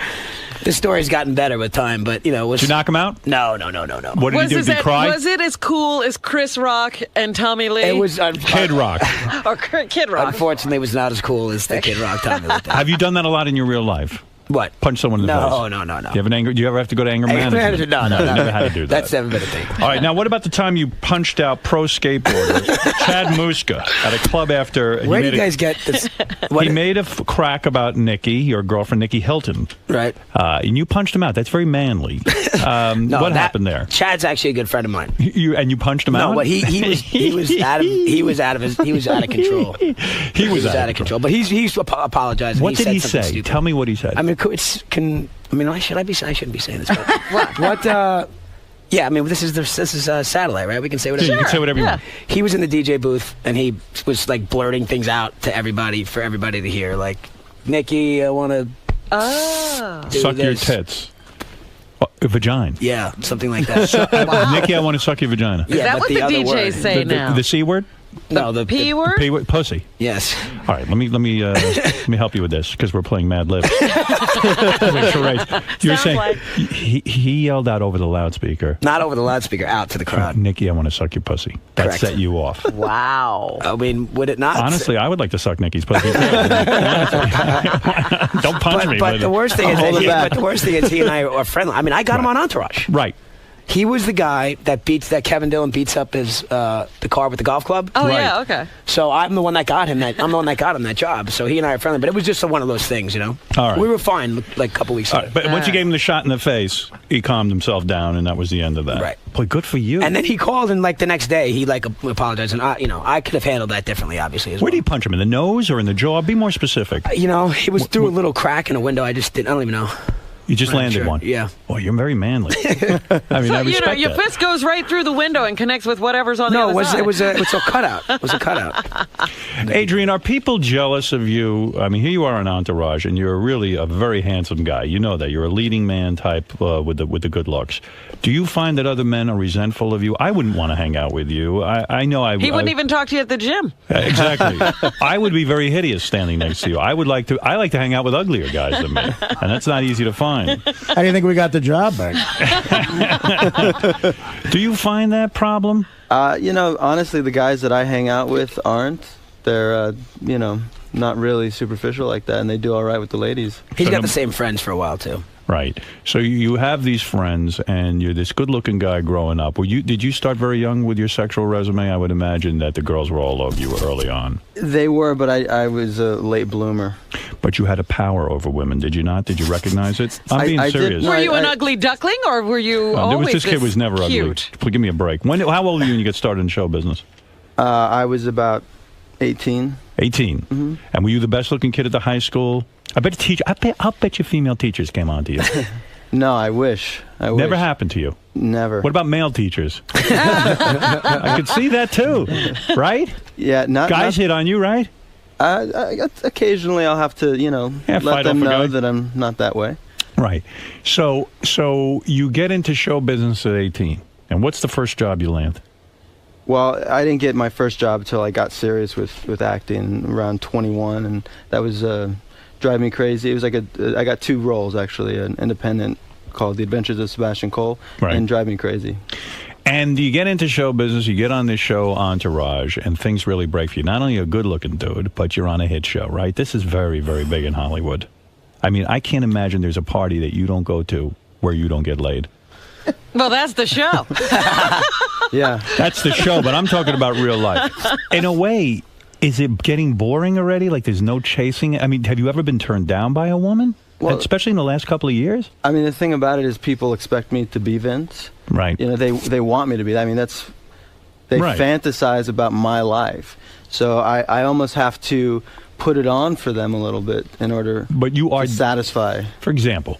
The story's gotten better with time, but Did you knock him out? No. What did he do? Did he cry? Was it as cool as Chris Rock and Tommy Lee? It was Kid Rock. Or Kid Rock. Unfortunately, it was not as cool as the Kid Rock Tommy Lee. Have you done that a lot in your real life? What? Punch someone in the face? No. Do you ever have to go to anger management? No. Never had to do that. That's never been a thing. All right, now what about the time you punched out pro skateboarder Chad Muska at a club after... Where do you guys get this? He made a crack about Nikki, your girlfriend, Nikki Hilton. Right. And you punched him out. That's very manly. What happened there? Chad's actually a good friend of mine. You punched him out? No, but he was out of control. He was out of control. But he's apologized. What did he say? Tell me what he said. I mean, I shouldn't be saying this. But what? Yeah, I mean, this is satellite, right? We can say whatever. Yeah, you can say whatever you want. He was in the DJ booth and he was like blurting things out to everybody for everybody to hear. Like, Nikki, I want to suck your tits. A vagina. Yeah, something like that. Nikki, I want to suck your vagina. Is that what the DJs say now? The C word? No, the P word? P word? Pussy. Yes. All right, let me help you with this because we're playing Mad Libs. Make sure, right. You're saying like... he yelled out over the loudspeaker. Not over the loudspeaker, out to the crowd. Nikki, I want to suck your pussy. That Correct. set you off. Wow. I mean, would it not? Honestly, I would like to suck Nikki's pussy. Don't punch me. But the worst thing is he and I are friendly. I mean, I got him on Entourage. Right. He was the guy that Kevin Dillon beats up his the car with the golf club. Oh yeah, okay. So I'm the one that got him that job. So he and I are friendly, but it was just one of those things, you know. All right. We were fine like a couple weeks ago. But once you gave him the shot in the face, he calmed himself down, and that was the end of that. Right. Boy, good for you. And then he called, and like the next day, he like apologized, and I could have handled that differently, obviously. Where did he punch him? In the nose or in the jaw? Be more specific. He was through a little crack in a window. I don't even know. You just landed one. Yeah. Oh, you're very manly. I mean, I respect your fist goes right through the window and connects with whatever's on the other side. No, it was a cutout. It was a cutout. Adrian, are people jealous of you? I mean, here you are on Entourage, and you're really a very handsome guy. You know that. You're a leading man type with the good looks. Do you find that other men are resentful of you? I wouldn't want to hang out with you. I know He wouldn't even talk to you at the gym. Exactly. I would be very hideous standing next to you. I like to hang out with uglier guys than me, and that's not easy to find. How do you think we got the job back? Do you find that problem? Honestly, the guys that I hang out with aren't. They're, not really superficial like that, and they do all right with the ladies. He's got the same friends for a while, too. Right. So you have these friends, and you're this good-looking guy growing up. Did you start very young with your sexual resume? I would imagine that the girls were all over you early on. They were, but I was a late bloomer. But you had a power over women, did you not? Did you recognize it? I'm being serious. Were you an ugly duckling, or were you always this kid was never cute? ugly. Give me a break. How old were you when you got started in show business? I was about 18. 18. Mm-hmm. And were you the best-looking kid at the high school? I'll bet you female teachers came on to you. No, I wish. Never happened to you? Never. What about male teachers? I could see that too, right? Yeah, guys hit on you, right? Occasionally I'll have to, let them know that I'm not that way. Right. So you get into show business at 18. And what's the first job you land? Well, I didn't get my first job until I got serious with acting around 21, and that was drive me crazy. It was like I got two roles, actually, an independent called The Adventures of Sebastian Cole, and Drive Me Crazy. And you get into show business, you get on this show Entourage, and things really break for you. Not only a good-looking dude, but you're on a hit show, right? This is very, very big in Hollywood. I mean, I can't imagine there's a party that you don't go to where you don't get laid. Well, that's the show. Yeah. That's the show, but I'm talking about real life. In a way, is it getting boring already? Like there's no chasing? I mean, have you ever been turned down by a woman? Well, especially in the last couple of years? I mean, the thing about it is people expect me to be Vince. Right. They want me to be. I mean, they fantasize about my life. So I almost have to put it on for them a little bit in order to satisfy. For example,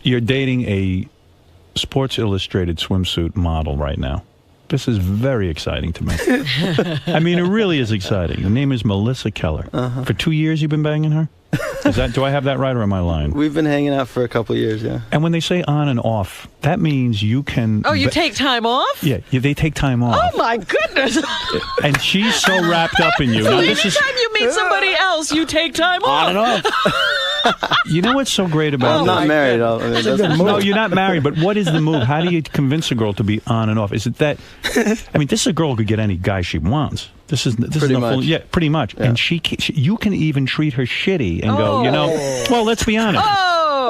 you're dating a Sports Illustrated swimsuit model right now. This is very exciting to me. I mean, it really is exciting. Her name is Melissa Keller. For 2 years you've been banging her? Do I have that right or am I lying? We've been hanging out for a couple of years, yeah. And when they say on and off, that means you can... Oh, you take time off? Yeah, they take time off. Oh, my goodness. And she's so wrapped up in you. So now, anytime you meet somebody else, you take time off. On and off. You know what's so great about I'm not married. No, you're not married, but what is the move? How do you convince a girl to be on and off? Is it that... I mean, this girl could get any guy she wants. This is pretty much. Pretty much. Yeah. And you can even treat her shitty and go, well, let's be honest.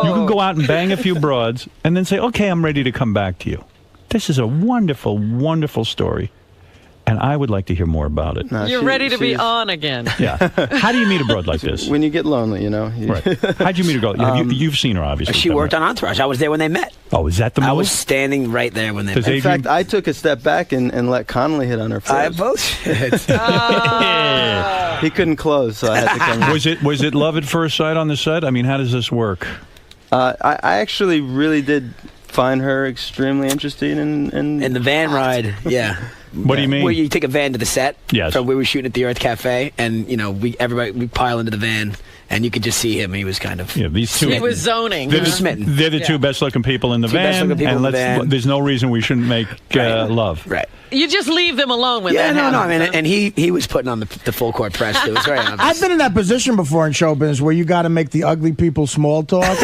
You can go out and bang a few broads and then say, okay, I'm ready to come back to you. This is a wonderful, wonderful story. And I would like to hear more about it. You're ready to be on again. Yeah. How do you meet a broad like this? When you get lonely, you know. Right. How'd you meet a girl? You've seen her, obviously. She worked on Entourage. I was there when they met. Oh, is that the I move? was standing right there when they met. In fact, I took a step back and let Connolly hit on her first. I bullshit. He couldn't close, so I had to come in. Was it love at first sight on the set? I mean, how does this work? I actually really did find her extremely interesting in the van ride. Yeah. What do you mean? Where you take a van to the set. Yes. From where we were shooting at the Earth Cafe, and we pile into the van, and you could just see him. He was kind of these two. He was zoning. He was smitten. They're the two best-looking people in the van, and there's no reason we shouldn't make love. Right. You just leave them alone when that I happens. mean, and he was putting on the full court press. It was very obvious. I've been in that position before in show business where you got to make the ugly people small talk.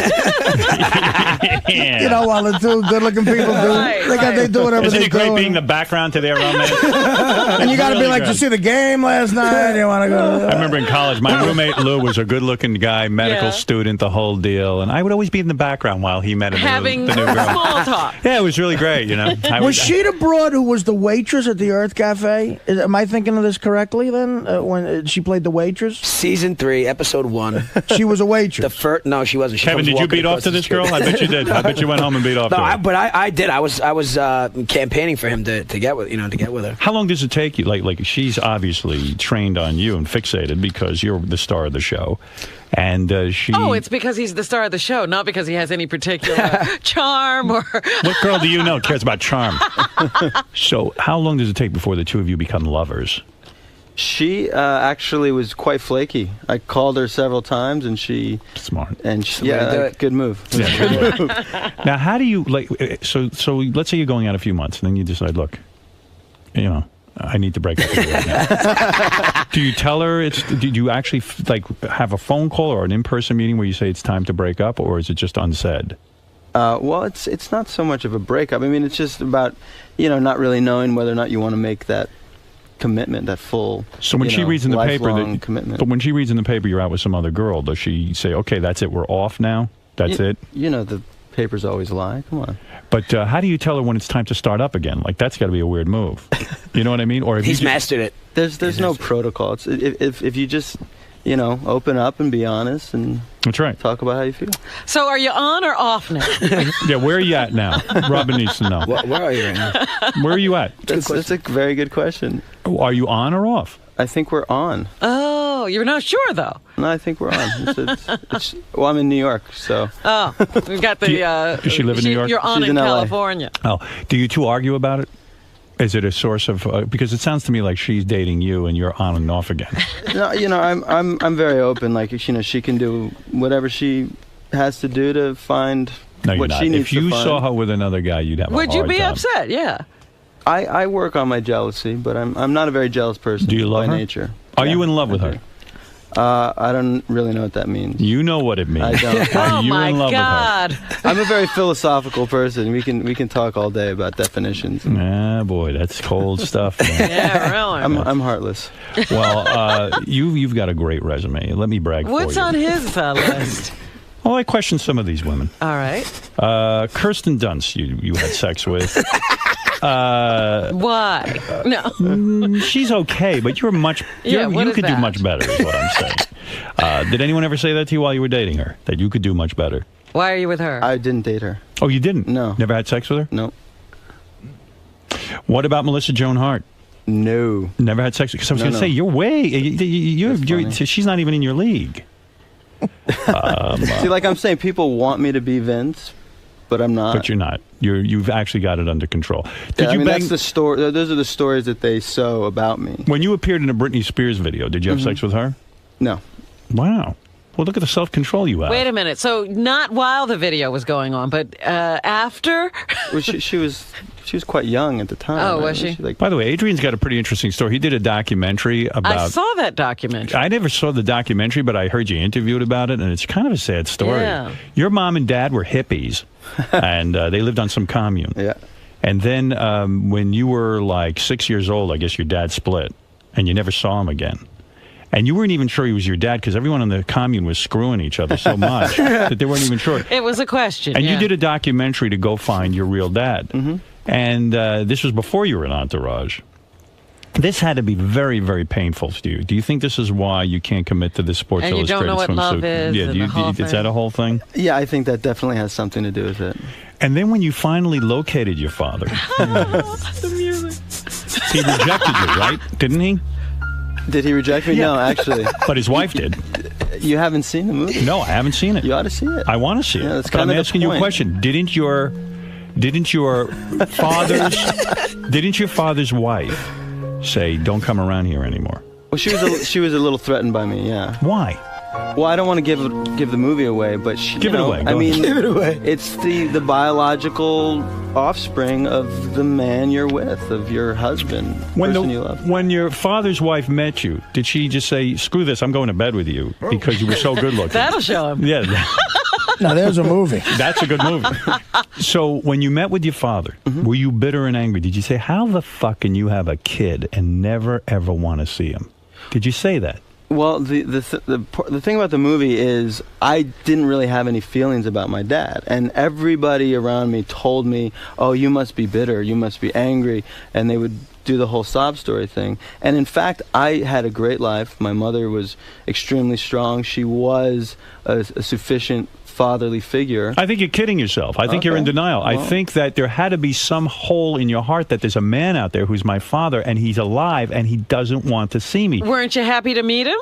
You know, while the two good-looking people they do whatever Isn't they it great do. being the background to their romance? And you got to be like, "Did you see the game last night? You want to go?" I remember in college, my roommate Lou was a good-looking guy, medical student, the whole deal, and I would always be in the background while he met having the new girl. small talk. Yeah, it was really great. You know, Was she the broad who was the waitress at the Earth Cafe? Am I thinking of this correctly? Then when she played the waitress, Season 3, episode 1. She was a waitress. The first, no, she wasn't. She Kevin, comes did you walking beat off across to the this street. girl? I bet you did. I bet you went home and beat off No, to her. I did. I was campaigning for him to get with her. How long does it take you? Like she's obviously trained on you and fixated because you're the star of the show, and she. Oh, it's because he's the star of the show, not because he has any particular charm or. What girl do you know cares about charm? So, how long does it take before the two of you become lovers? She actually was quite flaky. I called her several times, and she smart. And she, good move. Now, how do you So let's say you're going out a few months, and then you decide, look, I need to break up with you right now. Do you tell her do you actually have a phone call or an in-person meeting where you say it's time to break up, or is it just unsaid? Well, it's not so much of a breakup. I mean, it's just about not really knowing whether or not you want to make that commitment, that full. So when she reads in the paper commitment. But when she reads in the paper you're out with some other girl, does she say, "Okay, that's it, we're off now"? That's it. The papers always lie. Come on. But how do you tell her when it's time to start up again? Like that's got to be a weird move. You know what I mean? Or He's mastered it. There's no protocol. It's if you just open up and be honest and that's right. Talk about how you feel. So are you on or off now? Yeah, where are you at now? Robin needs to know. Where are you right now? Where are you at? That's a very good question. Are you on or off? I think we're on. Oh, you're not sure though. No, I think we're on. Well, I'm in New York, so. Oh, we've got the. Does she live in New York? You're on She's in in LA. California. Oh, do you two argue about it? Is it a source of because it sounds to me like she's dating you and you're on and off again? No, I'm very open. Like she can do whatever she has to do to find No, you're what not. she needs If you to find. saw her with another guy, you'd have a Would you hard be time. upset? Yeah. I work on my jealousy, but I'm not a very jealous person. Do you love by her? nature? Are you in love with her? I don't really know what that means. You know what it means. I don't. Are you in love God. with her? I'm a very philosophical person. We can talk all day about definitions. Ah, boy, that's cold stuff. Man. Yeah, really. I'm heartless. Well, you've got a great resume. Let me brag What's for you. on his list? Oh, I question some of these women. All right. Kirsten Dunst, you had sex with. Why? No. She's okay, but you're much. Yeah, what you is could do that? much better, is what I'm saying. Did anyone ever say that to you while you were dating her? That you could do much better? Why are you with her? I didn't date her. Oh, you didn't? No. Never had sex with her? No. What about Melissa Joan Hart? No. Never had sex. Because I was No, going to no. say you're way. You're she's not even in your league. See, like I'm saying, people want me to be Vince, but I'm not. But you're not. You've actually got it under control. Did Yeah, you bang? that's the story. Those are the stories that they sow about me. When you appeared in a Britney Spears video, did you have sex with her? No. Wow. Well, look at the self-control you have. Wait a minute. So not while the video was going on, but after? Well, she was quite young at the time. Oh, right? was she? Like, By the way, Adrian's got a pretty interesting story. He did a documentary about. I saw that documentary. I never saw the documentary, but I heard you interviewed about it, and it's kind of a sad story. Yeah. Your mom and dad were hippies, and they lived on some commune. Yeah. And then when you were like 6 years old, I guess your dad split, and you never saw him again. And you weren't even sure he was your dad because everyone in the commune was screwing each other so much that they weren't even sure. It was a question. And you did a documentary to go find your real dad. Mm-hmm. And this was before you were in Entourage. This had to be very, very painful to you. Do you think this is why you can't commit to the Sports And you Illustrated don't know what swimsuit? love is Yeah, and the whole is that a whole thing? Yeah, I think that definitely has something to do with it. And then when you finally located your father, The music. he rejected you, right? Didn't he? Did he reject me? No, actually. But his wife did. You haven't seen the movie? No, I haven't seen it. You ought to see it. I want to see it. Yeah, that's But I'm kind of the asking you a point. question. Didn't your father's wife say, "Don't come around here anymore"? Well, she was a little threatened by me. Yeah. Why? Well, I don't want to give the movie away, but Give it away. I Go mean, ahead. Give it away. It's the biological offspring of the man you're with, of your husband, person you love. When your father's wife met you, did she just say, "Screw this, I'm going to bed with you," because you were so good looking? That'll show him. Yeah. Now, there's a movie. That's a good movie. So when you met with your father, were you bitter and angry? Did you say, "How the fuck can you have a kid and never, ever want to see him"? Did you say that? Well, the thing about the movie is I didn't really have any feelings about my dad, and everybody around me told me, "Oh, you must be bitter, you must be angry," and they would do the whole sob story thing. And in fact, I had a great life. My mother was extremely strong. She was a sufficient fatherly figure. I think you're kidding yourself. I think you're in denial. I think that there had to be some hole in your heart that there's a man out there who's my father and he's alive and he doesn't want to see me. Weren't you happy to meet him?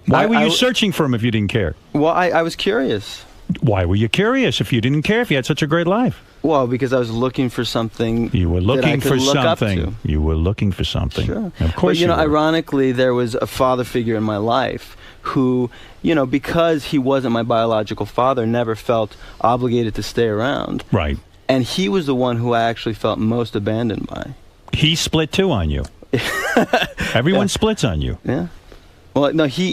Why were you searching for him if you didn't care? Well, I was curious. Why were you curious if you didn't care, if you had such a great life? Well, because I was looking for something. You were that I looking could for look up something. to. You were looking for something. Sure. Of course But, you were. ironically, there was a father figure in my life who, because he wasn't my biological father, never felt obligated to stay around. Right. And he was the one who I actually felt most abandoned by. He split too on you. Everyone splits on you. Yeah. Well, no, he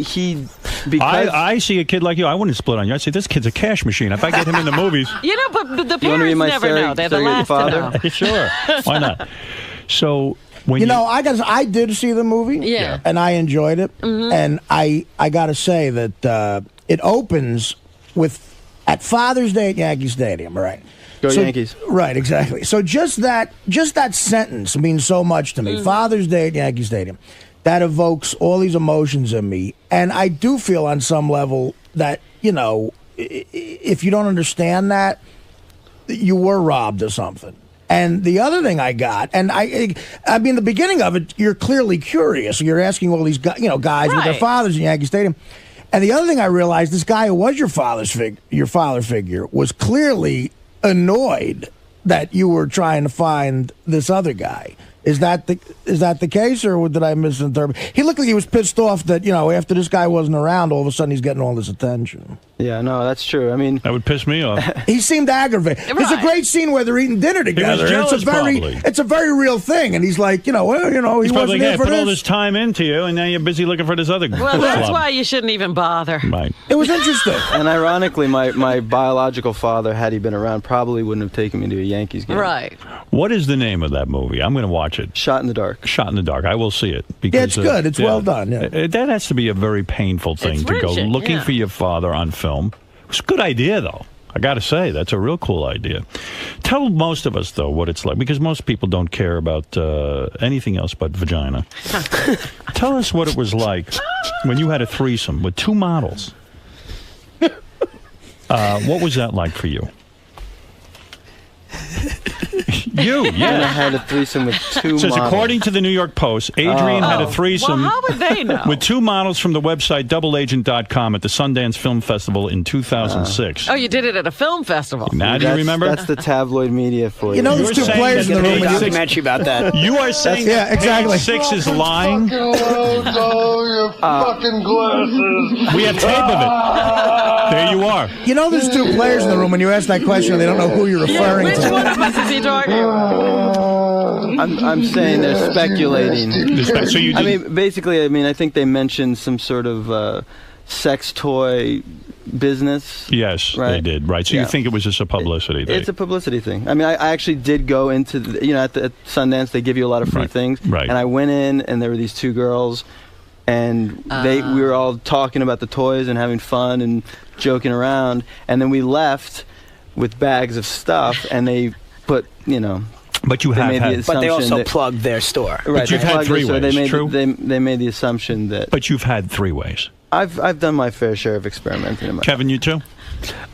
because I see a kid like you, I wouldn't split on you. I'd say, this kid's a cash machine. If I get him in the movies. But the You wanna be parents my never know. They're the surrogate last to father? know. Sure. Why not? So when I did see the movie. Yeah. And I enjoyed it. Mhm. And I got to say that it opens at Father's Day at Yankee Stadium, right? Go Yankees. Right, exactly. So just that sentence means so much to me. Father's Day at Yankee Stadium. That evokes all these emotions in me. And I do feel on some level that, if you don't understand that, you were robbed of something. And the other thing I got, and I mean, the beginning of it, you're clearly curious. You're asking all these guys with their fathers in Yankee Stadium. And the other thing I realized, this guy who was your father figure was clearly annoyed that you were trying to find this other guy. Is that the case, or did I misinterpret? He looked like he was pissed off that after this guy wasn't around, all of a sudden he's getting all this attention. Yeah, no, that's true. I mean, that would piss me off. He seemed aggravated. There's a great scene where they're eating dinner together. jealous, it's a very real thing, and he's like, he He's probably wasn't like, here I for put all this. this time into you, and now you're busy looking for this other Well, that's club. why you shouldn't even bother. Right. It was interesting. And ironically, my biological father, had he been around, probably wouldn't have taken me to a Yankees game. Right. What is the name of that movie? I'm going to watch it. Shot in the Dark. Shot in the Dark. I will see it. Because, it's good. It's well done. Yeah. That has to be a very painful thing It's to go wrenching, looking yeah. for your father on film. It's a good idea, though. I got to say, that's a real cool idea. Tell most of us, though, what it's like, because most people don't care about anything else but vagina. Tell us what it was like when you had a threesome with two models. What was that like for you? You, yeah. And I had a threesome with two It says, models. according to the New York Post, Adrian had a threesome Well, how would they know? with two models from the website doubleagent.com at the Sundance Film Festival in 2006. Oh, you did it at a film festival. Now do you remember? That's the tabloid media for you. You know, there's two players in the room. Documentary about that. You are saying yeah, exactly. Page 6 is lying? fucking glasses. We have tape of it. There you are. You know, there's two players in the room. When you ask that question, they don't know who you're referring Which to. one of us is he talking about? I'm saying they're speculating. So you I did- mean, basically, I think they mentioned some sort of sex toy business. Yes, Right. they did. Right. So Yeah. you think it was just a publicity thing? It's a publicity thing. I mean, I actually did go into, at Sundance, they give you a lot of free things. right. And I went in, and there were these two girls, and we were all talking about the toys and having fun and joking around, and then we left with bags of stuff, and they put, But you have had, but they also plugged their store. Right, but you've had three-ways, true? They made the assumption that. But you've had three-ways. I've done my fair share of experimenting in my Kevin, you too?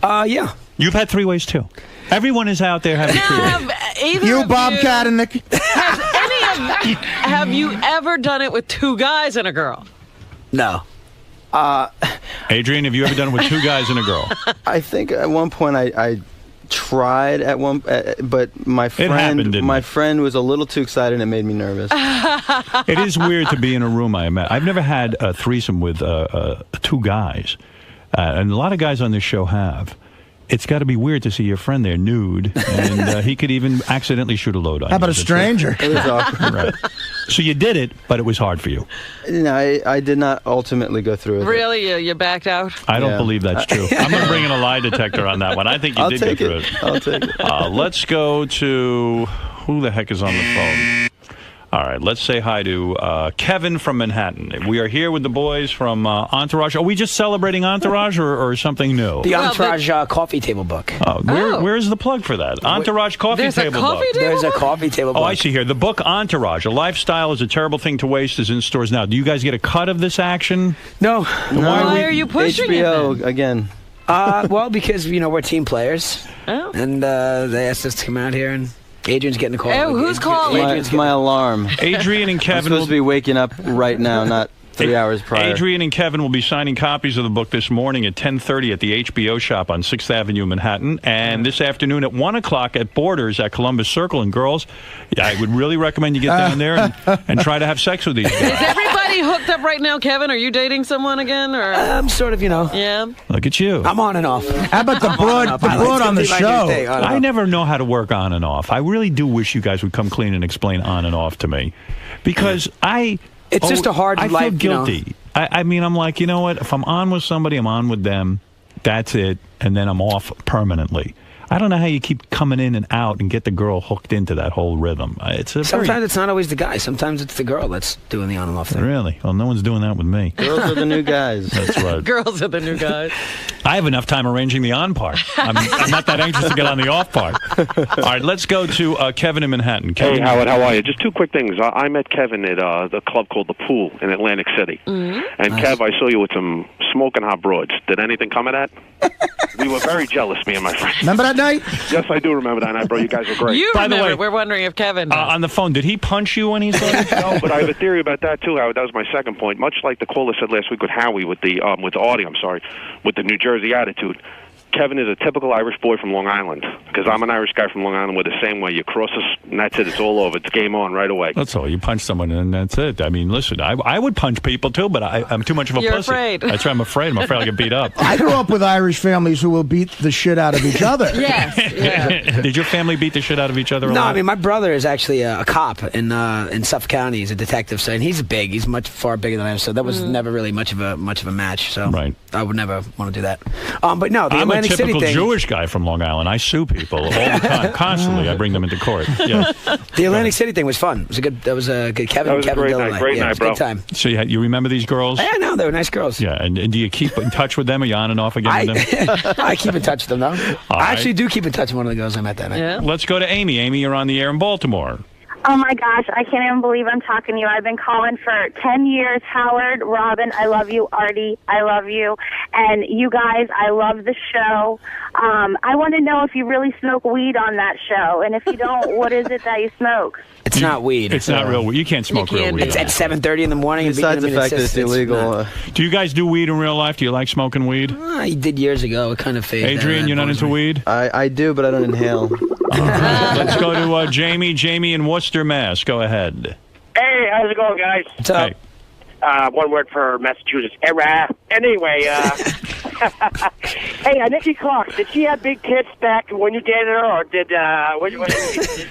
Yeah. You've had three-ways too. Everyone is out there having three-ways. You, Bobcat, and Nicky. Have you ever done it with two guys and a girl? No. Adrian, have you ever done it with two guys and a girl? I think at one point I tried at one, but my friend was a little too excited and it made me nervous. It is weird to be in a room. I've never had a threesome with two guys, and a lot of guys on this show have. It's got to be weird to see your friend there nude, and he could even accidentally shoot a load on you. How about a stranger? It was awkward. Right. So you did it, but it was hard for you. No, I did not ultimately go through with it. Really? You backed out? I don't believe that's true. I'm going to bring in a lie detector on that one. I think you did go through it. I'll take it. Let's go to who the heck is on the phone? All right, let's say hi to Kevin from Manhattan. We are here with the boys from Entourage. Are we just celebrating Entourage or something new? The Entourage coffee table book. Where's the plug for that? Entourage coffee table book. There's a coffee table book. Oh, I see here. The book Entourage, A Lifestyle is a Terrible Thing to Waste, is in stores now. Do you guys get a cut of this action? No. Why are you pushing HBO again? Well, because, we're team players. Oh. And they asked us to come out here and... Adrian's getting a call. Oh, who's calling? It's my alarm. Adrian and Kevin I'm supposed to be waking up right now, not 3 hours prior. Adrian and Kevin will be signing copies of the book this morning at 10:30 at the HBO shop on 6th Avenue, Manhattan, and this afternoon at 1 o'clock at Borders at Columbus Circle. And girls, I would really recommend you get down there and try to have sex with these guys. Is everybody hooked up right now, Kevin? Are you dating someone again? Or I'm sort of, Yeah. Look at you. I'm on and off. How about the broad on the show? I never know how to work on and off. I really do wish you guys would come clean and explain on and off to me, because it's just a hard life. I feel guilty. I mean, I'm like, you know what? If I'm on with somebody, I'm on with them. That's it. And then I'm off permanently. I don't know how you keep coming in and out and get the girl hooked into that whole rhythm. Sometimes it's not always the guy. Sometimes it's the girl that's doing the on and off thing. Really? Well, no one's doing that with me. Girls are the new guys. That's right. Girls are the new guys. I have enough time arranging the on part. I'm not that anxious to get on the off part. All right, let's go to Kevin in Manhattan. Kevin, hey, Howard, how are you? Just two quick things. I met Kevin at the club called The Pool in Atlantic City. Mm-hmm. And nice. Kev, I saw you with some smoking hot broads. Did anything come of that? We were very jealous, me and my friends. Remember that night? Yes, I do remember that night, bro. You guys were great. You By the remember? way, We're wondering if Kevin on the phone, did he punch you when he said it? No, but I have a theory about that too, Howard. That was my second point. Much like the caller said last week with Howie, with Audie, with the New Jersey attitude. Kevin is a typical Irish boy from Long Island, because I'm an Irish guy from Long Island. We're the same way. You cross us, and that's it. It's all over. It's game on right away. That's all. You punch someone, and that's it. I mean, listen, I would punch people, too, but I'm too much of a You're pussy. afraid. That's why I'm afraid. I'm afraid I'll get beat up. I grew up with Irish families who will beat the shit out of each other. Yes. Yeah. Did your family beat the shit out of each other a No, lot? I mean, my brother is actually a cop in Suffolk County. He's a detective, so, and he's big. He's far bigger than I am, so that was never really much of a match. So right. I would never want to do that. But no, the I'm Atlantic a typical City thing. Jewish guy from Long Island. I sue people all the time. Constantly, I bring them into court. Yeah. The Atlantic City thing was fun. It was a good. That was a good Kevin. That was a Kevin great Dillon night. Great night, it was bro. a good time. So you remember these girls? Yeah, no, they were nice girls. Yeah, and do you keep in touch with them? Are you on and off again with them? I keep in touch with them, though. All I actually do keep in touch with one of the girls I met that night. Yeah. Let's go to Amy. Amy, you're on the air in Baltimore. Oh, my gosh. I can't even believe I'm talking to you. I've been calling for 10 years. Howard, Robin, I love you. Artie, I love you. And you guys, I love the show. I want to know if you really smoke weed on that show. And if you don't, what is it that you smoke? It's not weed. It's not real weed. You can't smoke real weed. It's at 7:30 in the morning. Besides the fact that it's illegal. Do you guys do weed in real life? Do you like smoking weed? I did years ago. It kind of faded. Adrian, you're not into weed? I do, but I don't inhale. Let's go to Jamie. Jamie in Worcester, Mass. Go ahead. Hey, how's it going, guys? What's up? One word for Massachusetts. Anyway, hey, Nikki Clark, did she have big tits back when you dated her, or did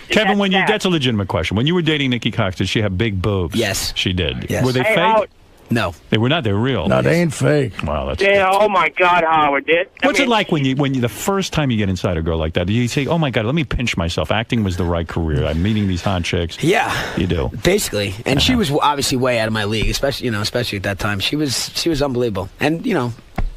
Kevin, that's a legitimate question. When you were dating Nikki Cox, did she have big boobs? Yes. She did. Yes. Were they hey, fake? No. They were not. They were real. No, they ain't fake. Wow, that's. Yeah, oh my God, Howard. What's it like when you the first time you get inside a girl like that? Do you say, "Oh my God, let me pinch myself"? Acting was the right career. I'm meeting these hot chicks. Yeah, you do. Basically, and she was obviously way out of my league, especially at that time. She was unbelievable, and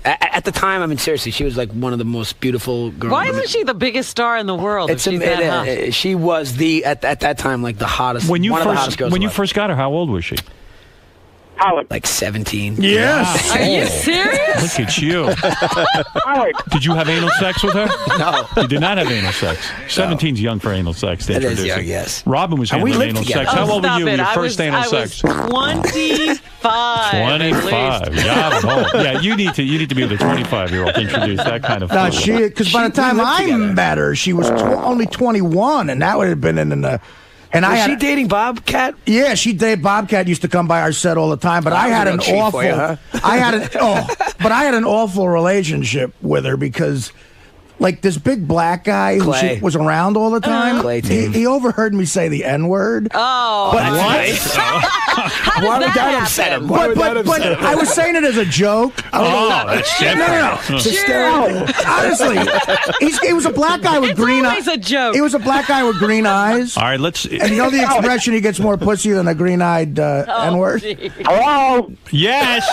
at the time, I mean, seriously, she was like one of the most beautiful girls. Why isn't she the biggest star in the world? If she's that hot? She was at that time like the hottest. When you one of the hottest girls. When you first got her, how old was she? Howard. Like 17. Yes. Are you serious? Look at you. Howard. Did you have anal sex with her? No. You did not have anal sex. 17's young for anal sex. It is young, yes. Robin was And we handling lived anal together. sex. How old were you? Your first anal I sex? was 25. 25. Yeah, you need to be with a 25-year-old to introduce that kind of. No, food. because by the time I met her, she was only 21, and that would have been in the. And was she dating Bobcat? Yeah, she dated Bobcat. Used to come by our set all the time. But I had an awful. I had an awful relationship with her because, like, this big black guy who she was around all the time. He overheard me say the N-word. Oh, but Why would that upset him? But I was saying it as a joke. That's No. Honestly, he was a black guy with green eyes. It's always a joke. He was a black guy with green eyes. All right, let's. And you know the expression, he gets more pussy than a green-eyed N-word? Hello? Yes.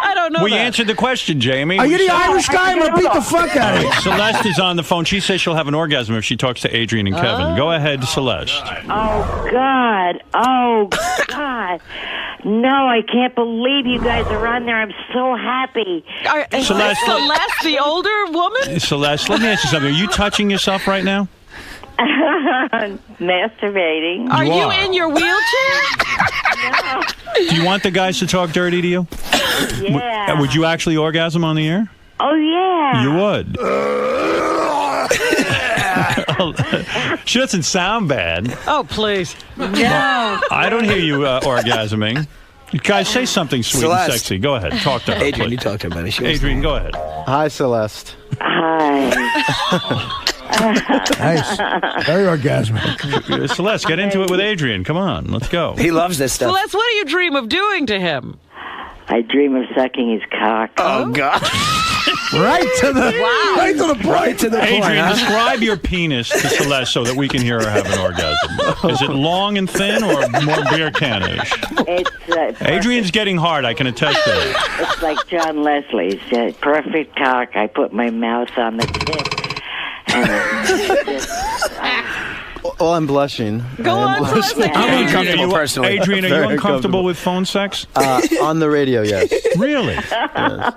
I don't know. We answered the question, Jamie. Are you the Irish guy? I'm going to beat the fuck out of you. Celeste is on the phone. She says she'll have an orgasm if she talks to Adrian and Kevin. Go ahead, Celeste. Oh, God. Oh, God. No, I can't believe you guys are on there. I'm so happy. Is Celeste, Celeste the older woman? Celeste, let me ask you something. Are you touching yourself right now? Masturbating. Are you in your wheelchair? No. Do you want the guys to talk dirty to you? Yeah. Would you actually orgasm on the air? Oh, yeah. You would. She doesn't sound bad. Oh, please. No. I don't hear you orgasming. Guys, say something sweet Celeste. and sexy. Go ahead. Talk to her. Adrian, please. you talk to him, buddy. Adrian, go ahead. Hi, Celeste. Hi. Nice. Very orgasmic. Celeste, get into it with Adrian. Come on. Let's go. He loves this stuff. Celeste, what do you dream of doing to him? I dream of sucking his cock. Oh, God. Right to the point. Right to the point, Adrian, huh? describe your penis to Celeste so that we can hear her have an orgasm. Is it long and thin or more beer can-ish? It's Adrian's getting hard. I can attest to that. It's like John Leslie's perfect cock. I put my mouth on the tip. And Well, I'm blushing. Go on, Celeste. I'm uncomfortable personally. Adrian, are you Very uncomfortable with phone sex? On the radio, yes. Really? Yes.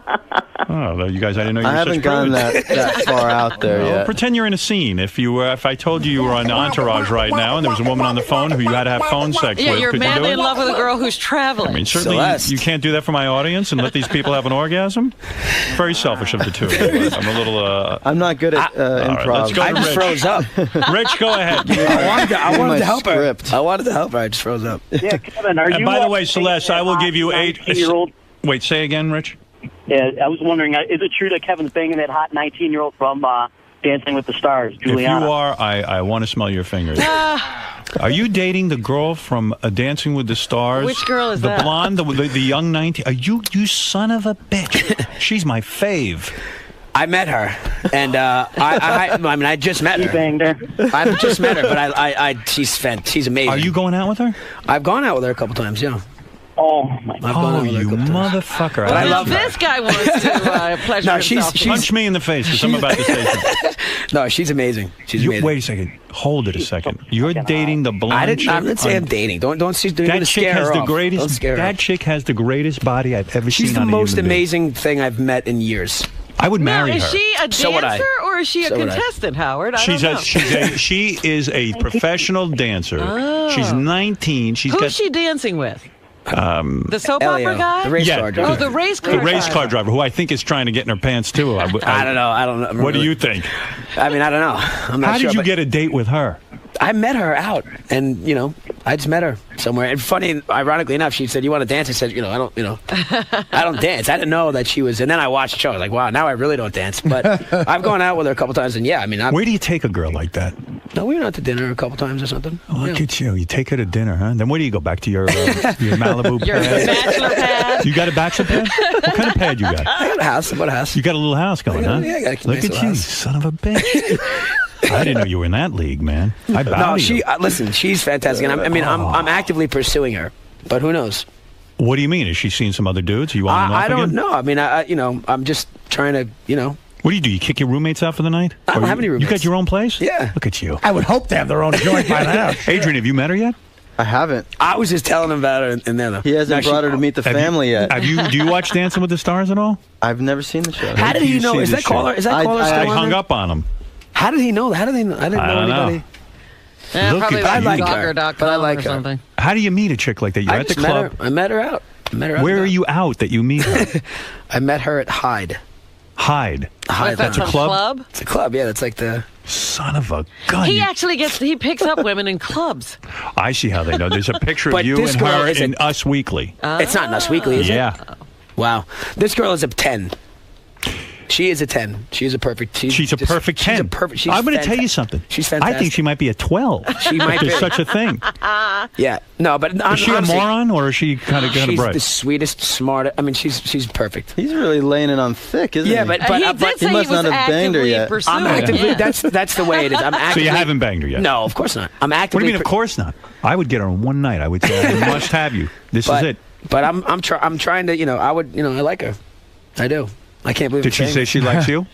Oh, you guys, I didn't know you were I haven't such gone prudes. that far out there Well, yet. pretend you're in a scene. If I told you were on Entourage right now and there was a woman on the phone who you had to have phone sex Yeah, with, you're could you do madly it? in love with a girl who's traveling. I mean, certainly Celeste. you can't do that for my audience and let these people have an orgasm. Very selfish of the two of you. I'm a little. I'm not good at improv. All right, let's go I to just Rich. froze up. Rich, go ahead. I wanted to help her. script. I wanted to help her. I just froze up. Yeah, Kevin, are And you... by the way, Celeste, I will give you 8. 19-year-old? Wait, say again, Rich. Yeah, I was wondering, is it true that Kevin's banging that hot 19-year-old from Dancing with the Stars, Juliana? If you are, I want to smell your fingers. Are you dating the girl from Dancing with the Stars? Which girl is the that? The blonde, the young 19. Are you son of a bitch? She's my fave. I met her, and I mean, I just met her. You banged her? I just met her, but she's amazing. Are you going out with her? I've gone out with her a couple times, yeah. Oh, my I've gone out with her a you couple times. motherfucker. But I love her. This guy wants to pleasure No, himself. Punch me in the face because I'm about to say something. No, she's amazing. She's amazing. Wait a second. Hold it a second. You're dating the blonde I didn't chick say I'm on- dating. Don't That chick scare has her the off. greatest. Don't scare her That off. chick has the greatest body I've ever seen. She's the on a most human being. amazing thing I've met in years. I would Now, marry is her. she a So would I. dancer or is she a So would I. contestant, Howard? I don't know. She is a professional dancer. Oh. She's 19. Who's she dancing with? The soap Elio, opera guy? the race car driver. Oh, the race car The race driver. car driver, who I think is trying to get in her pants too. I don't know. I don't know. What do you think? I mean, I don't know. I'm not How sure, did you but get a date with her? I met her out, and I just met her somewhere. And ironically enough, she said, "You want to dance?" I said, I don't dance. I didn't know that she was. And then I watched the show. I was like, wow, now I really don't dance. But I've gone out with her a couple times, and yeah, I mean, where do you take a girl like that? No, we went out to dinner a couple times or something. Look at you. You take her to dinner, huh? Then where do you go? Back to your Malibu Your pad? bachelor pad. You got a bachelor pad? What kind of pad you got? I got a house. I bought a house. You got a little house going, huh? Yeah, I got a Look nice at little you, house. son of a bitch. I didn't know you were in that league, man. I bow No, to she. you. Listen, she's fantastic. And I'm actively pursuing her, but who knows? What do you mean? Is she seen some other dudes? Are you on and off I don't again? know. I mean, I'm just trying to, What do? You kick your roommates out for the night? I don't Or have any roommates. You got your own place? Yeah. Look at you. I would hope they have their own joint by now. Adrian, have you met her yet? I haven't. I was just telling him about her in there. He hasn't brought her to meet the family yet. Do you watch Dancing with the Stars at all? I've never seen the show. How did he know? See Is this that caller? shit. Is that caller still I on hung there? up on him. How did he know? How did they know? I didn't know don't know. anybody. Probably at like you. I like her, soccer.com but I like or her. something. How do you meet a chick like that? You're I at the just met club. her. I met her out. Where are you out that you meet her? I met her at Hyde. Hyde. Hyde. That's a club? It's a club. Yeah, that's like the. Son of a gun. He actually picks up women in clubs. I see how they know. There's a picture of But you this and girl her is in Us Weekly. It's not in Us Weekly, is it? Yeah. Wow. This girl is a 10. She is a 10. She is a perfect. She's a perfect 10. She's a perfect. She's I'm going to tell you fantastic. something. She's fantastic. I think she might be a 12. She might if there's be. such a thing. Yeah. No, but Is she honestly, a moron or is she kind of got a she's bright? the sweetest, smartest. I mean, she's perfect. He's really laying it on thick, isn't he? Yeah, but He did say he must he was not have banged her actively yet. pursuing. I'm actively. That's the way it is. I'm So actively. you haven't banged her yet? No, of course not. I'm What do actively. you mean, of course not? I would get her on one night. I would say, I must have you. This but, is it. But I'm trying to. I would. I like her. I do. I can't believe. Did she say she likes you?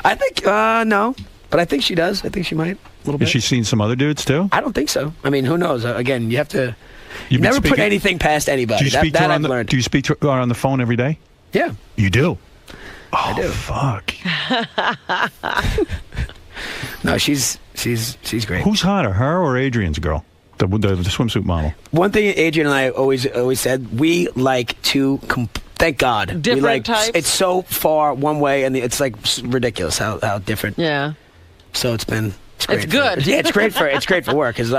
I think no, but I think she does. I think she might a little bit. Has she seen some other dudes too? I don't think so. I mean, who knows? Again, you have to. You You've been never put speaking- anything past anybody. Do you speak to that her I've on the? learned. Do you speak to her on the phone every day? Yeah. You do. Oh, I do. Fuck. No, she's great. Who's hotter, her or Adrian's girl? The swimsuit model. One thing Adrian and I always said, we like to. Thank God. We Different like, types? It's so far one way, and it's like ridiculous how different. Yeah. So it's been. It's good. Yeah, it's great for work because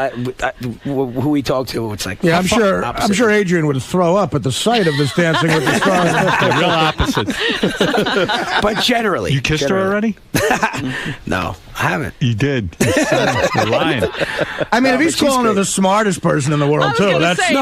who we talk to, it's like Yeah, I'm sure. opposite. I'm sure Adrian would throw up at the sight of this Dancing with the Stars. The real opposite. But generally, You kissed her already? No, I haven't. You did. You're lying. I mean, if he's but she's calling her great. the smartest person in the I world was too, gonna that's say,